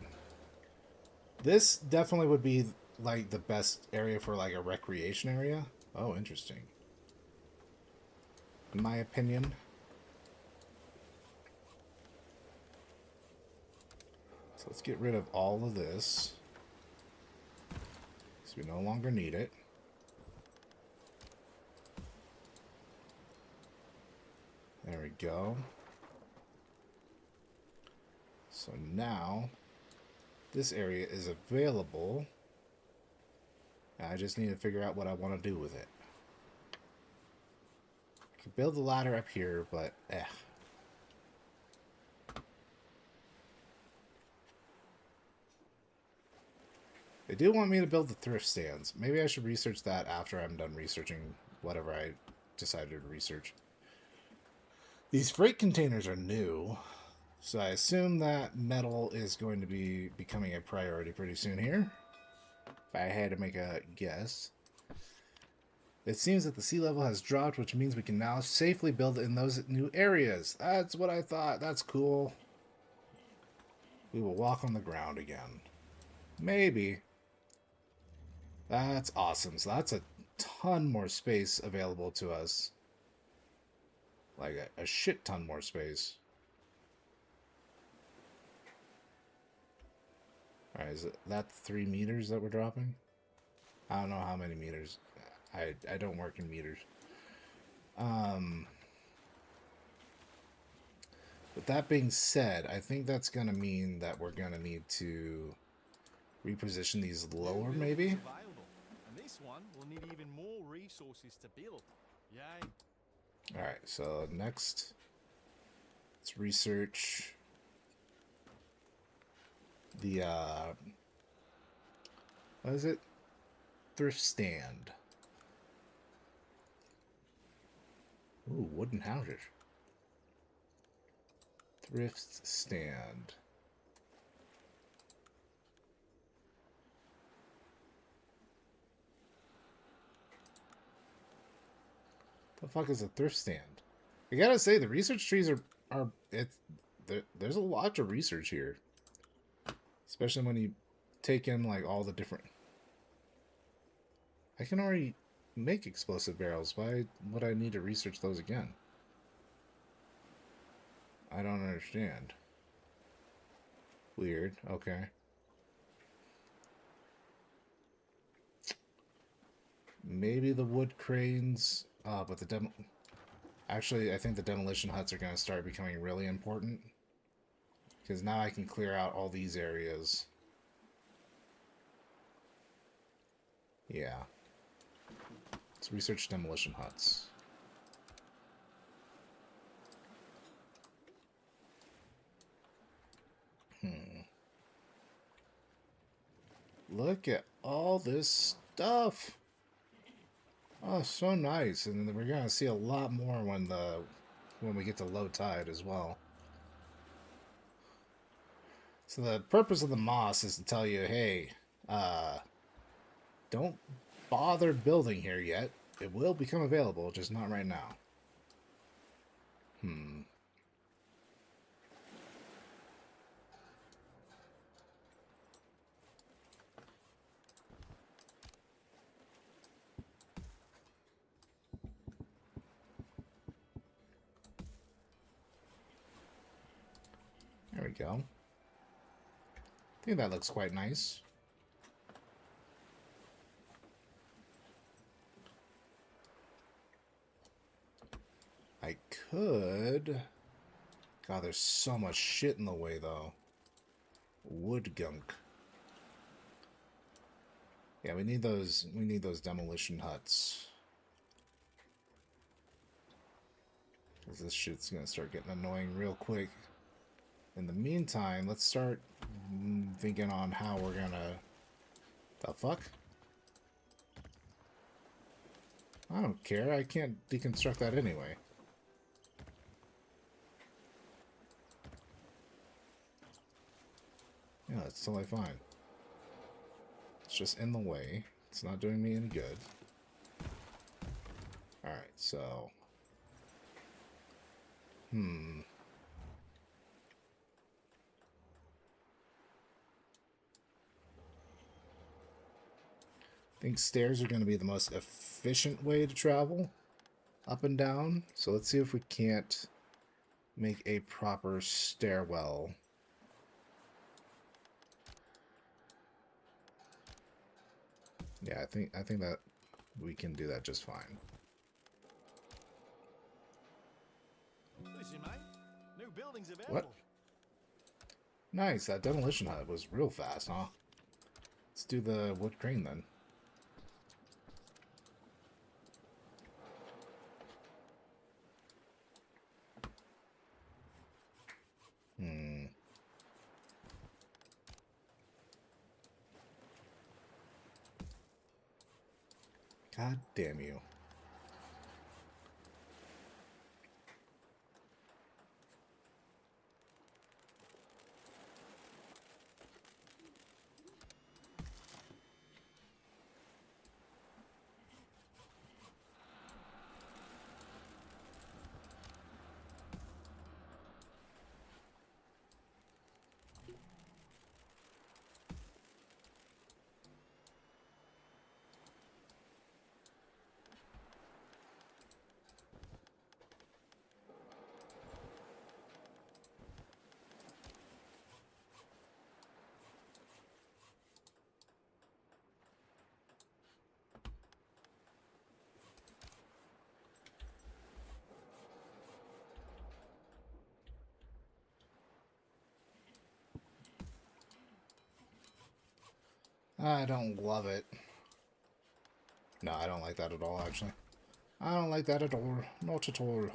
This definitely would be like the best area for like a recreation area. Oh, interesting. In my opinion. So let's get rid of all of this. So we no longer need it. There we go. So now this area is available. I just need to figure out what I want to do with it. I could build a ladder up here, but They do want me to build the thrift stands. Maybe I should research that after I'm done researching whatever I decided to research. These freight containers are new, so I assume that metal is going to be becoming a priority pretty soon here. If I had to make a guess. It seems that the sea level has dropped, which means we can now safely build in those new areas. That's what I thought. That's cool. We will walk on the ground again. Maybe. That's awesome. So that's a ton more space available to us. Like a shit ton more space. Alright, is that 3 meters that we're dropping? I don't know how many meters. I don't work in meters. With that being said, I think that's going to mean that we're going to need to reposition these lower, maybe? this one will need even more resources to build. Yay. Alright, so next, let's research the, what is it? Thrift stand. Ooh, wooden houses. Thrift stand. The fuck is a thrift stand? I gotta say, the research trees are there's a lot to research here. Especially when you take in, like, all the different... I can already make explosive barrels. Why would I need to research those again? I don't understand. Weird. Okay. Maybe the wood cranes... but the Actually, I think the demolition huts are going to start becoming really important. Because now I can clear out all these areas. Yeah. Let's research demolition huts. Look at all this stuff. Oh, so nice. And we're going to see a lot more when we get to low tide as well. So the purpose of the moss is to tell you, hey, don't bother building here yet. It will become available, just not right now. There we go. I think that looks quite nice. I could... God, there's so much shit in the way, though. Wood gunk. Yeah, we need those demolition huts. Because this shit's gonna start getting annoying real quick. In the meantime, let's start thinking on how we're gonna... The fuck? I don't care. I can't deconstruct that anyway. Yeah, it's totally fine. It's just in the way. It's not doing me any good. Alright, so... I think stairs are going to be the most efficient way to travel up and down. So let's see if we can't make a proper stairwell. Yeah, I think that we can do that just fine. Listen, mate. New buildings available. What? Nice, that demolition hut was real fast, huh? Let's do the wood crane then. God damn you. I don't love it. No, I don't like that at all, actually. I don't like that at all. Not at all.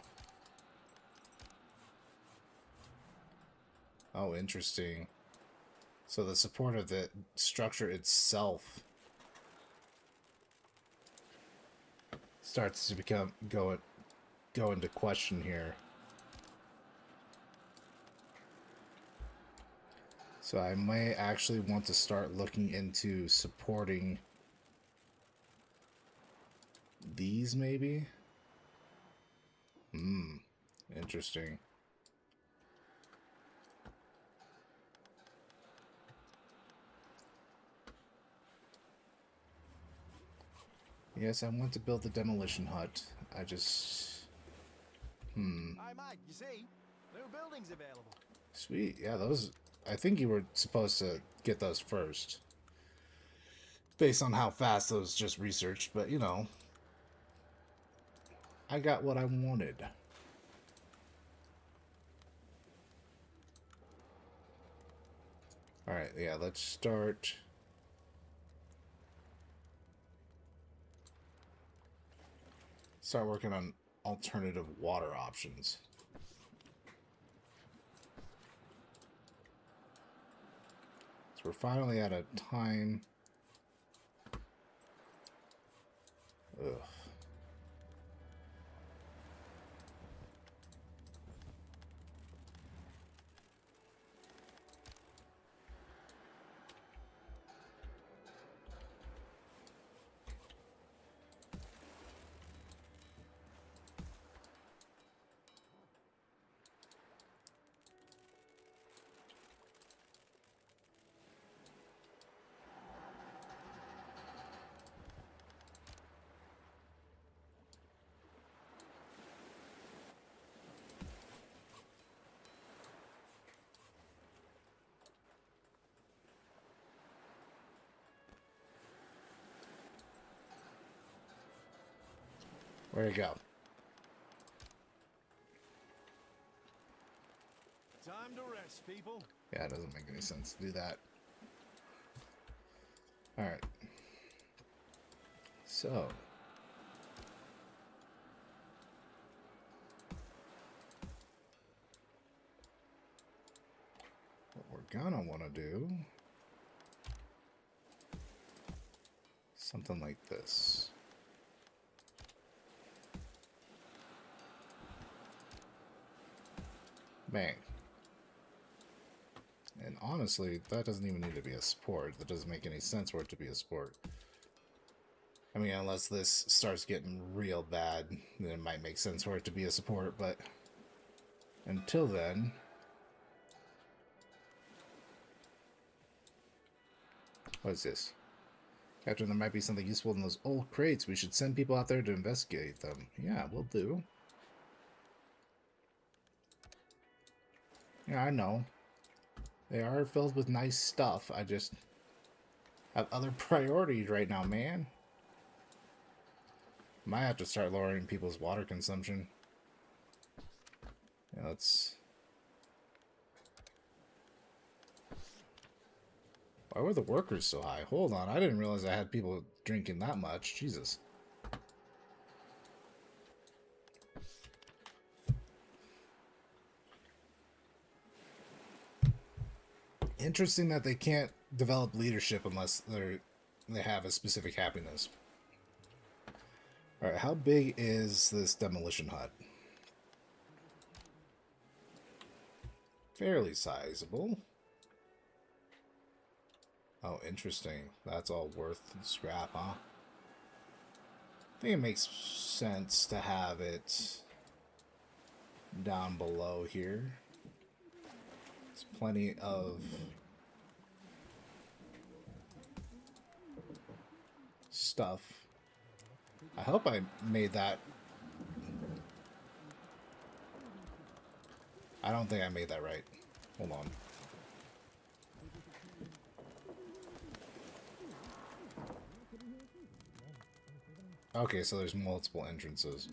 Oh, interesting. So the support of the structure itself starts to go into question here. So I may actually want to start looking into supporting these, maybe? Interesting. Yes, I want to build the demolition hut. I just... Hey, Mike, you see? New buildings available. Sweet. Yeah, those... I think you were supposed to get those first. Based on how fast those just researched, but you know. I got what I wanted. Alright, yeah, let's start... Start working on alternative water options. So we're finally at a time... Ugh. Where'd it go? Time to rest, people. Yeah, it doesn't make any sense to do that. Alright. So. What we're gonna want to do... Something like this. Bang. And honestly, that doesn't even need to be a sport. That doesn't make any sense for it to be a sport. I mean, unless this starts getting real bad, then it might make sense for it to be a support, but until then... What is this? Captain, there might be something useful in those old crates. We should send people out there to investigate them. Yeah, we'll do. Yeah, I know. They are filled with nice stuff. I just have other priorities right now, man. Might have to start lowering people's water consumption. Yeah, let's... Why were the workers so high? Hold on, I didn't realize I had people drinking that much. Jesus. Interesting that they can't develop leadership unless they have a specific happiness. Alright, how big is this demolition hut? Fairly sizable. Oh, interesting. That's all worth scrap, huh? I think it makes sense to have it down below here. There's plenty of stuff. I hope I made that. I don't think I made that right. Hold on. Okay, so there's multiple entrances.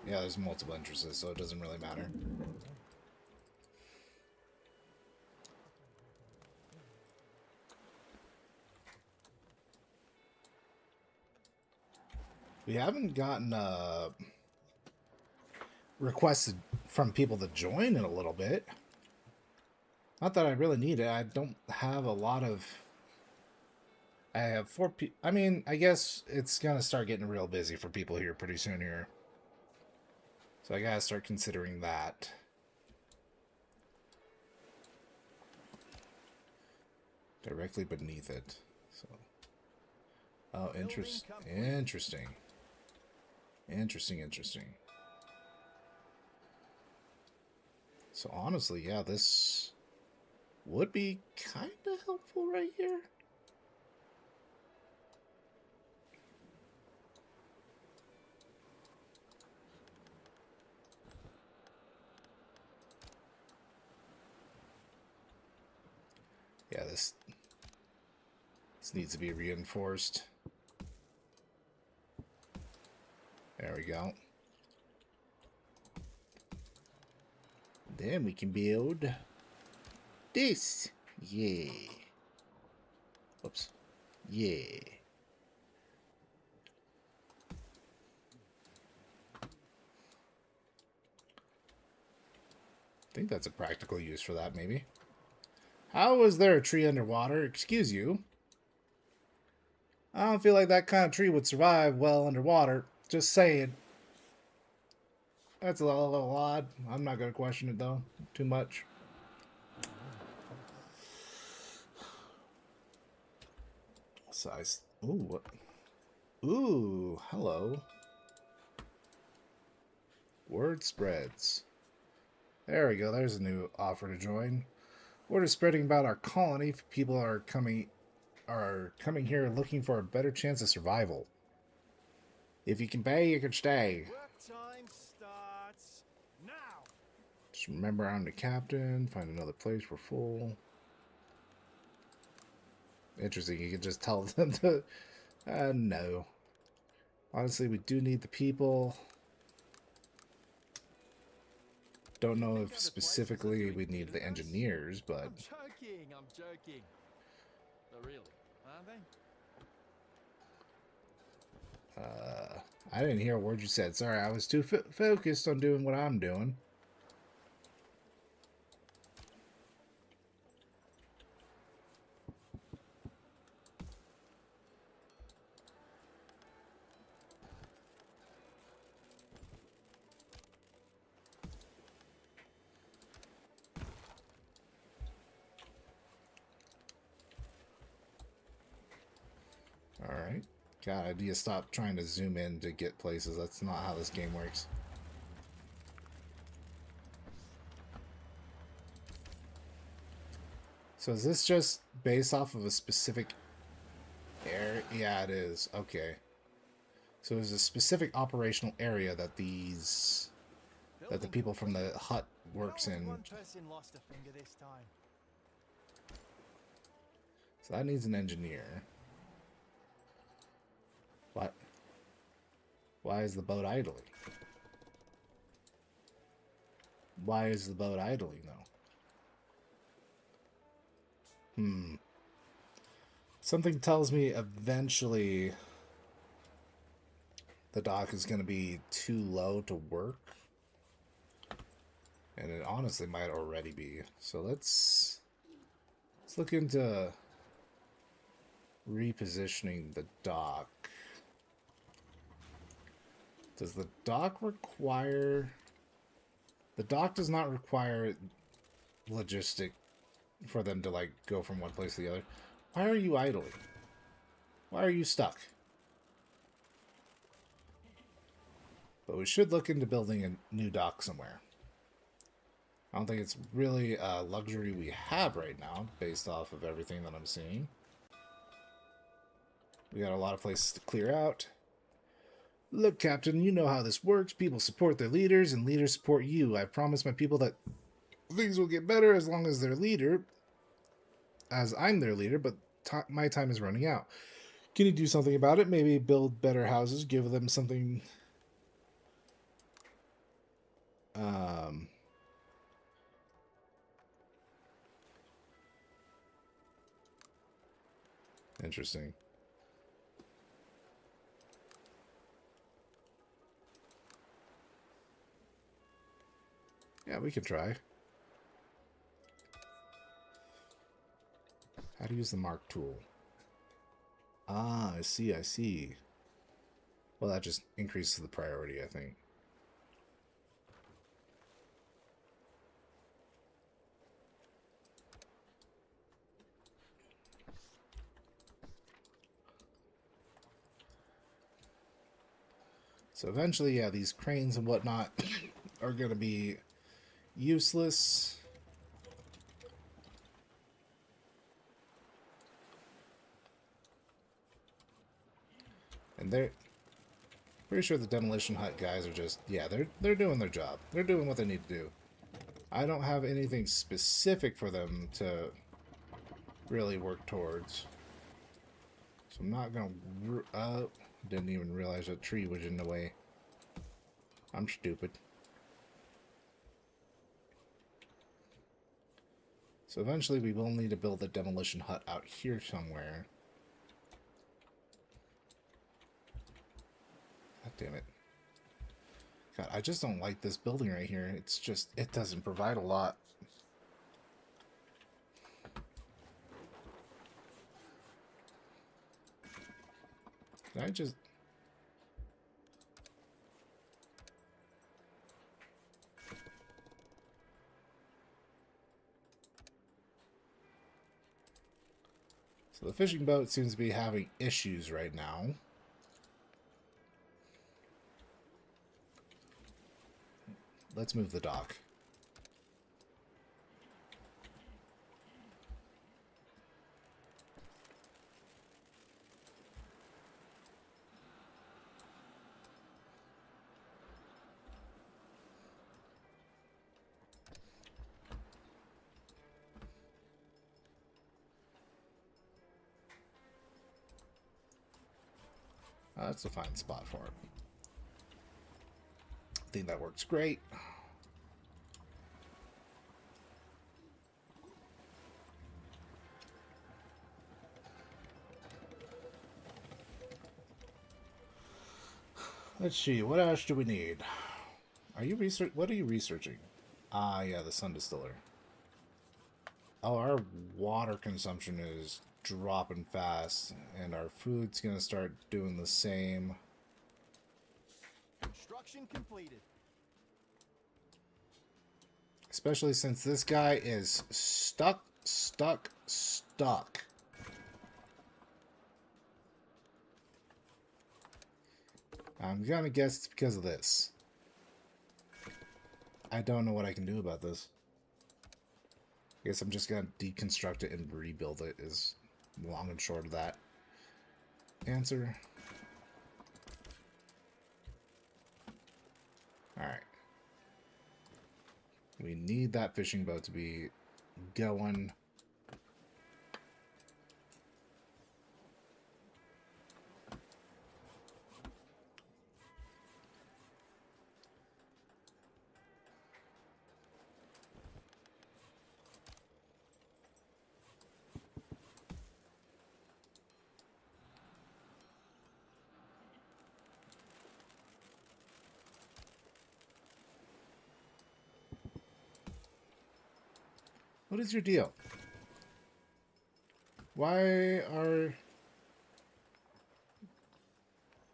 Yeah, there's multiple entrances, so it doesn't really matter. We haven't gotten requested from people to join in a little bit. Not that I really need it. I don't have a lot of... I have 4 people. I mean, I guess it's going to start getting real busy for people here pretty soon here. So I got to start considering that. Directly beneath it. So. Oh, interesting. Interesting. So honestly, yeah, this would be kind of helpful right here. Yeah, this needs to be reinforced. There we go. Then we can build this. Yeah. Oops. Yeah. I think that's a practical use for that, maybe. How is there a tree underwater? Excuse you. I don't feel like that kind of tree would survive well underwater. Just saying. That's a little odd. I'm not going to question it, though, too much. Size. Ooh, what? Ooh, hello. Word spreads. There we go. There's a new offer to join. Word is spreading about our colony. People are coming here looking for a better chance of survival. If you can pay, you can stay. Work time starts now. Just remember I'm the captain. Find another place. We're full. Interesting. You can just tell them to... no. Honestly, we do need the people. Don't know if specifically we need the engineers, but... I'm joking. But really, aren't they? I didn't hear a word you said. Sorry, I was too focused on doing what I'm doing. Alright. God, I need to stop trying to zoom in to get places. That's not how this game works. So is this just based off of a specific area? Yeah, it is. Okay. So there's a specific operational area that the people from the hut works in. One person lost a finger this time. So that needs an engineer. What? Why is the boat idling? Why is the boat idling, though? Something tells me eventually the dock is going to be too low to work. And it honestly might already be. So let's look into repositioning the dock. Does the dock require... The dock does not require logistic for them to, like, go from one place to the other. Why are you idling? Why are you stuck? But we should look into building a new dock somewhere. I don't think it's really a luxury we have right now, based off of everything that I'm seeing. We got a lot of places to clear out. Look, Captain, you know how this works. People support their leaders, and leaders support you. I promise my people that things will get better as long as their leader, as I'm their leader, but my time is running out. Can you do something about it? Maybe build better houses, give them something... Interesting. Yeah, we can try. How to use the mark tool. Ah, I see, I see. Well, that just increases the priority, I think. So eventually, yeah, these cranes and whatnot are going to be useless. And they're pretty sure the demolition hut guys are just, yeah, they're doing their job. They're doing what they need to do. I don't have anything specific for them to really work towards. So I'm not going to... didn't even realize that tree was in the way. I'm stupid. So eventually we will need to build a demolition hut out here somewhere. God damn it. God, I just don't like this building right here. It's just, it doesn't provide a lot. Can I just... So the fishing boat seems to be having issues right now. Let's move the dock. That's a fine spot for it. I think that works great. Let's see, what else do we need? Are you what are you researching? Ah, yeah, the sun distiller. Oh, our water consumption is dropping fast, and our food's gonna start doing the same. Construction completed. Especially since this guy is stuck. I'm gonna guess it's because of this. I don't know what I can do about this. I guess I'm just gonna deconstruct it and rebuild it, is long and short of that answer. Alright. We need that fishing boat to be going. What is your deal? Why are...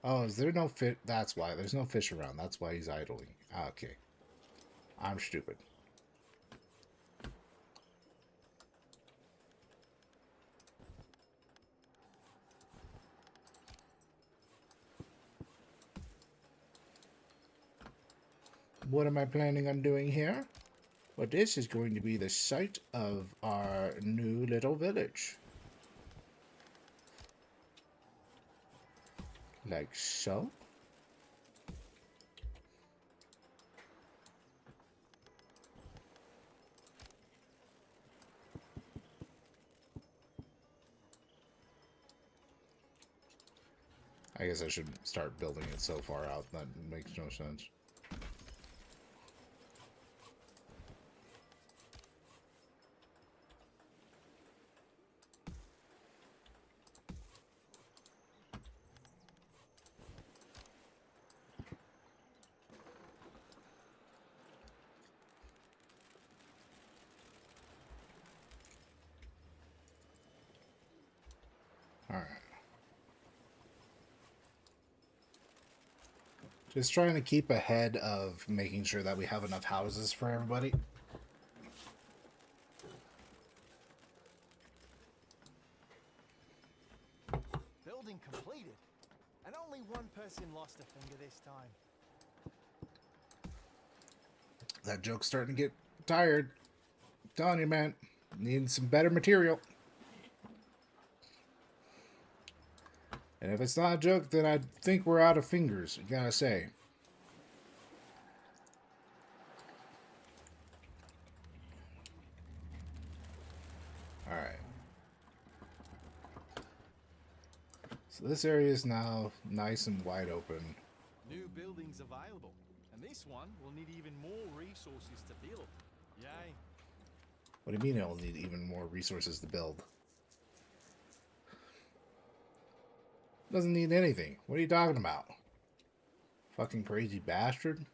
Oh, is there no fish? That's why. There's no fish around. That's why he's idling. Okay. I'm stupid. What am I planning on doing here? Well, this is going to be the site of our new little village. Like so. I guess I should start building it so far out that makes no sense. Just trying to keep ahead of making sure that we have enough houses for everybody. Building completed. And only one person lost a finger this time. That joke's starting to get tired. I'm telling you, man. Needing some better material. And if it's not a joke, then I think we're out of fingers, I gotta say. Alright. So this area is now nice and wide open. New buildings available. And this one will need even more resources to build. Yay. What do you mean it'll need even more resources to build? Doesn't need anything. What are you talking about? Fucking crazy bastard.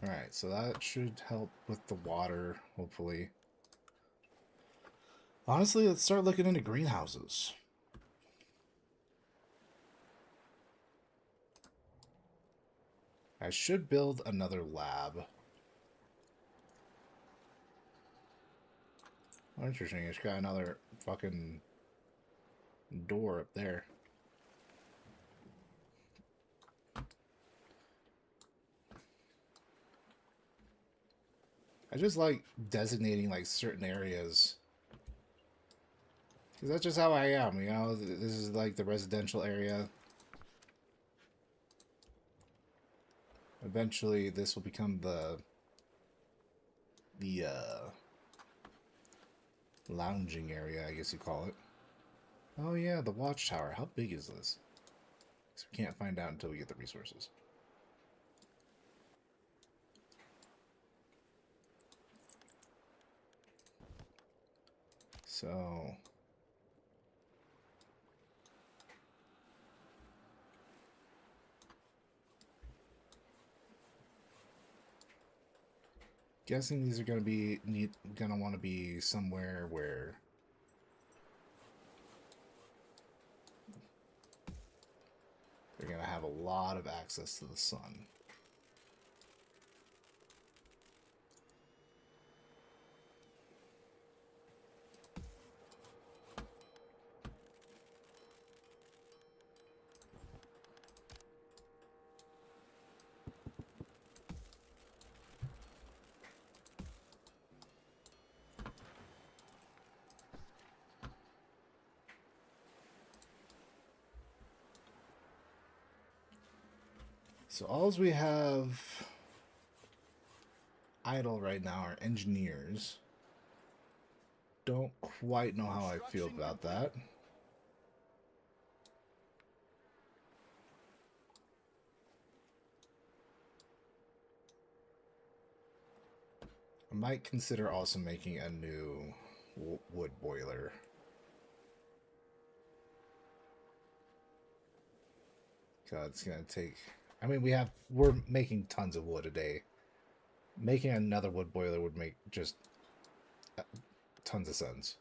Alright, so that should help with the water, hopefully. Honestly, let's start looking into greenhouses. I should build another lab. Oh, interesting, it's got another fucking door up there. I just like designating like certain areas. Because that's just how I am, you know? This is like the residential area. Eventually this will become the lounging area, I guess you call it. Oh yeah, the watchtower. How big is this? Because we can't find out until we get the resources. So... guessing these are going to be want to be somewhere where they're going to have a lot of access to the sun. So all we have idle right now are engineers. Don't quite know how I feel about that. I might consider also making a new wood boiler. God, it's gonna take... I mean, we're making tons of wood a day. Making another wood boiler would make just tons of sense.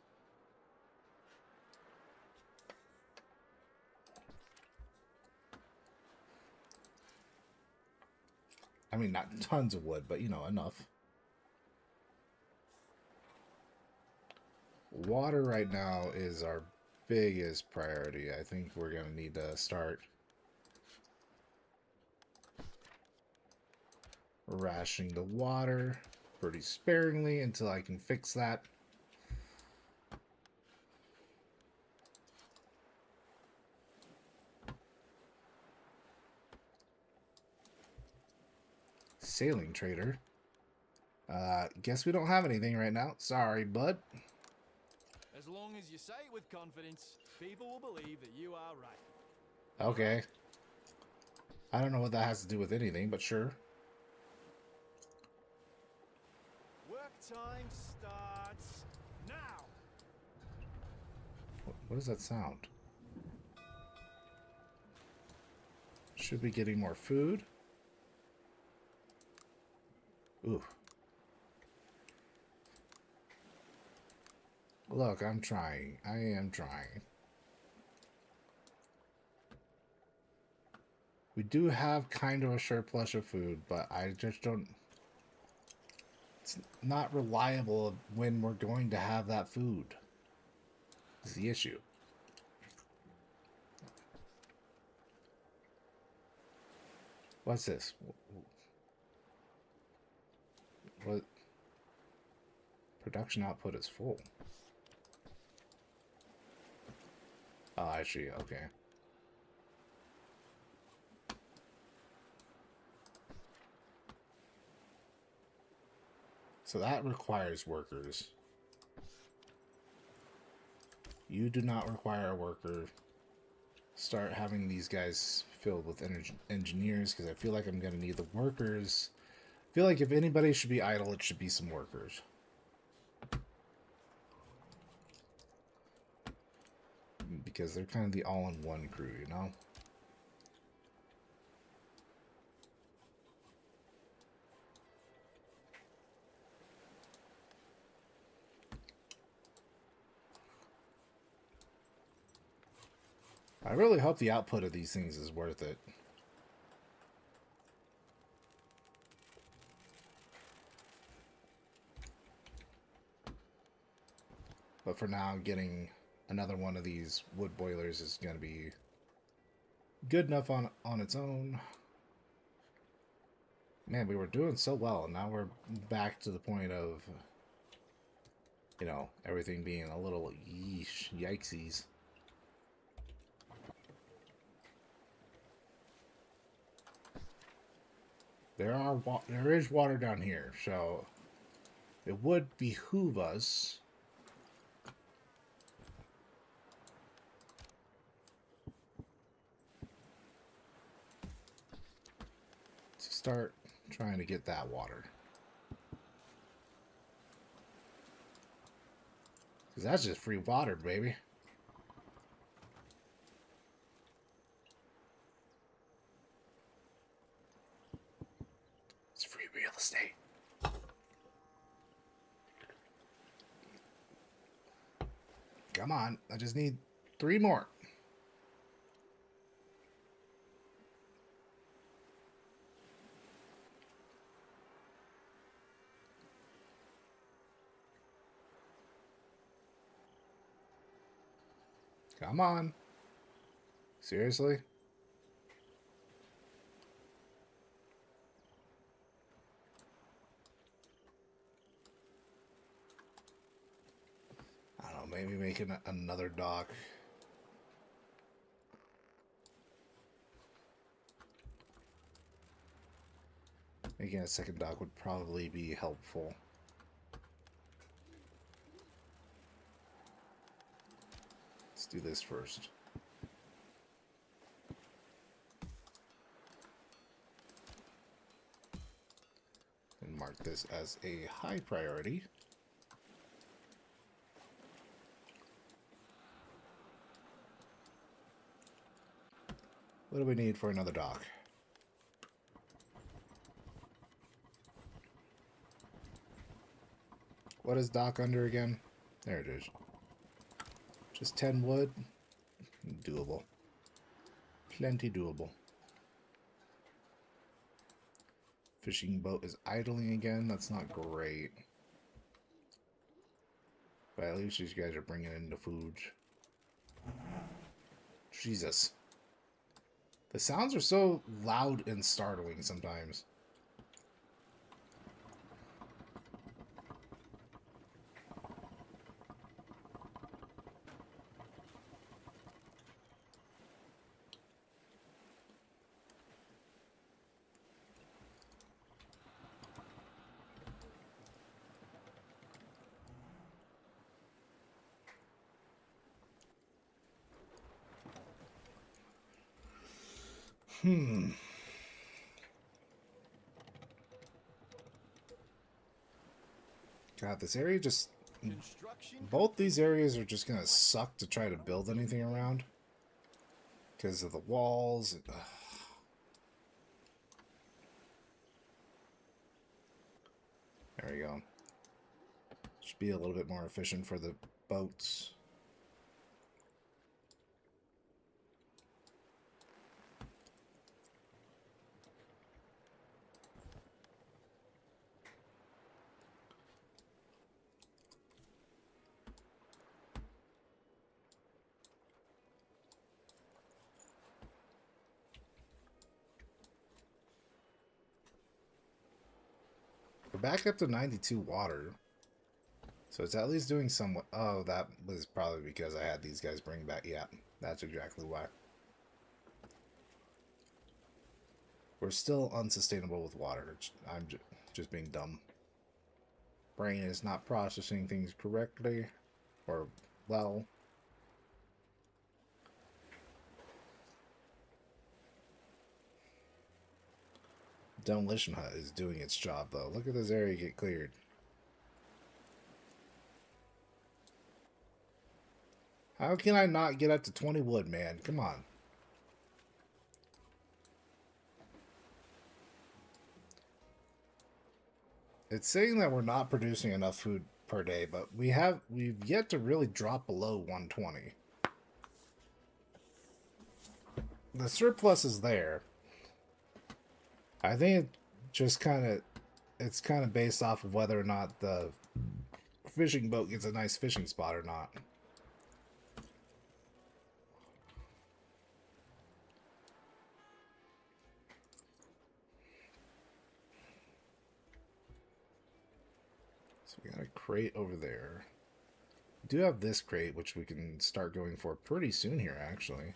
I mean, not tons of wood, but, you know, enough. Water right now is our biggest priority. I think we're going to need to start rationing the water pretty sparingly until I can fix that. Sailing trader. Guess we don't have anything right now. Sorry, bud. As long as you say it with confidence, people will believe that you are right. Okay. I don't know what that has to do with anything, but sure. Work time starts now. What is that sound? Should be getting more food. Ooh. Look, I'm trying. I am trying. We do have kind of a surplus of food, but I just don't... It's not reliable when we're going to have that food. Is the issue. What's this? What? Production output is full. Oh, I see. Okay. So that requires workers. You do not require a worker. Start having these guys filled with engineers, because I feel like I'm going to need the workers. I feel like if anybody should be idle, it should be some workers. Because they're kind of the all-in-one crew, you know? I really hope the output of these things is worth it. But for now, getting another one of these wood boilers is going to be good enough on its own. Man, we were doing so well, and now we're back to the point of, you know, everything being a little yeesh, yikesies. There is water down here, so it would behoove us to start trying to get that water. Because that's just free water, baby. It's free real estate. Come on, I just need 3 more. Come on. Seriously? I don't know, maybe making another dock. Making a second dock would probably be helpful. Let's do this first. And mark this as a high priority. What do we need for another dock? What is dock under again? There it is. Just 10 wood. Doable. Plenty doable. Fishing boat is idling again. That's not great. But at least these guys are bringing in the food. Jesus. The sounds are so loud and startling sometimes. God, this area just... Both these areas are just gonna suck to try to build anything around. Because of the walls. There we go. Should be a little bit more efficient for the boats. We're back up to 92 water. So it's at least doing somewhat. Oh, that was probably because I had these guys bring back. Yeah, that's exactly why. We're still unsustainable with water. I'm just being dumb. Brain is not processing things correctly. Or, well. Demolition Hut is doing its job, though. Look at this area get cleared. How can I not get up to 20 wood, man? Come on. It's saying that we're not producing enough food per day, but we've yet to really drop below 120. The surplus is there. I think it's kind of based off of whether or not the fishing boat gets a nice fishing spot or not. So we got a crate over there. We do have this crate, which we can start going for pretty soon here, actually.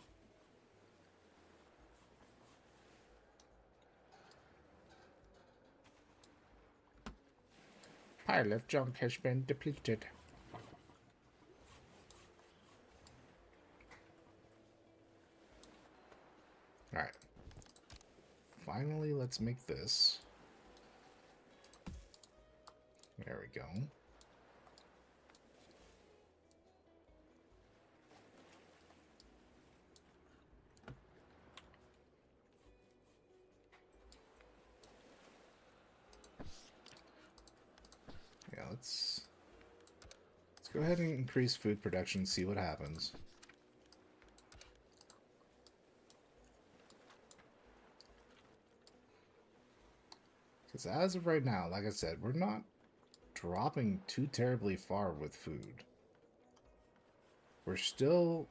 Pile of junk has been depleted. Alright. Finally, let's make this. There we go. Yeah, let's go ahead and increase food production, see what happens. Because as of right now, like I said, we're not dropping too terribly far with food. We're still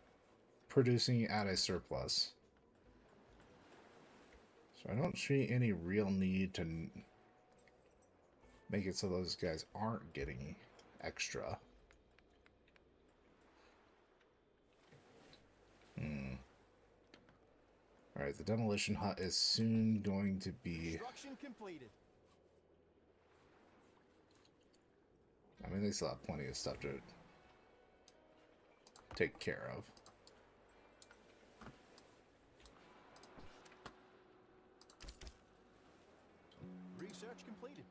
producing at a surplus. So I don't see any real need to make it so those guys aren't getting extra. Alright, the demolition hut is soon going to be... Construction completed. I mean, they still have plenty of stuff to take care of. Research completed.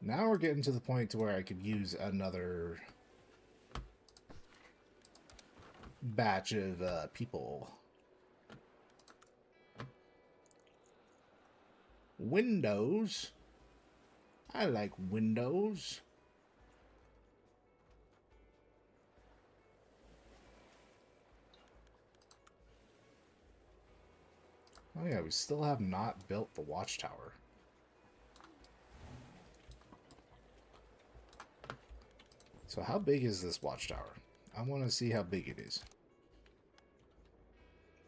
Now we're getting to the point to where I could use another batch of people. Windows. I like windows. Oh yeah, we still have not built the watchtower. So how big is this watchtower? I want to see how big it is.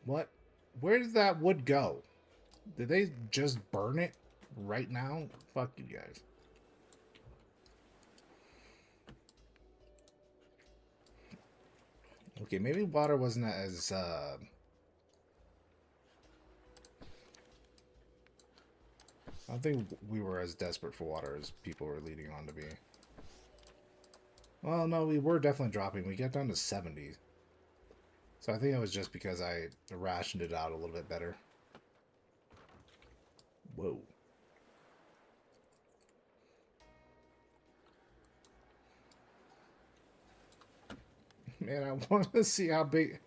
What? Where did that wood go? Did they just burn it right now? Fuck you guys. Okay, maybe water wasn't as, I don't think we were as desperate for water as people were leading on to be. Well, no, we were definitely dropping. We got down to 70. So I think it was just because I rationed it out a little bit better. Whoa. Man, I want to see how big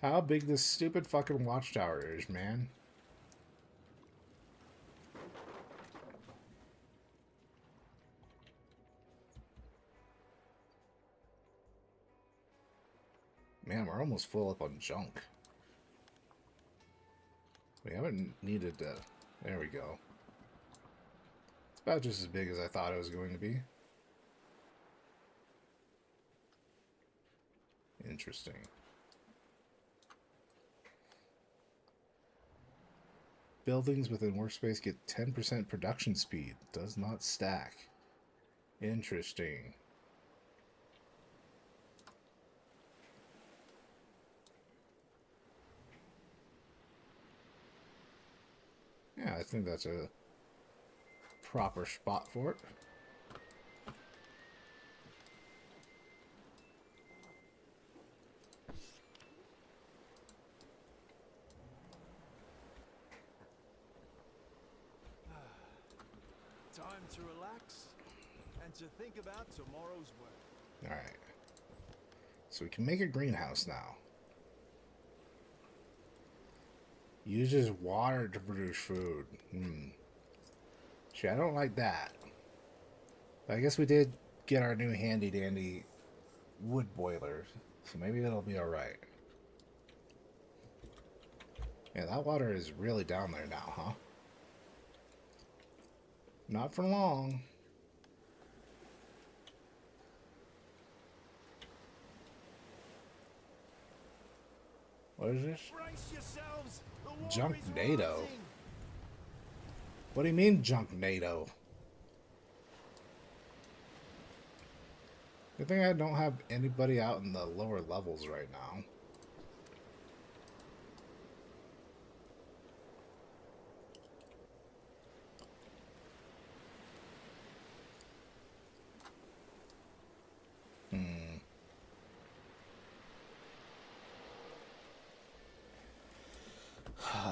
this stupid fucking watchtower is, man. Man, we're almost full up on junk. We haven't needed to... There we go. It's about just as big as I thought it was going to be. Interesting. buildings within workspace get 10% production speed. Does not stack. Interesting. Yeah, I think that's a proper spot for it. Time to relax and to think about tomorrow's work. Alright. So we can make a greenhouse now. Uses water to produce food. See, I don't like that. But I guess we did get our new handy dandy wood boiler, so maybe it'll be alright. Yeah, that water is really down there now, huh? Not for long. What is this? Brace yourselves. The war Junk is NATO. rising. What do you mean, junk NATO? Good thing I don't have anybody out in the lower levels right now.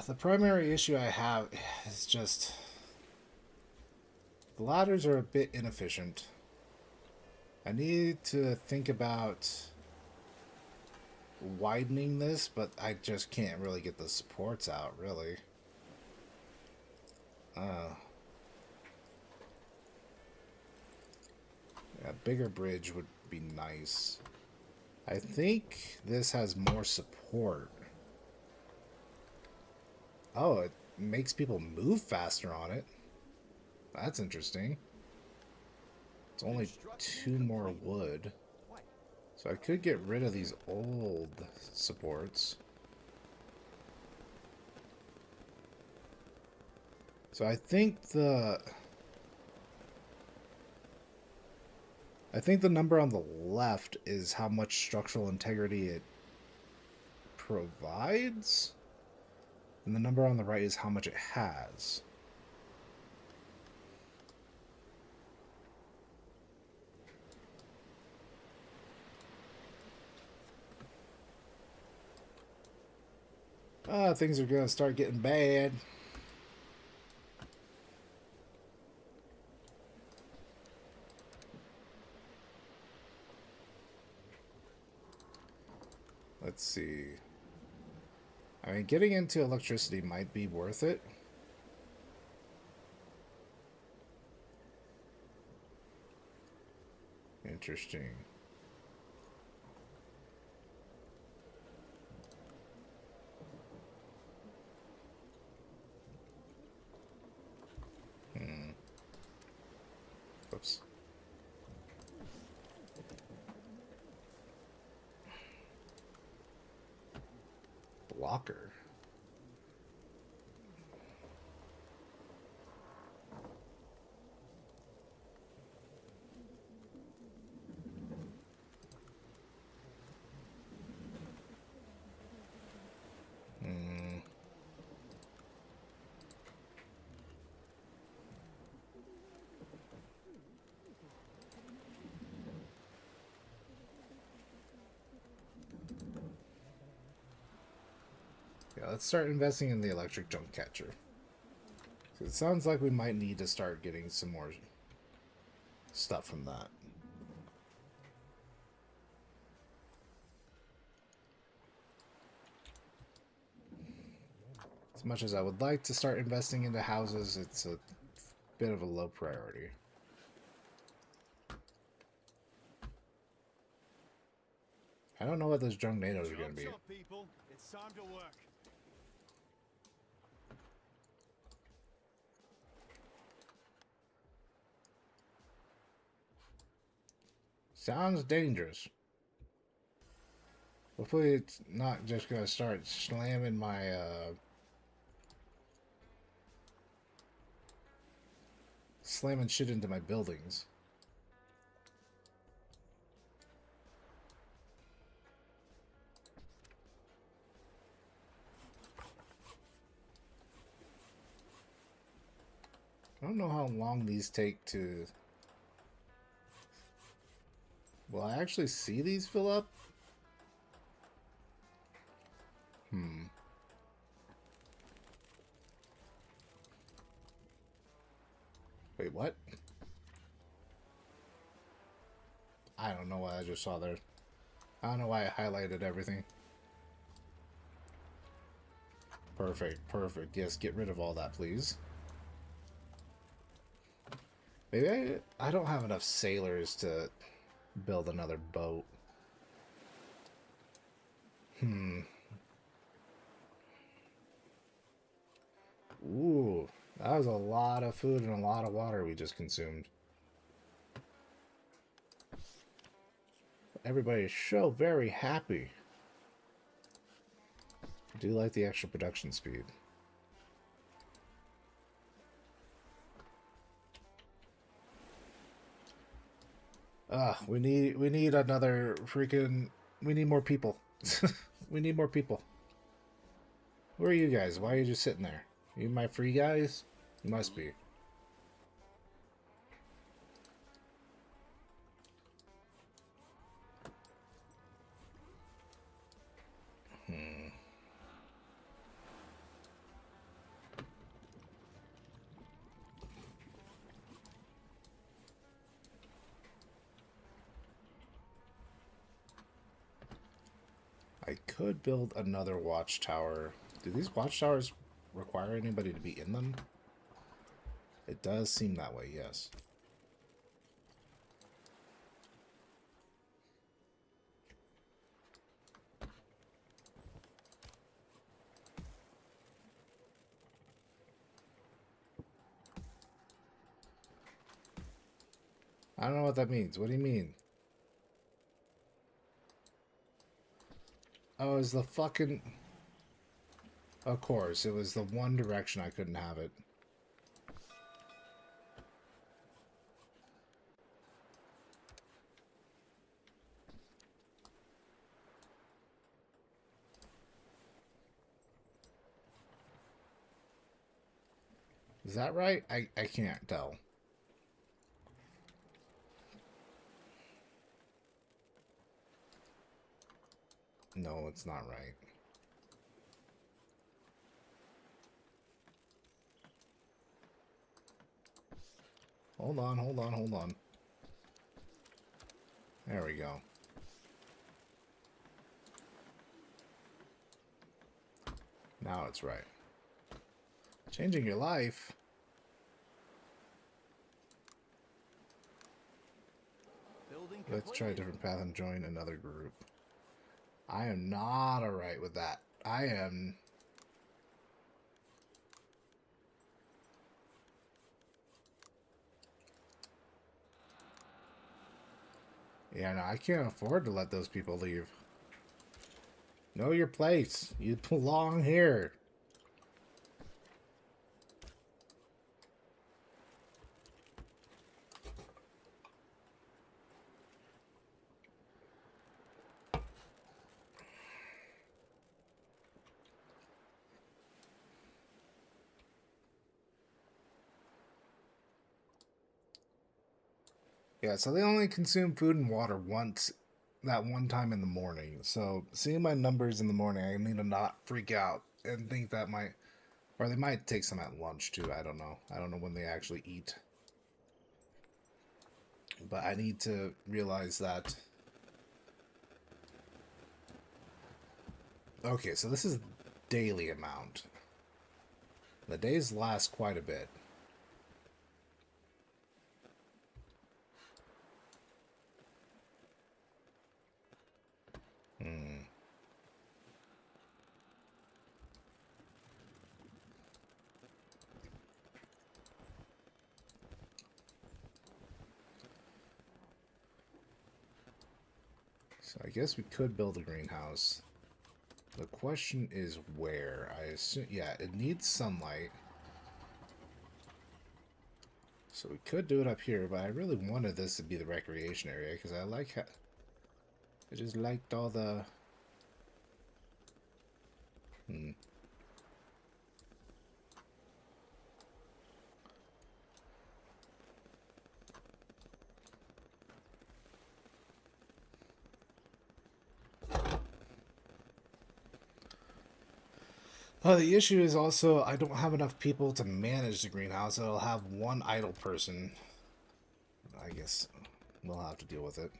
The primary issue I have is just the ladders are a bit inefficient. I need to think about widening this, but I just can't really get the supports out, really. A bigger bridge would be nice. I think this has more support. Oh, it makes people move faster on it. That's interesting. It's only 2 more wood. So I could get rid of these old supports. So I think the number on the left is how much structural integrity it provides. And the number on the right is how much it has. Things are going to start getting bad. Let's see. I mean, getting into electricity might be worth it. Interesting. Oops. Blocker. Yeah, let's start investing in the electric junk catcher. It sounds like we might need to start getting some more stuff from that. As much as I would like to start investing into houses, it's a bit of a low priority. I don't know what those junk NATOs are going to be. Jobs up, people. It's time to work. Sounds dangerous. Hopefully it's not just going to start slamming my slamming shit into my buildings. I don't know how long these take to... Will I actually see these fill up? Wait, what? I don't know what I just saw there. I don't know why I highlighted everything. Perfect, perfect. Yes, get rid of all that, please. Maybe I don't have enough sailors to build another boat. Ooh, that was a lot of food and a lot of water we just consumed. Everybody is so very happy. I do like the extra production speed. We need another freaking... We need more people. We need more people. Who are you guys? Why are you just sitting there? Are you my free guys? You must be. I could build another watchtower. Do these watchtowers require anybody to be in them? It does seem that way, yes. I don't know what that means. What do you mean? Oh, is the fucking... Of course, it was the one direction I couldn't have it. Is that right? I can't tell. No, it's not right. Hold on, hold on, hold on. There we go. Now it's right. Changing your life? Building Let's try a completed. different path and join another group. I am not alright with that. I am... Yeah, no, I can't afford to let those people leave. Know your place. You belong here. Yeah, so they only consume food and water once, that one time in the morning. So seeing my numbers in the morning, I need to not freak out and think that might, or they might take some at lunch too. I don't know. I don't know when they actually eat. But I need to realize that. Okay, so this is daily amount. The days last quite a bit. So I guess we could build a greenhouse. The question is where. I assume, yeah, it needs sunlight. So we could do it up here, but I really wanted this to be the recreation area because I like how I just liked all the Oh, the issue is also I don't have enough people to manage the greenhouse. It'll have one idle person. I guess we'll have to deal with it.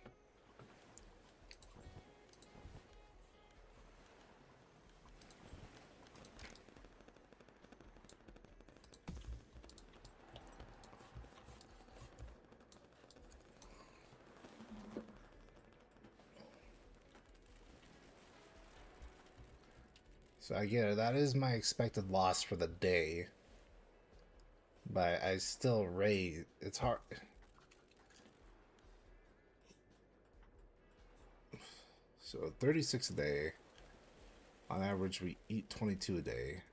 So I get it. That is my expected loss for the day. But I still raise. It's hard. So 36 a day. On average, we eat 22 a day.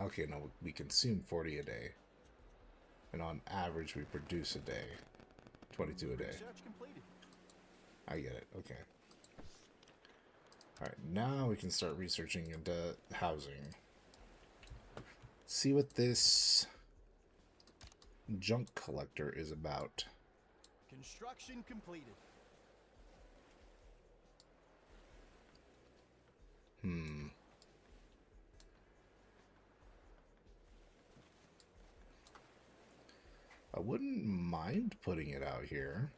Okay, no, we consume 40 a day. And on average, we produce a day. 22 a day. Research completed. I get it. Okay. Alright, now we can start researching into housing. See what this junk collector is about. Construction completed. I wouldn't mind putting it out here.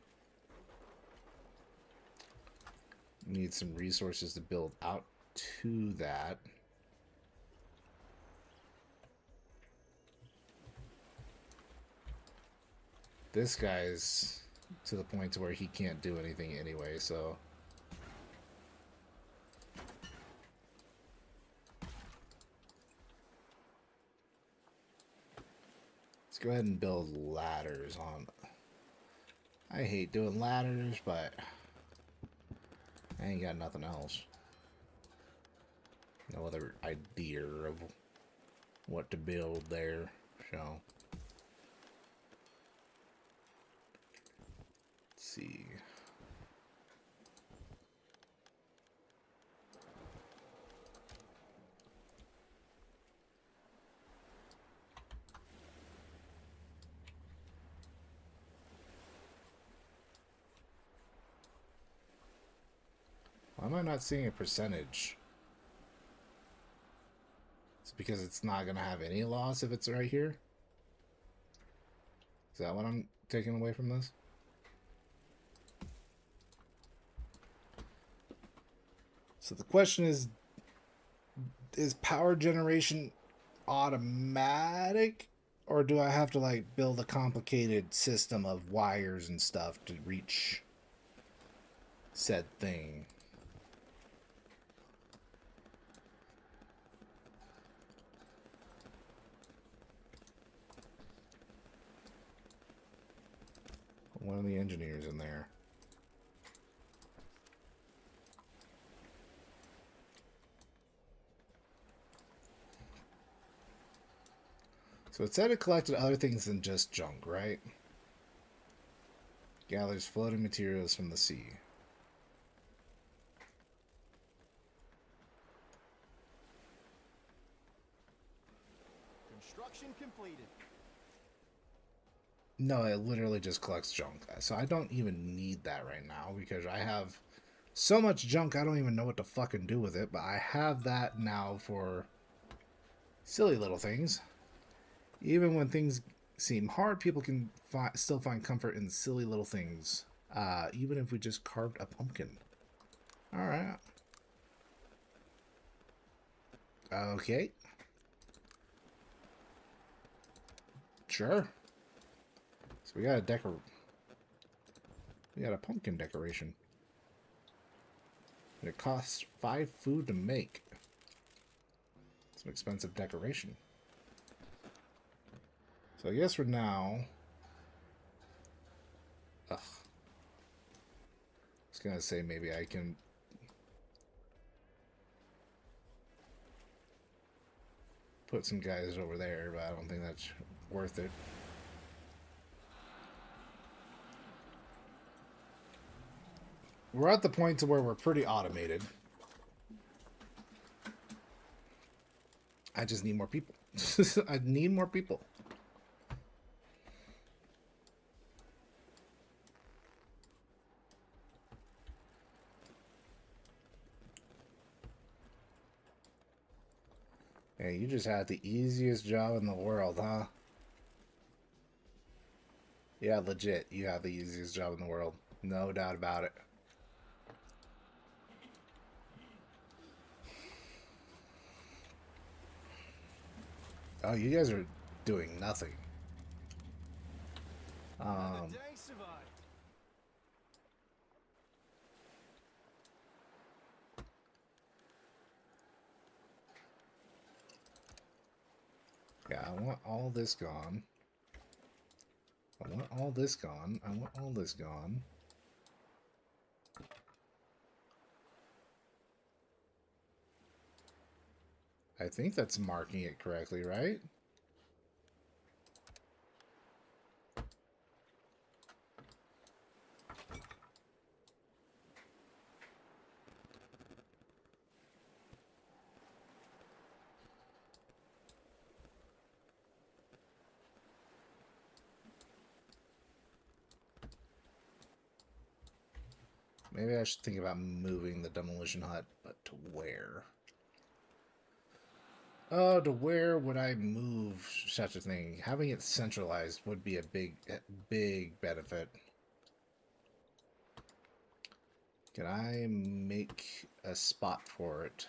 Need some resources to build out to that. This guy's to the point to where he can't do anything anyway, so let's go ahead and build ladders on. I hate doing ladders, but I ain't got nothing else. No other idea of what to build there, so let's see. Why am I not seeing a percentage? It's because it's not going to have any loss if it's right here? Is that what I'm taking away from this? So the question is power generation automatic? Or do I have to, like, build a complicated system of wires and stuff to reach said thing? One of the engineers in there. So it said it collected other things than just junk, right? Gathers floating materials from the sea. Construction completed. No, it literally just collects junk. So I don't even need that right now because I have so much junk I don't even know what to fucking do with it. But I have that now for silly little things. Even when things seem hard, people can still find comfort in silly little things. Even if we just carved a pumpkin. Alright. Okay. Sure. So we got a we got a pumpkin decoration. And it costs 5 food to make. It's an expensive decoration. So I guess for now... Ugh. I was gonna say maybe I can... put some guys over there, but I don't think that's worth it. We're at the point to where we're pretty automated. I just need more people. I need more people. Yeah, you just had the easiest job in the world, huh? Yeah, legit. You have the easiest job in the world. No doubt about it. Oh, you guys are doing nothing. Another day survived. Yeah, I want all this gone. I want all this gone. I want all this gone. I think that's marking it correctly, right? Maybe I should think about moving the demolition hut, but to where? Oh, to where would I move such a thing? Having it centralized would be a big benefit. Can I make a spot for it?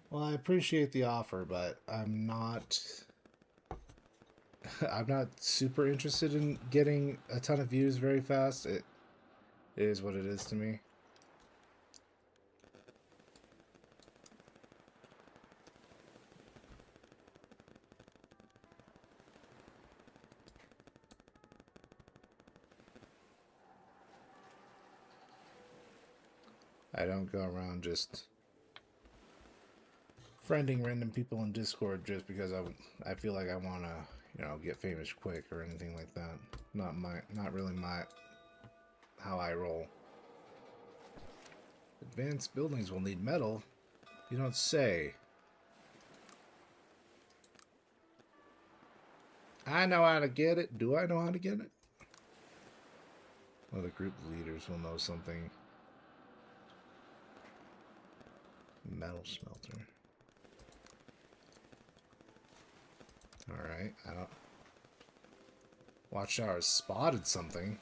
Well, I appreciate the offer, but I'm not I'm not super interested in getting a ton of views very fast. It is what it is to me. I don't go around just friending random people in Discord just because I feel like I want to, you know, get famous quick or anything like that. Not really my how I roll. Advanced buildings will need metal. You don't say. I know how to get it. Do I know how to get it? Well, the group leaders will know something. Metal smelter. Alright, I don't... Watchtower spotted something.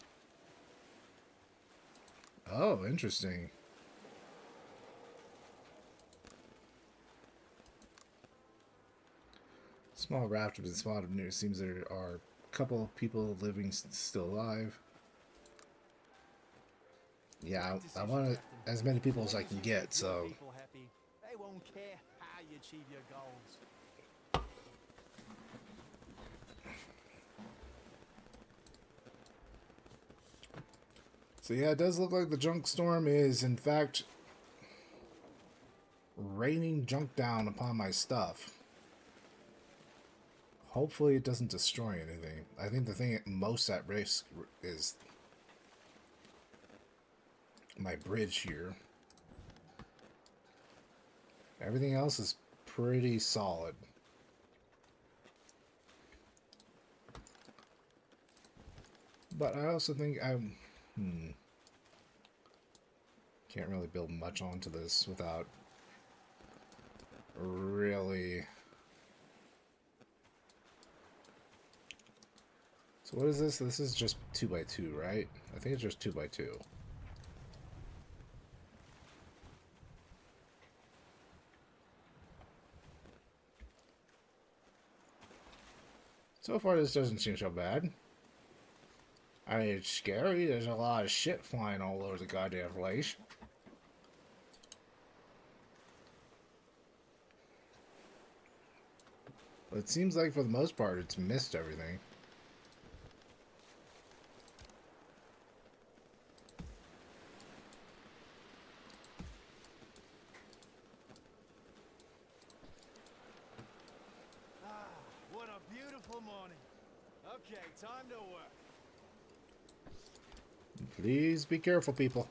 Oh, interesting. Small raft has been spotted near. Seems there are a couple of people living still alive. Yeah, I want as many people as I can get, so... They won't care how you achieve your goals. So yeah, it does look like the junk storm is, in fact, raining junk down upon my stuff. Hopefully it doesn't destroy anything. I think the thing most at risk is my bridge here. Everything else is pretty solid. But I also think can't really build much onto this without really... So what is this? This is just 2x2, right? I think it's just 2x2. So far, this doesn't seem so bad. I mean, it's scary. There's a lot of shit flying all over the goddamn place. But it seems like for the most part, it's missed everything. Ah, what a beautiful morning. Okay, time to work. Please be careful, people.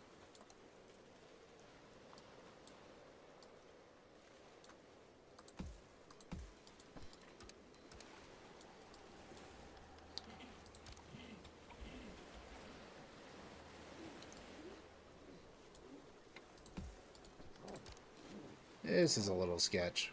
This is a little sketch.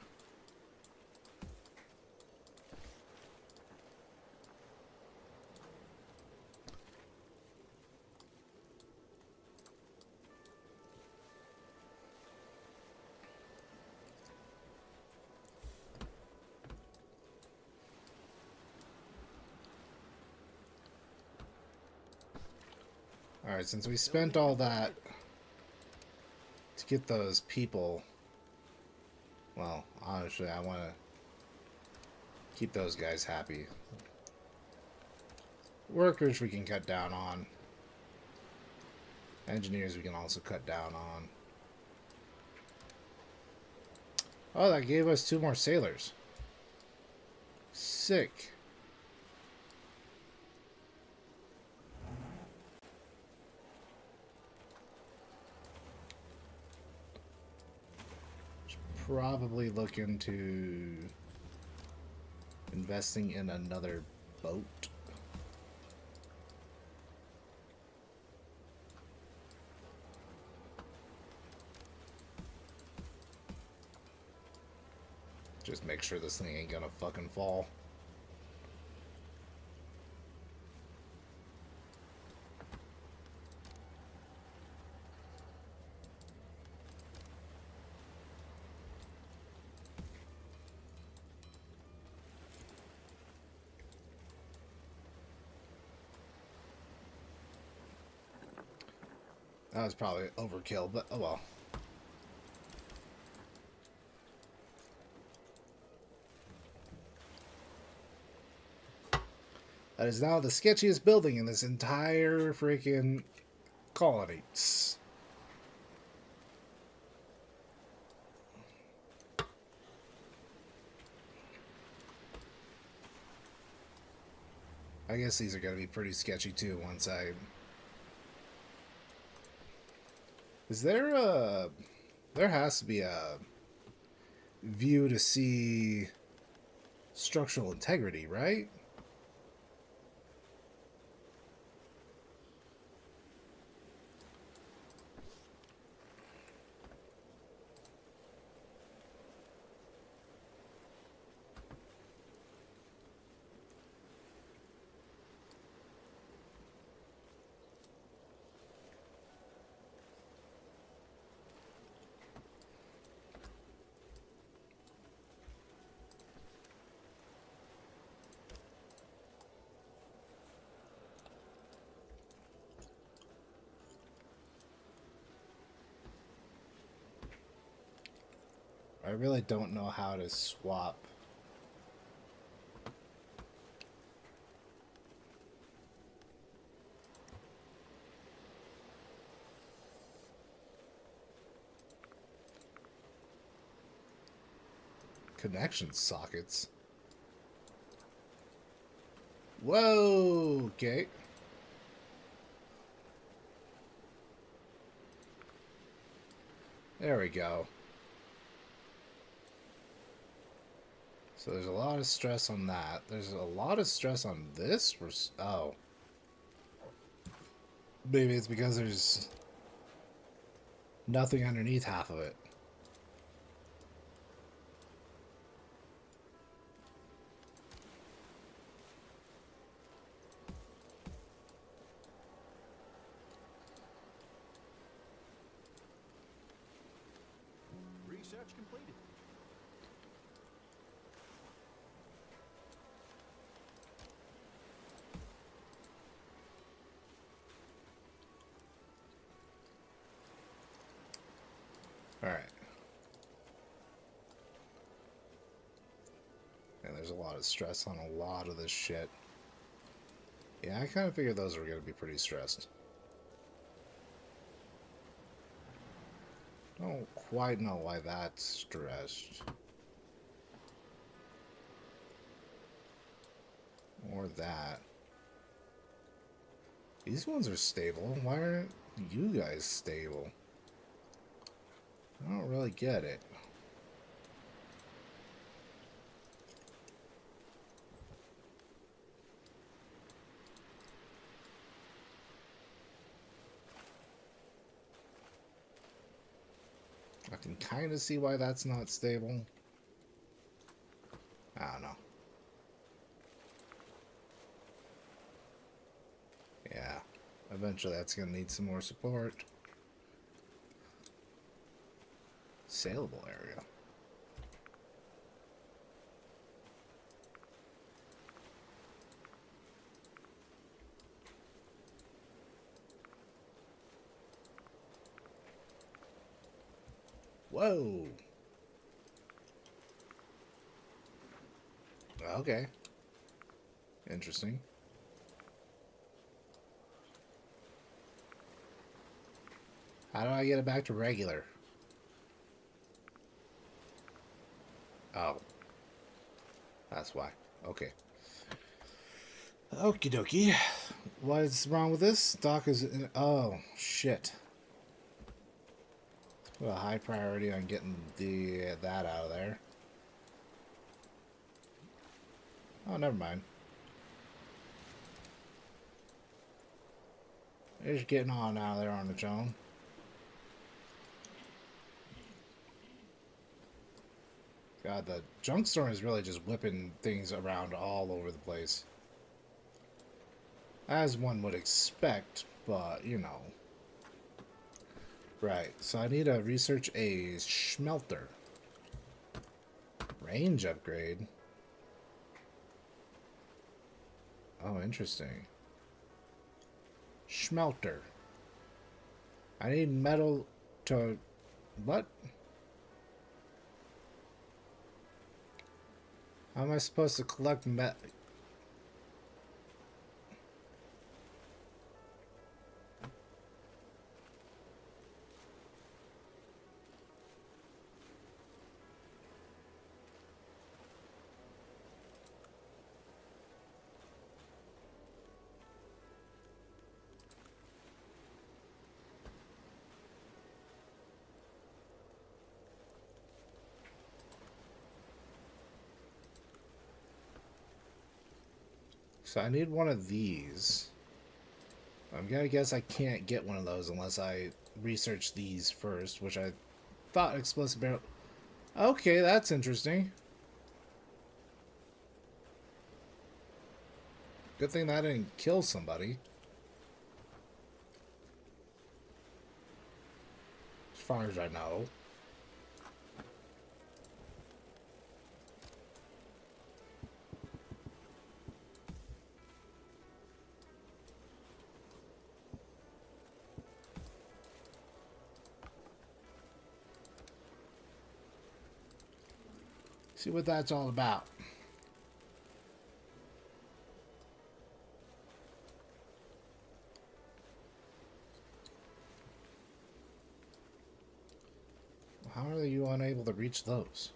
Alright, since we spent all that to get those people, well, honestly, I want to keep those guys happy. Workers we can cut down on. Engineers we can also cut down on. Oh, that gave us 2 more sailors. Sick. Should probably look into investing in another boat. Just make sure this thing ain't gonna fucking fall. That was probably overkill, but oh well. That is now the sketchiest building in this entire freaking colony. I guess these are going to be pretty sketchy too once I... Is there a... There has to be a view to see structural integrity, right? I really don't know how to swap. Connection sockets. Whoa, okay. There we go. So there's a lot of stress on that. There's a lot of stress on this. Oh. Maybe it's because there's nothing underneath half of it. Research completed. Alright. And there's a lot of stress on a lot of this shit. Yeah, I kind of figured those were going to be pretty stressed. Don't quite know why that's stressed. Or that. These ones are stable. Why aren't you guys stable? I don't really get it. I can kind of see why that's not stable. I don't know. Yeah. Eventually that's going to need some more support. Saleable area. Whoa. Okay. Interesting. How do I get it back to regular? Oh. That's why. Okay. Okie dokie. What's wrong with this? Doc is... Oh, shit. Well, high priority on getting that out of there. Oh, never mind. They're just getting on out of there on its own. God, the junk store is really just whipping things around all over the place. As one would expect, but, you know. Right, so I need to research a smelter. Range upgrade. Oh, interesting. Smelter. I need metal to... What? How am I supposed to collect metal? So I need one of these. I'm gonna guess I can't get one of those unless I research these first, which I thought explosive barrel... Okay, that's interesting. Good thing that didn't kill somebody. As far as I know. See what that's all about. How are you unable to reach those?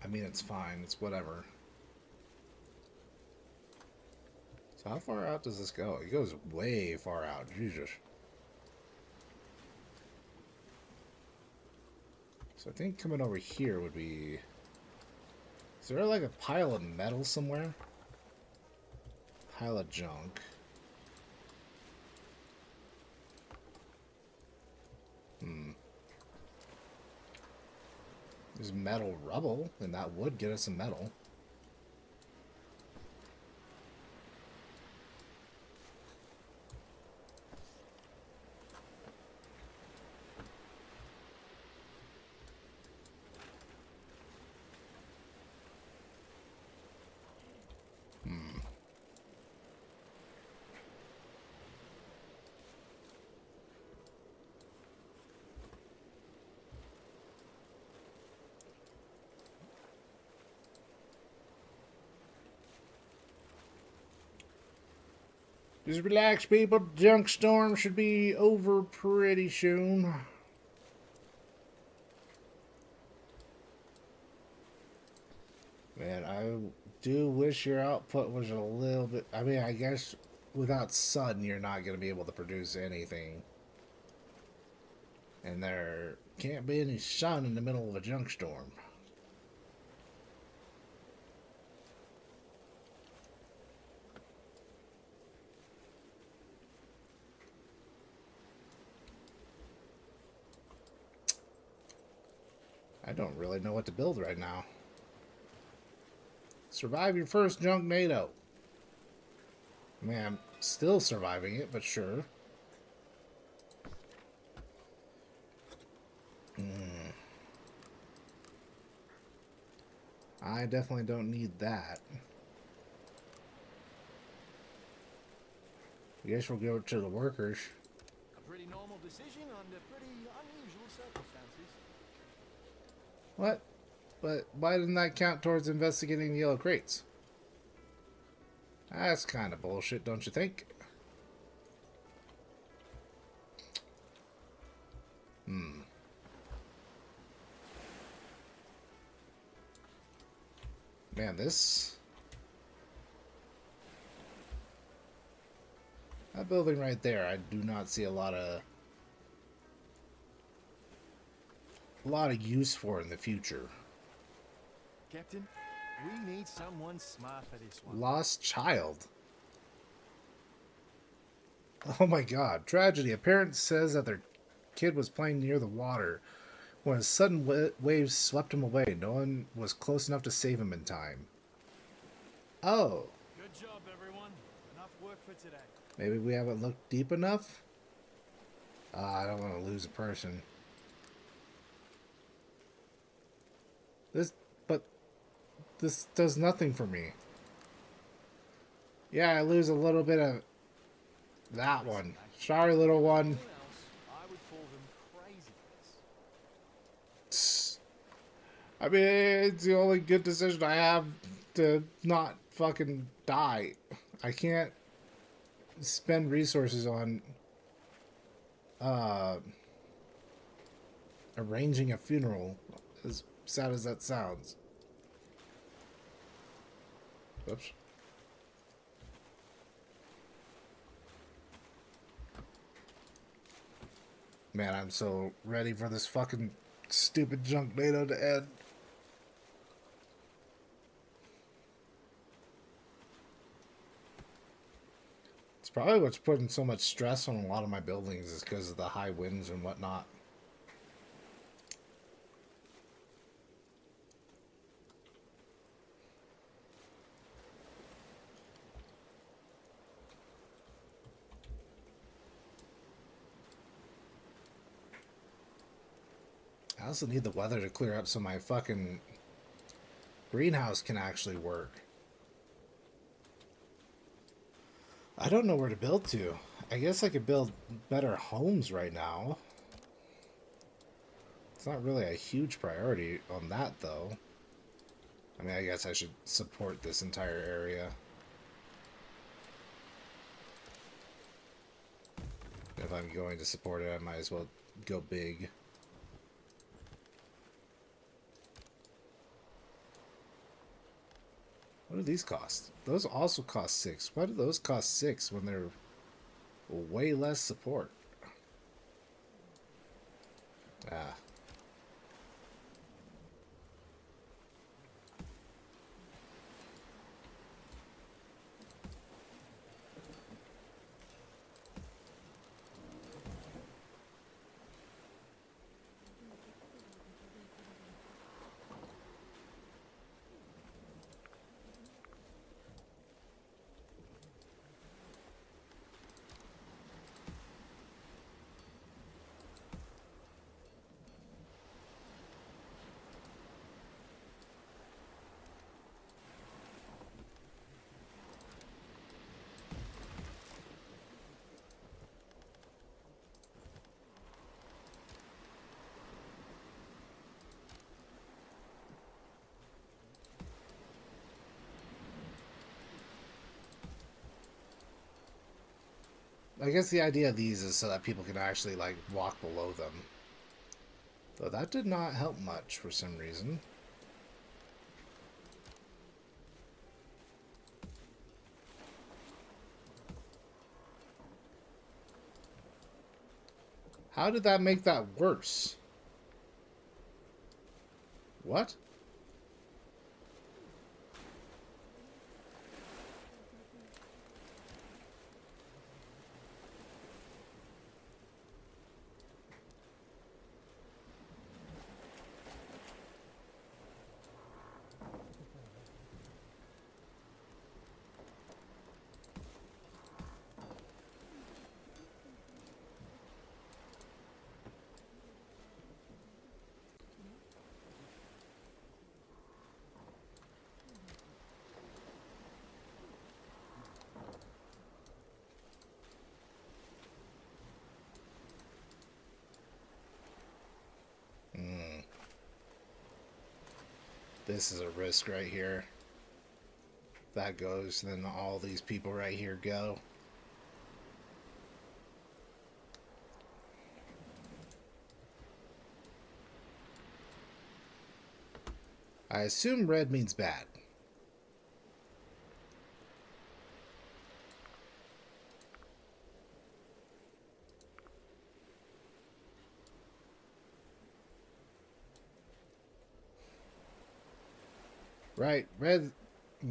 I mean, it's fine. It's whatever. So how far out does this go? It goes way far out. Jesus. So I think coming over here would be... Is there like a pile of metal somewhere? Pile of junk. There's metal rubble, and that would get us some metal. Just relax, people. Junk storm should be over pretty soon. Man, I do wish your output was a little bit... I mean, I guess without sun, you're not going to be able to produce anything. And there can't be any sun in the middle of a junk storm. I don't really know what to build right now. Survive your first junk NATO. Man, I'm still surviving it, but sure. I definitely don't need that. I guess we'll go to the workers. A pretty normal decision under pretty unusual circumstances. What? But why didn't that count towards investigating the yellow crates? That's kind of bullshit, don't you think? Man, that building right there, I do not see a lot of use for in the future. Captain, we need someone smart for this one. Lost child. Oh my god. Tragedy. A parent says that their kid was playing near the water when a sudden wave swept him away. No one was close enough to save him in time. Oh. Good job, everyone. Enough work for today. Maybe we haven't looked deep enough? I don't want to lose a person. This does nothing for me. Yeah, I lose a little bit of that one. Sorry, little one. I would call them crazy. I mean, it's the only good decision I have to not fucking die. I can't spend resources on arranging a funeral, as sad as that sounds. Oops. Man, I'm so ready for this fucking stupid junk NATO to end. It's probably what's putting so much stress on a lot of my buildings is because of the high winds and whatnot. I also need the weather to clear up so my fucking greenhouse can actually work. I don't know where to build to. I guess I could build better homes right now. It's not really a huge priority on that, though. I mean, I guess I should support this entire area. If I'm going to support it, I might as well go big. What do these cost? Those also cost 6. Why do those cost 6 when they're way less support? Ah. I guess the idea of these is so that people can actually, like, walk below them. Though that did not help much for some reason. How did that make that worse? What? This is a risk right here. That goes, then all these people right here go. I assume red means bad. Right, red,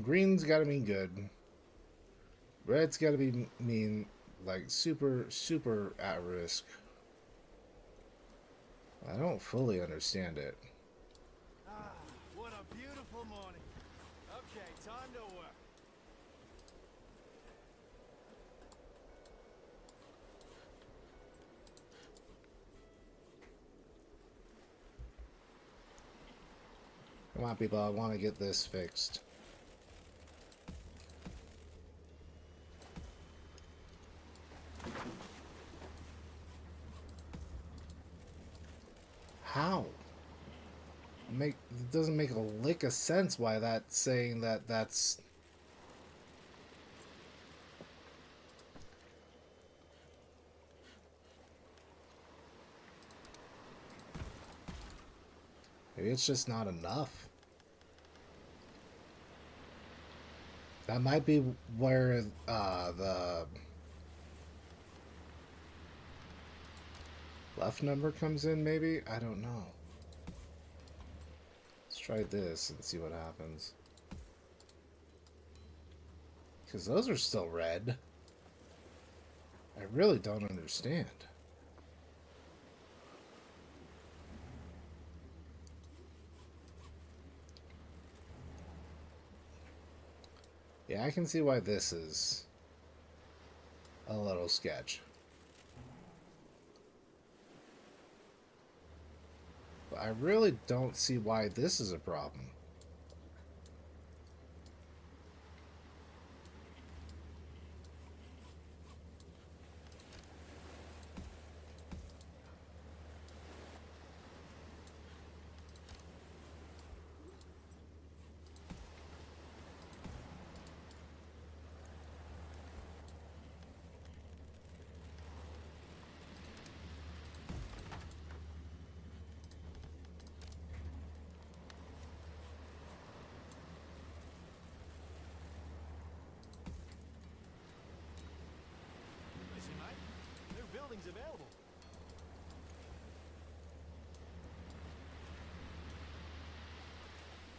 green's gotta mean good. Red's gotta be mean, like, super, super at risk. I don't fully understand it. Ah, what a beautiful morning. Okay, time to work. Come on, people, I want to get this fixed. How? It doesn't make a lick of sense why that's saying that that's... Maybe it's just not enough. That might be where the left number comes in, maybe? I don't know. Let's try this and see what happens. Because those are still red. I really don't understand. Yeah, I can see why this is a little sketch. But I really don't see why this is a problem. Listen, mate, new buildings available.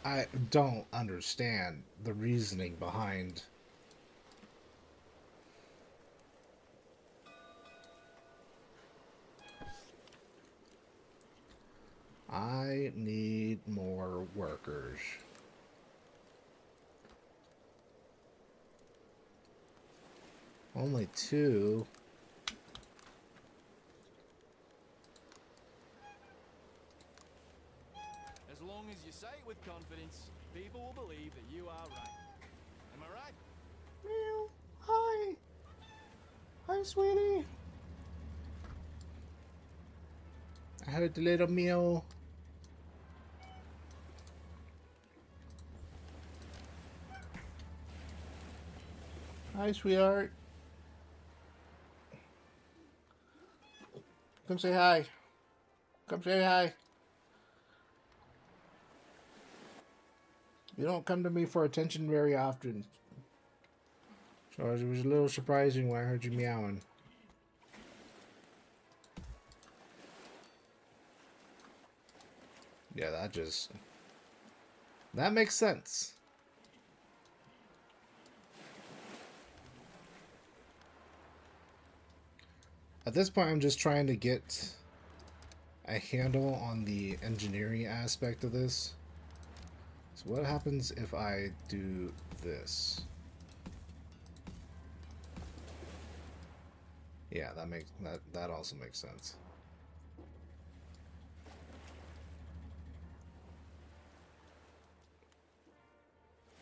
I don't understand the reasoning behind... I need more workers. Only 2. As long as you say it with confidence, people will believe that you are right. Am I right? Meow. Hi. Hi, sweetie. I heard the little meow. Hi, sweetheart. Come say hi. Come say hi. You don't come to me for attention very often. So it was a little surprising when I heard you meowing. Yeah, that makes sense. At this point, I'm just trying to get a handle on the engineering aspect of this. So what happens if I do this? Yeah, that also makes sense.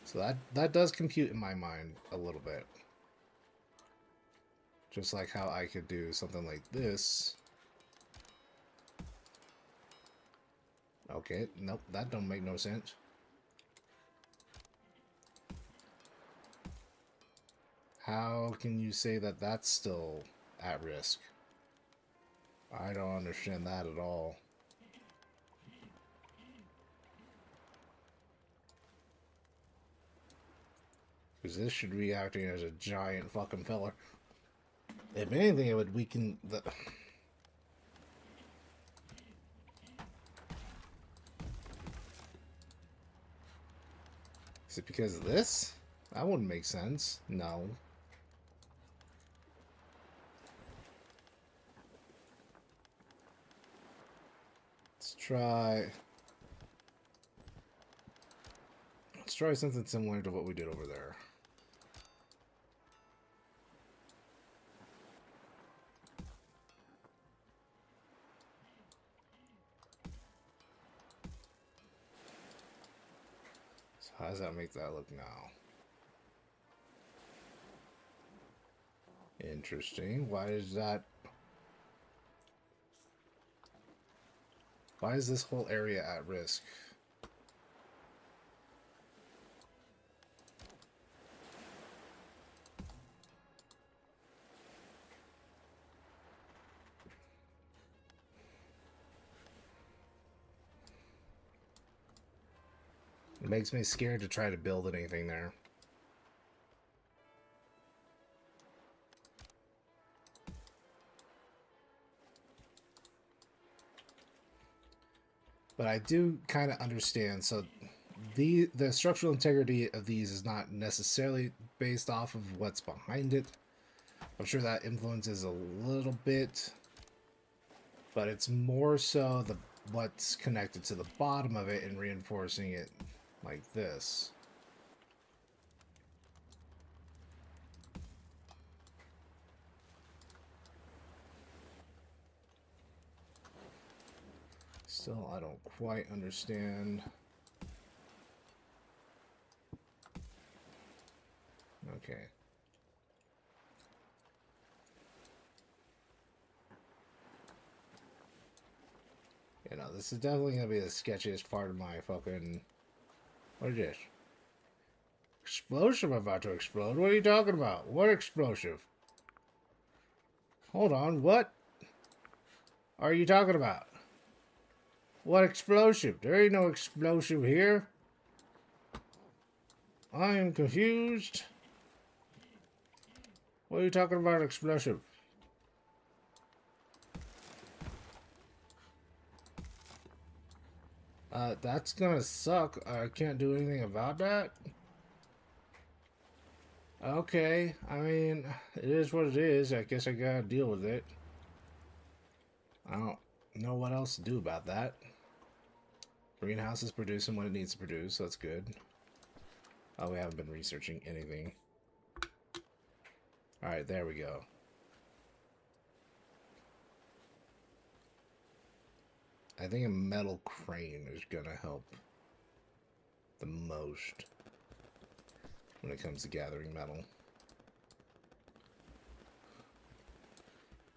So that does compute in my mind a little bit. Just like how I could do something like this. Okay, nope, that don't make no sense. How can you say that that's still at risk? I don't understand that at all. Because this should be acting as a giant fucking pillar. If anything, it would weaken the... Is it because of this? That wouldn't make sense. No. Let's try something similar to what we did over there. So how does that make that look now? Interesting. Why is this whole area at risk? It makes me scared to try to build anything there. But I do kind of understand. So the structural integrity of these is not necessarily based off of what's behind it. I'm sure that influences a little bit, but it's more so what's connected to the bottom of it and reinforcing it like this. Still, I don't quite understand. Okay. You know, this is definitely going to be the sketchiest part of my fucking... What is this? Explosive about to explode? What are you talking about? What explosive? Hold on, what are you talking about? What explosive? There ain't no explosive here. I am confused. What are you talking about, explosive? That's gonna suck. I can't do anything about that. Okay, I mean, it is what it is. I guess I gotta deal with it. I don't know what else to do about that. Greenhouse is producing what it needs to produce, so that's good. Oh, we haven't been researching anything. Alright, there we go. I think a metal crane is gonna help the most when it comes to gathering metal.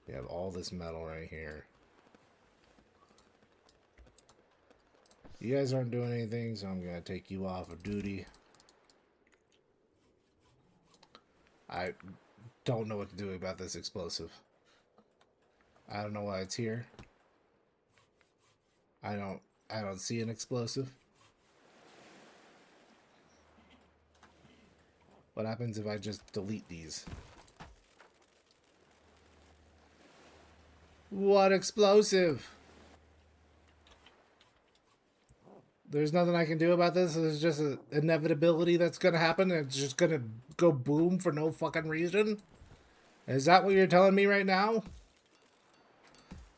We have all this metal right here. You guys aren't doing anything, so I'm gonna take you off of duty. I don't know what to do about this explosive. I don't know why it's here. I don't see an explosive. What happens if I just delete these? What explosive? There's nothing I can do about this. There's just an inevitability that's gonna happen. It's just gonna go boom for no fucking reason. Is that what you're telling me right now?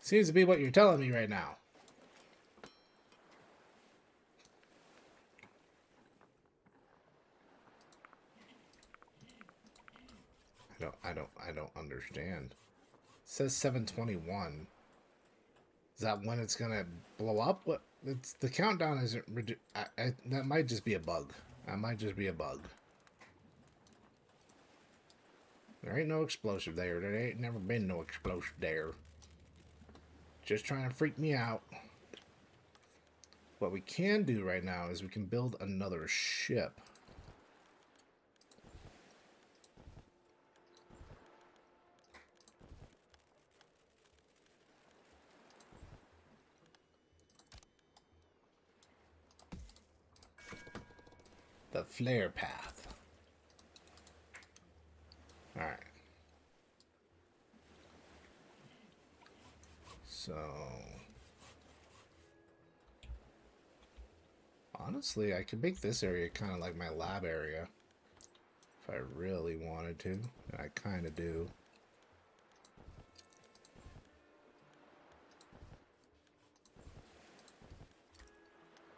Seems to be what you're telling me right now. I don't understand. It says 721. Is that when it's gonna blow up? What? It's the countdown isn't. That might just be a bug. That might just be a bug. There ain't no explosive there. There ain't never been no explosive there. Just trying to freak me out. What we can do right now is we can build another ship. The flare path. Alright. So... honestly, I could make this area kind of like my lab area. If I really wanted to. And I kind of do.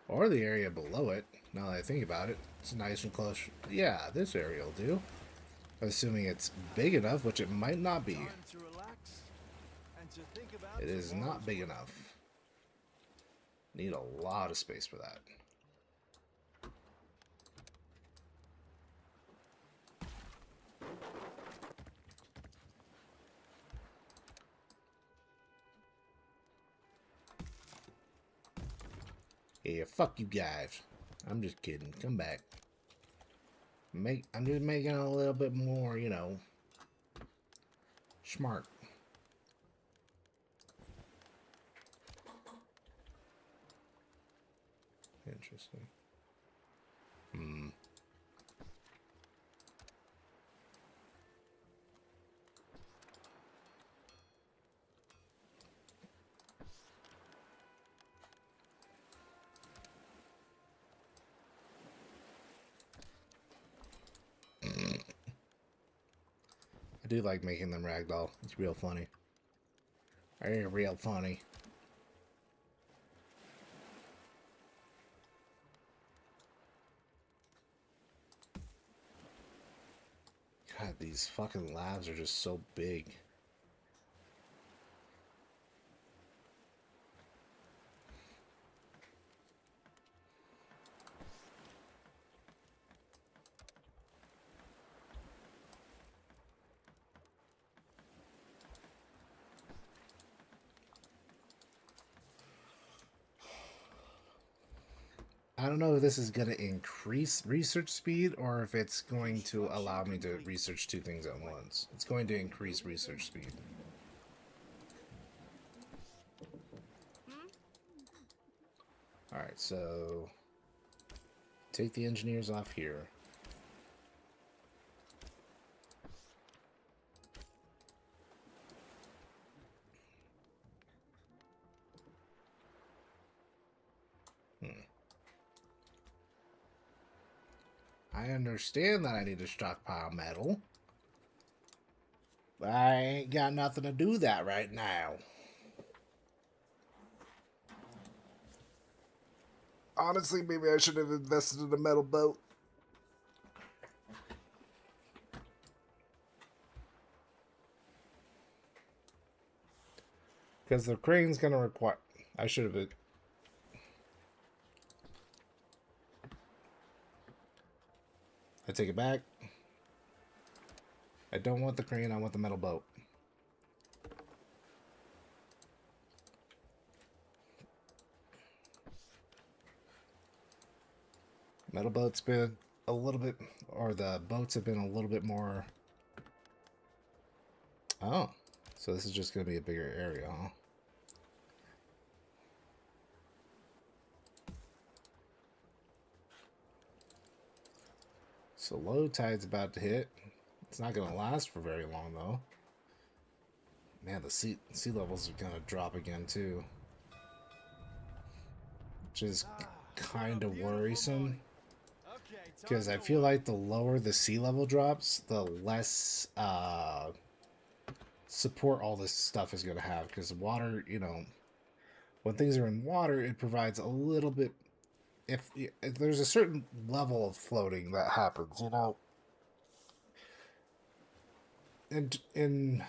Or the area below it, now that I think about it. It's nice and close. Yeah, this area will do. Assuming it's big enough, which it might not be. It is not big enough. Need a lot of space for that. Yeah, fuck you guys. I'm just kidding. Come back. I'm just making it a little bit more, you know, smart. Interesting. I do like making them ragdoll. It's real funny. Real funny. God, these fucking labs are just so big. I don't know if this is going to increase research speed or if it's going to allow me to research two things at once. It's going to increase research speed. Alright, so take the engineers off here. I understand that I need to stockpile metal, but I ain't got nothing to do that right now. Honestly, maybe I should have invested in a metal boat. Because the crane's going to require... I should have... I take it back. I don't want the crane, I want the metal boat. Metal boat's been a little bit... or the boats have been a little bit more... Oh. So this is just going to be a bigger area, huh? So low tide's about to hit. It's not going to last for very long, though. Man, the sea levels are going to drop again, too. Which is kind of worrisome. Because I feel like the lower the sea level drops, the less support all this stuff is going to have. Because water, you know, when things are in water, it provides a little bit... If there's a certain level of floating that happens, you know, and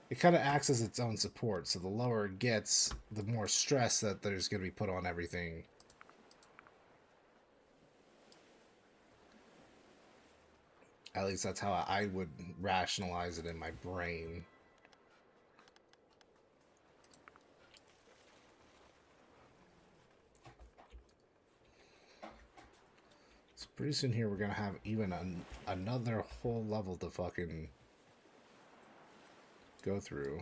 it kind of acts as its own support. So the lower it gets, the more stress that there's going to be put on everything. At least that's how I would rationalize it in my brain. So pretty soon here we're going to have even another whole level to fucking go through.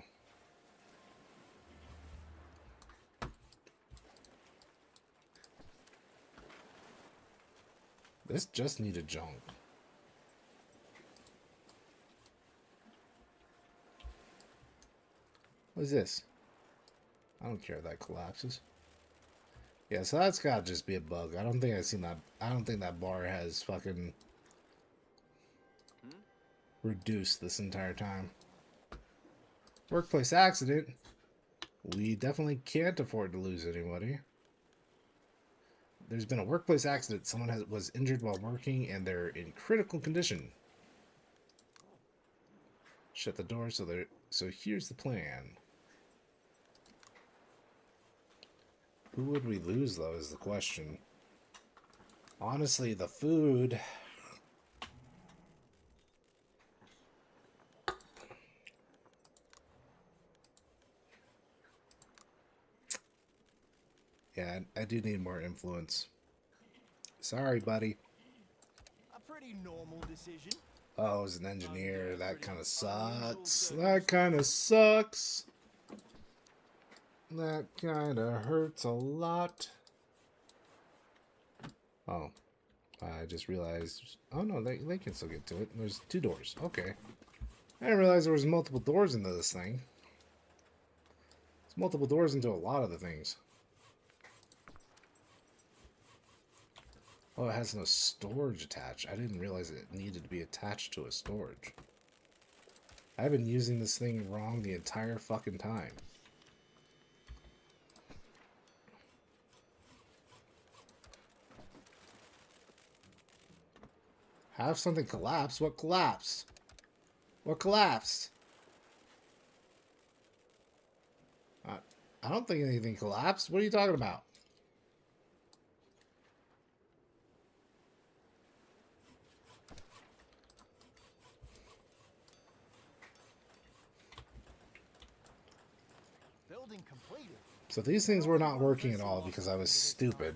This just needed junk. What is this? I don't care if that collapses. Yeah, so that's gotta just be a bug. I don't think I've seen that. I don't think that bar has fucking reduced this entire time. Workplace accident. We definitely can't afford to lose anybody. There's been a workplace accident. Someone was injured while working and they're in critical condition. Shut the door so here's the plan. Who would we lose, though, is the question. Honestly, the food... Yeah, I do need more influence. Sorry, buddy. A pretty normal decision. Oh, as an engineer, that kind of sucks. That kind of sucks. That kind of hurts a lot. Oh, I just realized. Oh no, they can still get to it. There's 2 doors. Okay. I didn't realize there was multiple doors into this thing. There's multiple doors into a lot of the things. Oh, it has no storage attached. I didn't realize it needed to be attached to a storage. I've been using this thing wrong the entire fucking time. Have something collapse? What collapsed? What collapsed? I don't think anything collapsed. What are you talking about? Building completed. So these things were not working at all because I was stupid.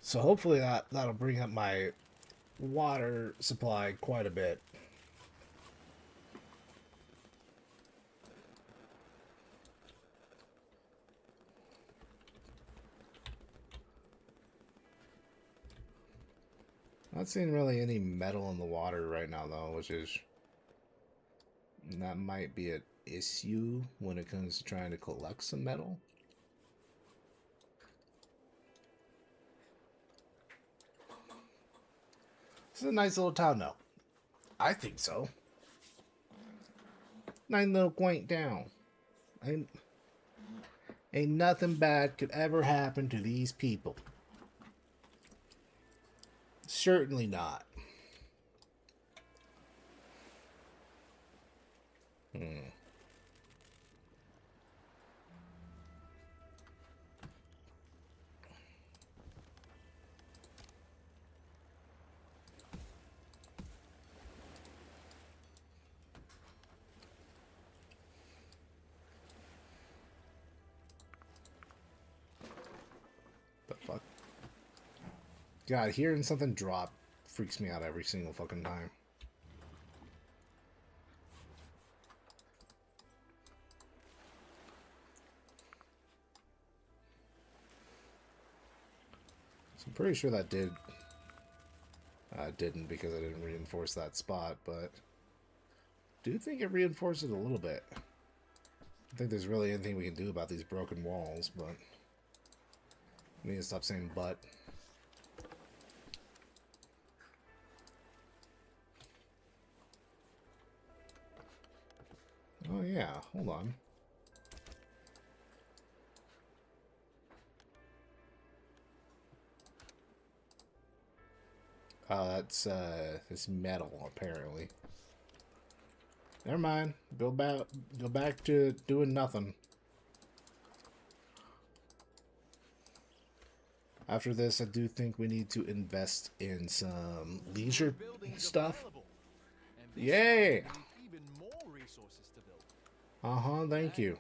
So hopefully that'll bring up my water supply quite a bit. Not seeing really any metal in the water right now, though, which is... That might be an issue when it comes to trying to collect some metal. This is a nice little town, though. I think so. Nice little quaint town. Ain't nothing bad could ever happen to these people. Certainly not. The fuck? God, hearing something drop freaks me out every single fucking time. I'm pretty sure that didn't because I didn't reinforce that spot, but do think it reinforced it a little bit. I don't think there's really anything we can do about these broken walls, but I need to stop saying but. Oh yeah, hold on. Oh, that's it's metal apparently. Never mind. Go back to doing nothing. After this, I do think we need to invest in some leisure Buildings stuff. available. And this Yay! one will need even more resources to build. Uh-huh, thank you.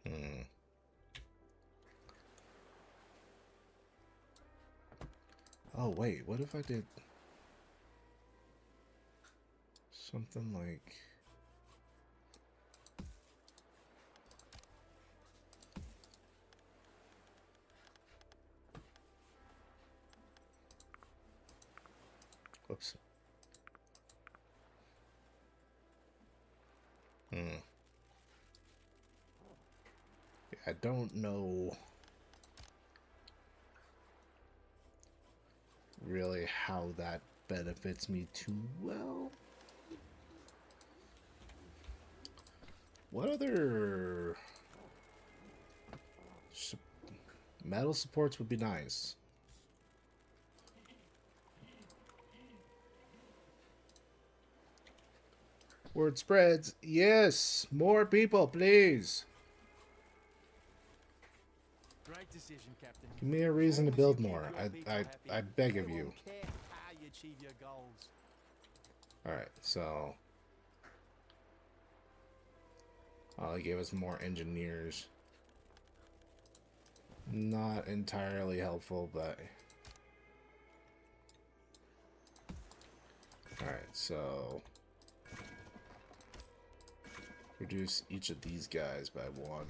Hmm. Oh, wait, what if I did something like... Whoops. Hmm. I don't know really how that benefits me too well. What other metal supports would be nice? Word spreads. Yes, more people, please. Great decision, Captain. Give me a reason to As long as build you keep more. your people happy, I beg of we you. won't care how you achieve your goals. All right, so they gave us more engineers. Not entirely helpful, but all right. So reduce each of these guys by 1.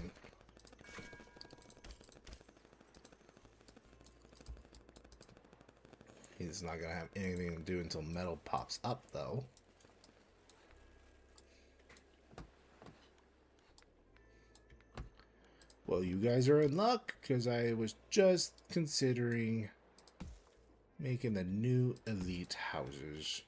He's not gonna have anything to do until metal pops up, though. Well, you guys are in luck, because I was just considering making the new elite houses.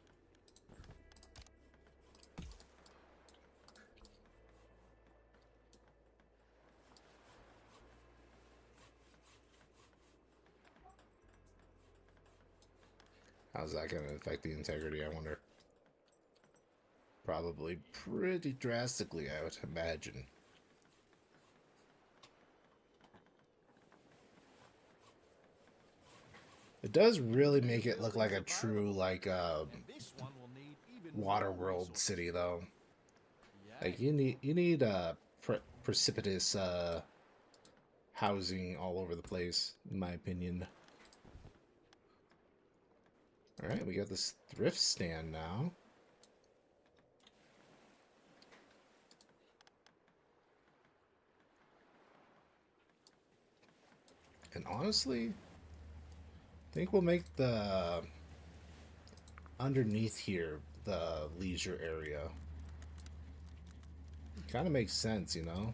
How's that going to affect the integrity, I wonder? Probably pretty drastically, I would imagine. It does really make it look like a true, like, And this one will need even water more world resources. city, though. Yeah. Like, you need precipitous housing all over the place, in my opinion. Alright, we got this thrift stand now. And honestly, I think we'll make the underneath here the leisure area. Kind of makes sense, you know?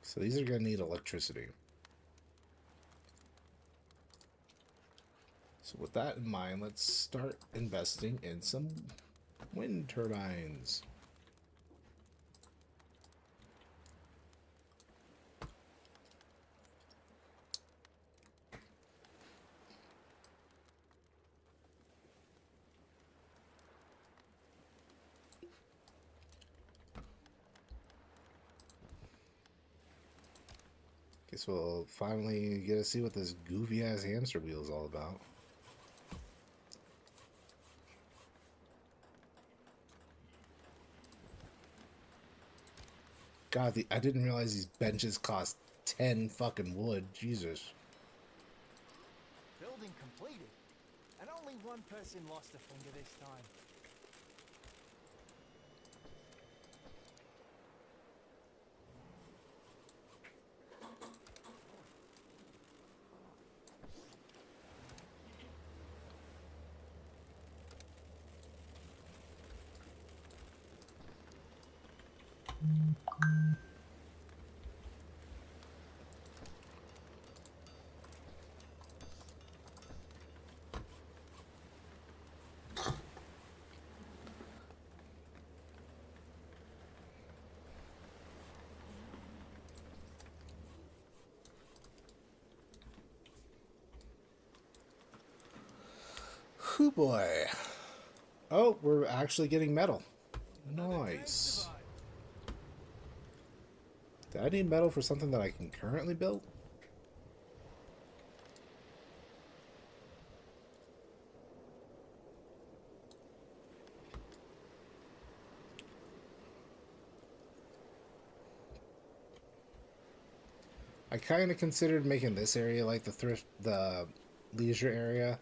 So these are going to need electricity. So with that in mind, let's start investing in some wind turbines. Guess we'll finally get to see what this goofy ass hamster wheel is all about. God, I didn't realize these benches cost 10 fucking wood. Jesus. Building completed. And only one person lost a finger this time. Hoo boy. Oh, we're actually getting metal. Nice. Do I need metal for something that I can currently build? I kind of considered making this area like the leisure area.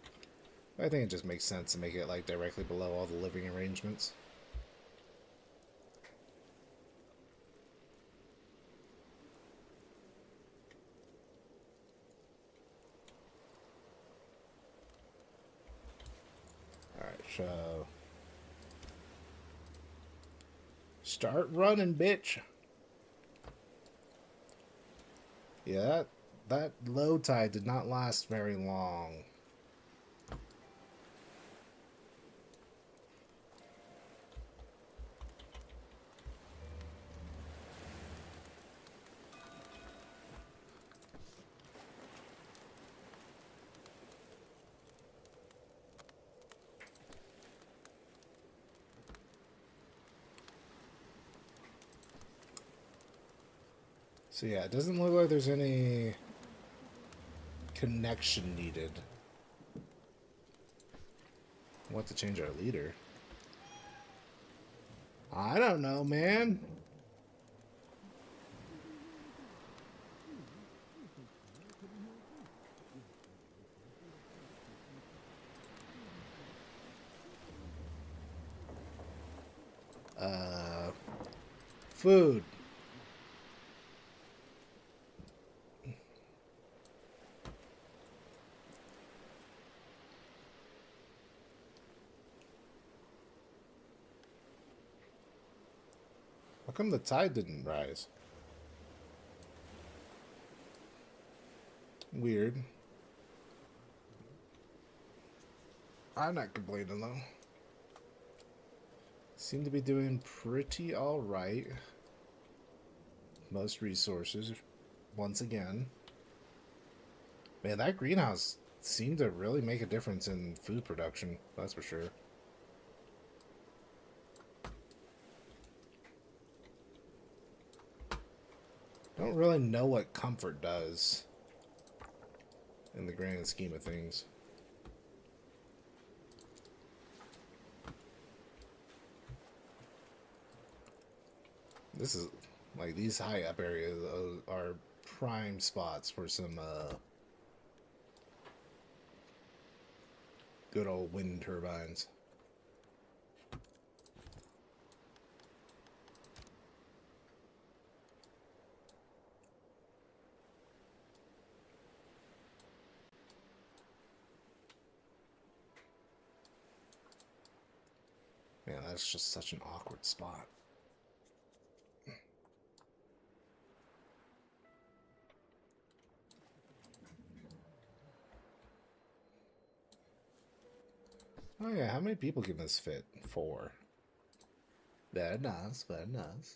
I think it just makes sense to make it like directly below all the living arrangements. Alright, so start running, bitch. Yeah, that low tide did not last very long. So yeah, it doesn't look like there's any connection needed. Want to change our leader? I don't know, man. Food. How come the tide didn't rise? Weird. I'm not complaining though. Seem to be doing pretty alright. Most resources, once again. Man, that greenhouse seemed to really make a difference in food production, that's for sure. Don't really know what comfort does in the grand scheme of things. This is like these high up areas are prime spots for some good old wind turbines. Man, that's just such an awkward spot. Oh yeah, how many people can this fit? 4. Very nice, very nice.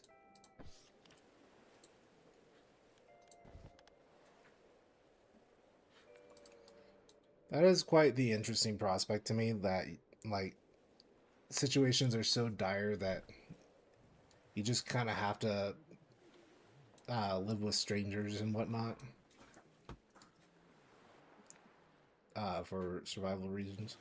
That is quite the interesting prospect to me that, like, situations are so dire that you just kind of have to live with strangers and whatnot. for survival reasons.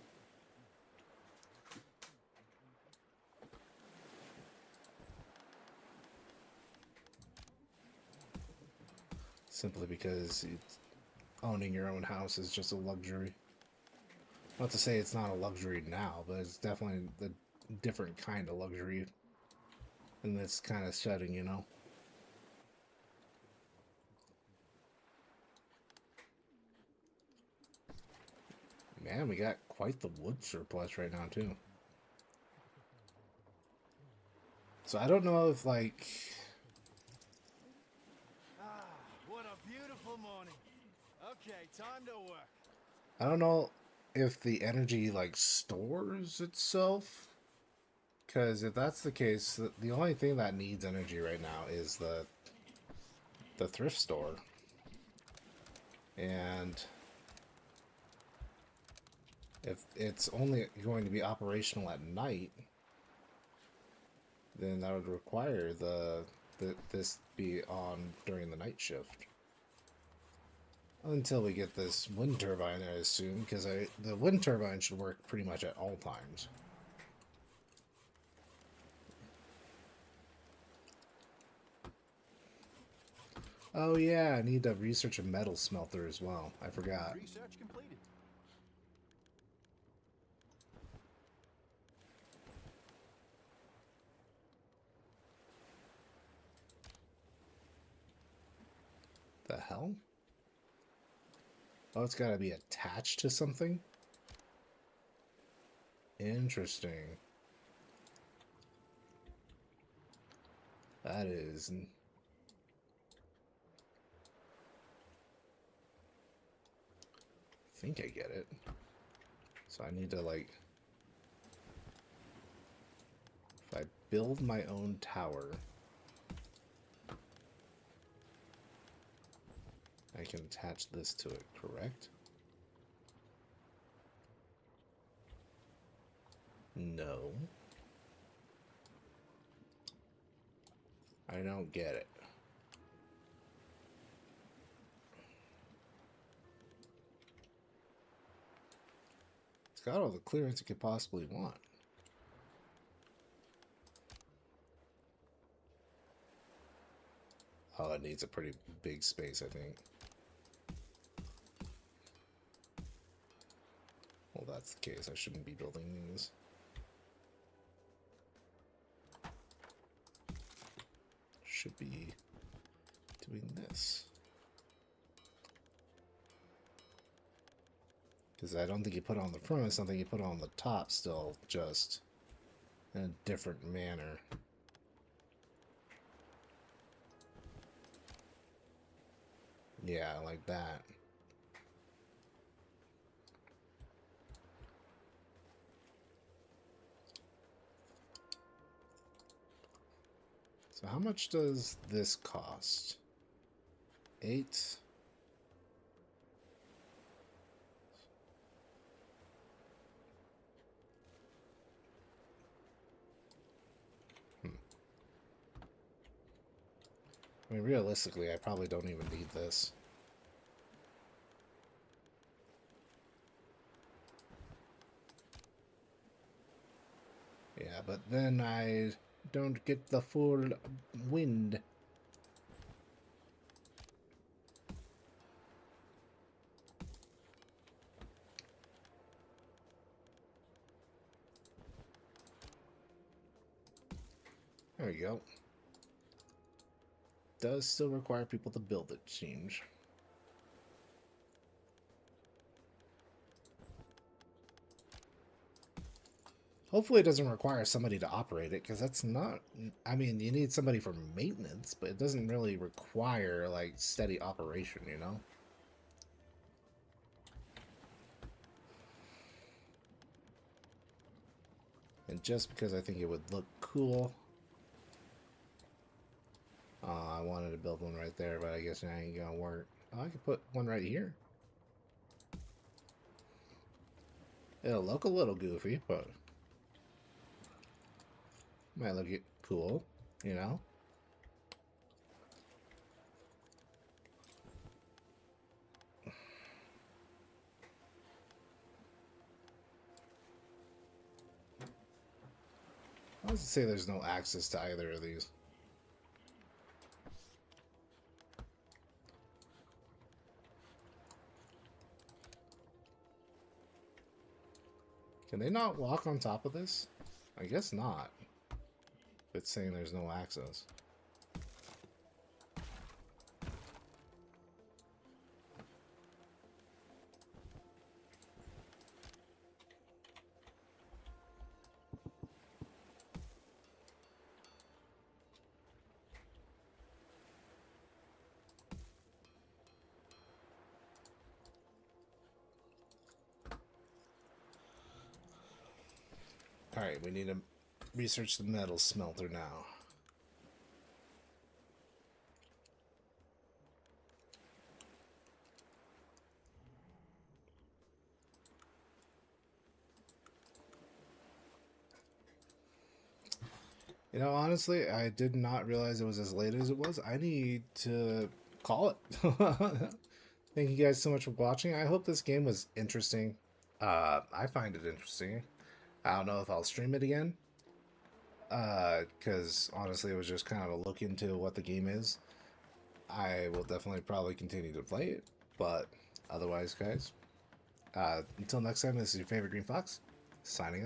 Simply because owning your own house is just a luxury. Not to say it's not a luxury now, but it's definitely a different kind of luxury in this kind of setting, you know? Man, we got quite the wood surplus right now, too. So I don't know if, like... Ah, what a beautiful morning. Okay, time to work. I don't know if the energy, like, stores itself. Because if that's the case, the only thing that needs energy right now is the thrift store. And if it's only going to be operational at night, then that would require this be on during the night shift. Until we get this wind turbine, I assume, because the wind turbine should work pretty much at all times. Oh yeah, I need to research a metal smelter as well. I forgot. Research completed. The hell? Oh, it's got to be attached to something? Interesting. That is... I think I get it. So I need to, like... If I build my own tower... I can attach this to it, correct? No. I don't get it. It's got all the clearance it could possibly want. Oh, it needs a pretty big space, I think. Well, that's the case. I shouldn't be building these. Should be doing this. Because I don't think you put it on the front, it's something you put on the top still, just in a different manner. Yeah, like that. So how much does this cost? 8. I mean, realistically, I probably don't even need this. Yeah, but then I don't get the full wind. There we go. Does still require people to build it, seems. Hopefully it doesn't require somebody to operate it, because that's not... I mean, you need somebody for maintenance, but it doesn't really require, like, steady operation, you know? And just because I think it would look cool... I wanted to build one right there, but I guess it ain't gonna work. Oh, I could put one right here. It'll look a little goofy, but... might look cool, you know? does it say there's no access to either of these? Can they not walk on top of this? I guess not. It's saying there's no access. Alright, we need to research the metal smelter now. You know, honestly, I did not realize it was as late as it was. I need to call it. Thank you guys so much for watching. I hope this game was interesting. I find it interesting. I don't know if I'll stream it again. Because honestly, it was just kind of a look into what the game is. I will definitely probably continue to play it. But otherwise, guys, until next time, this is your favorite Green Fox, signing out.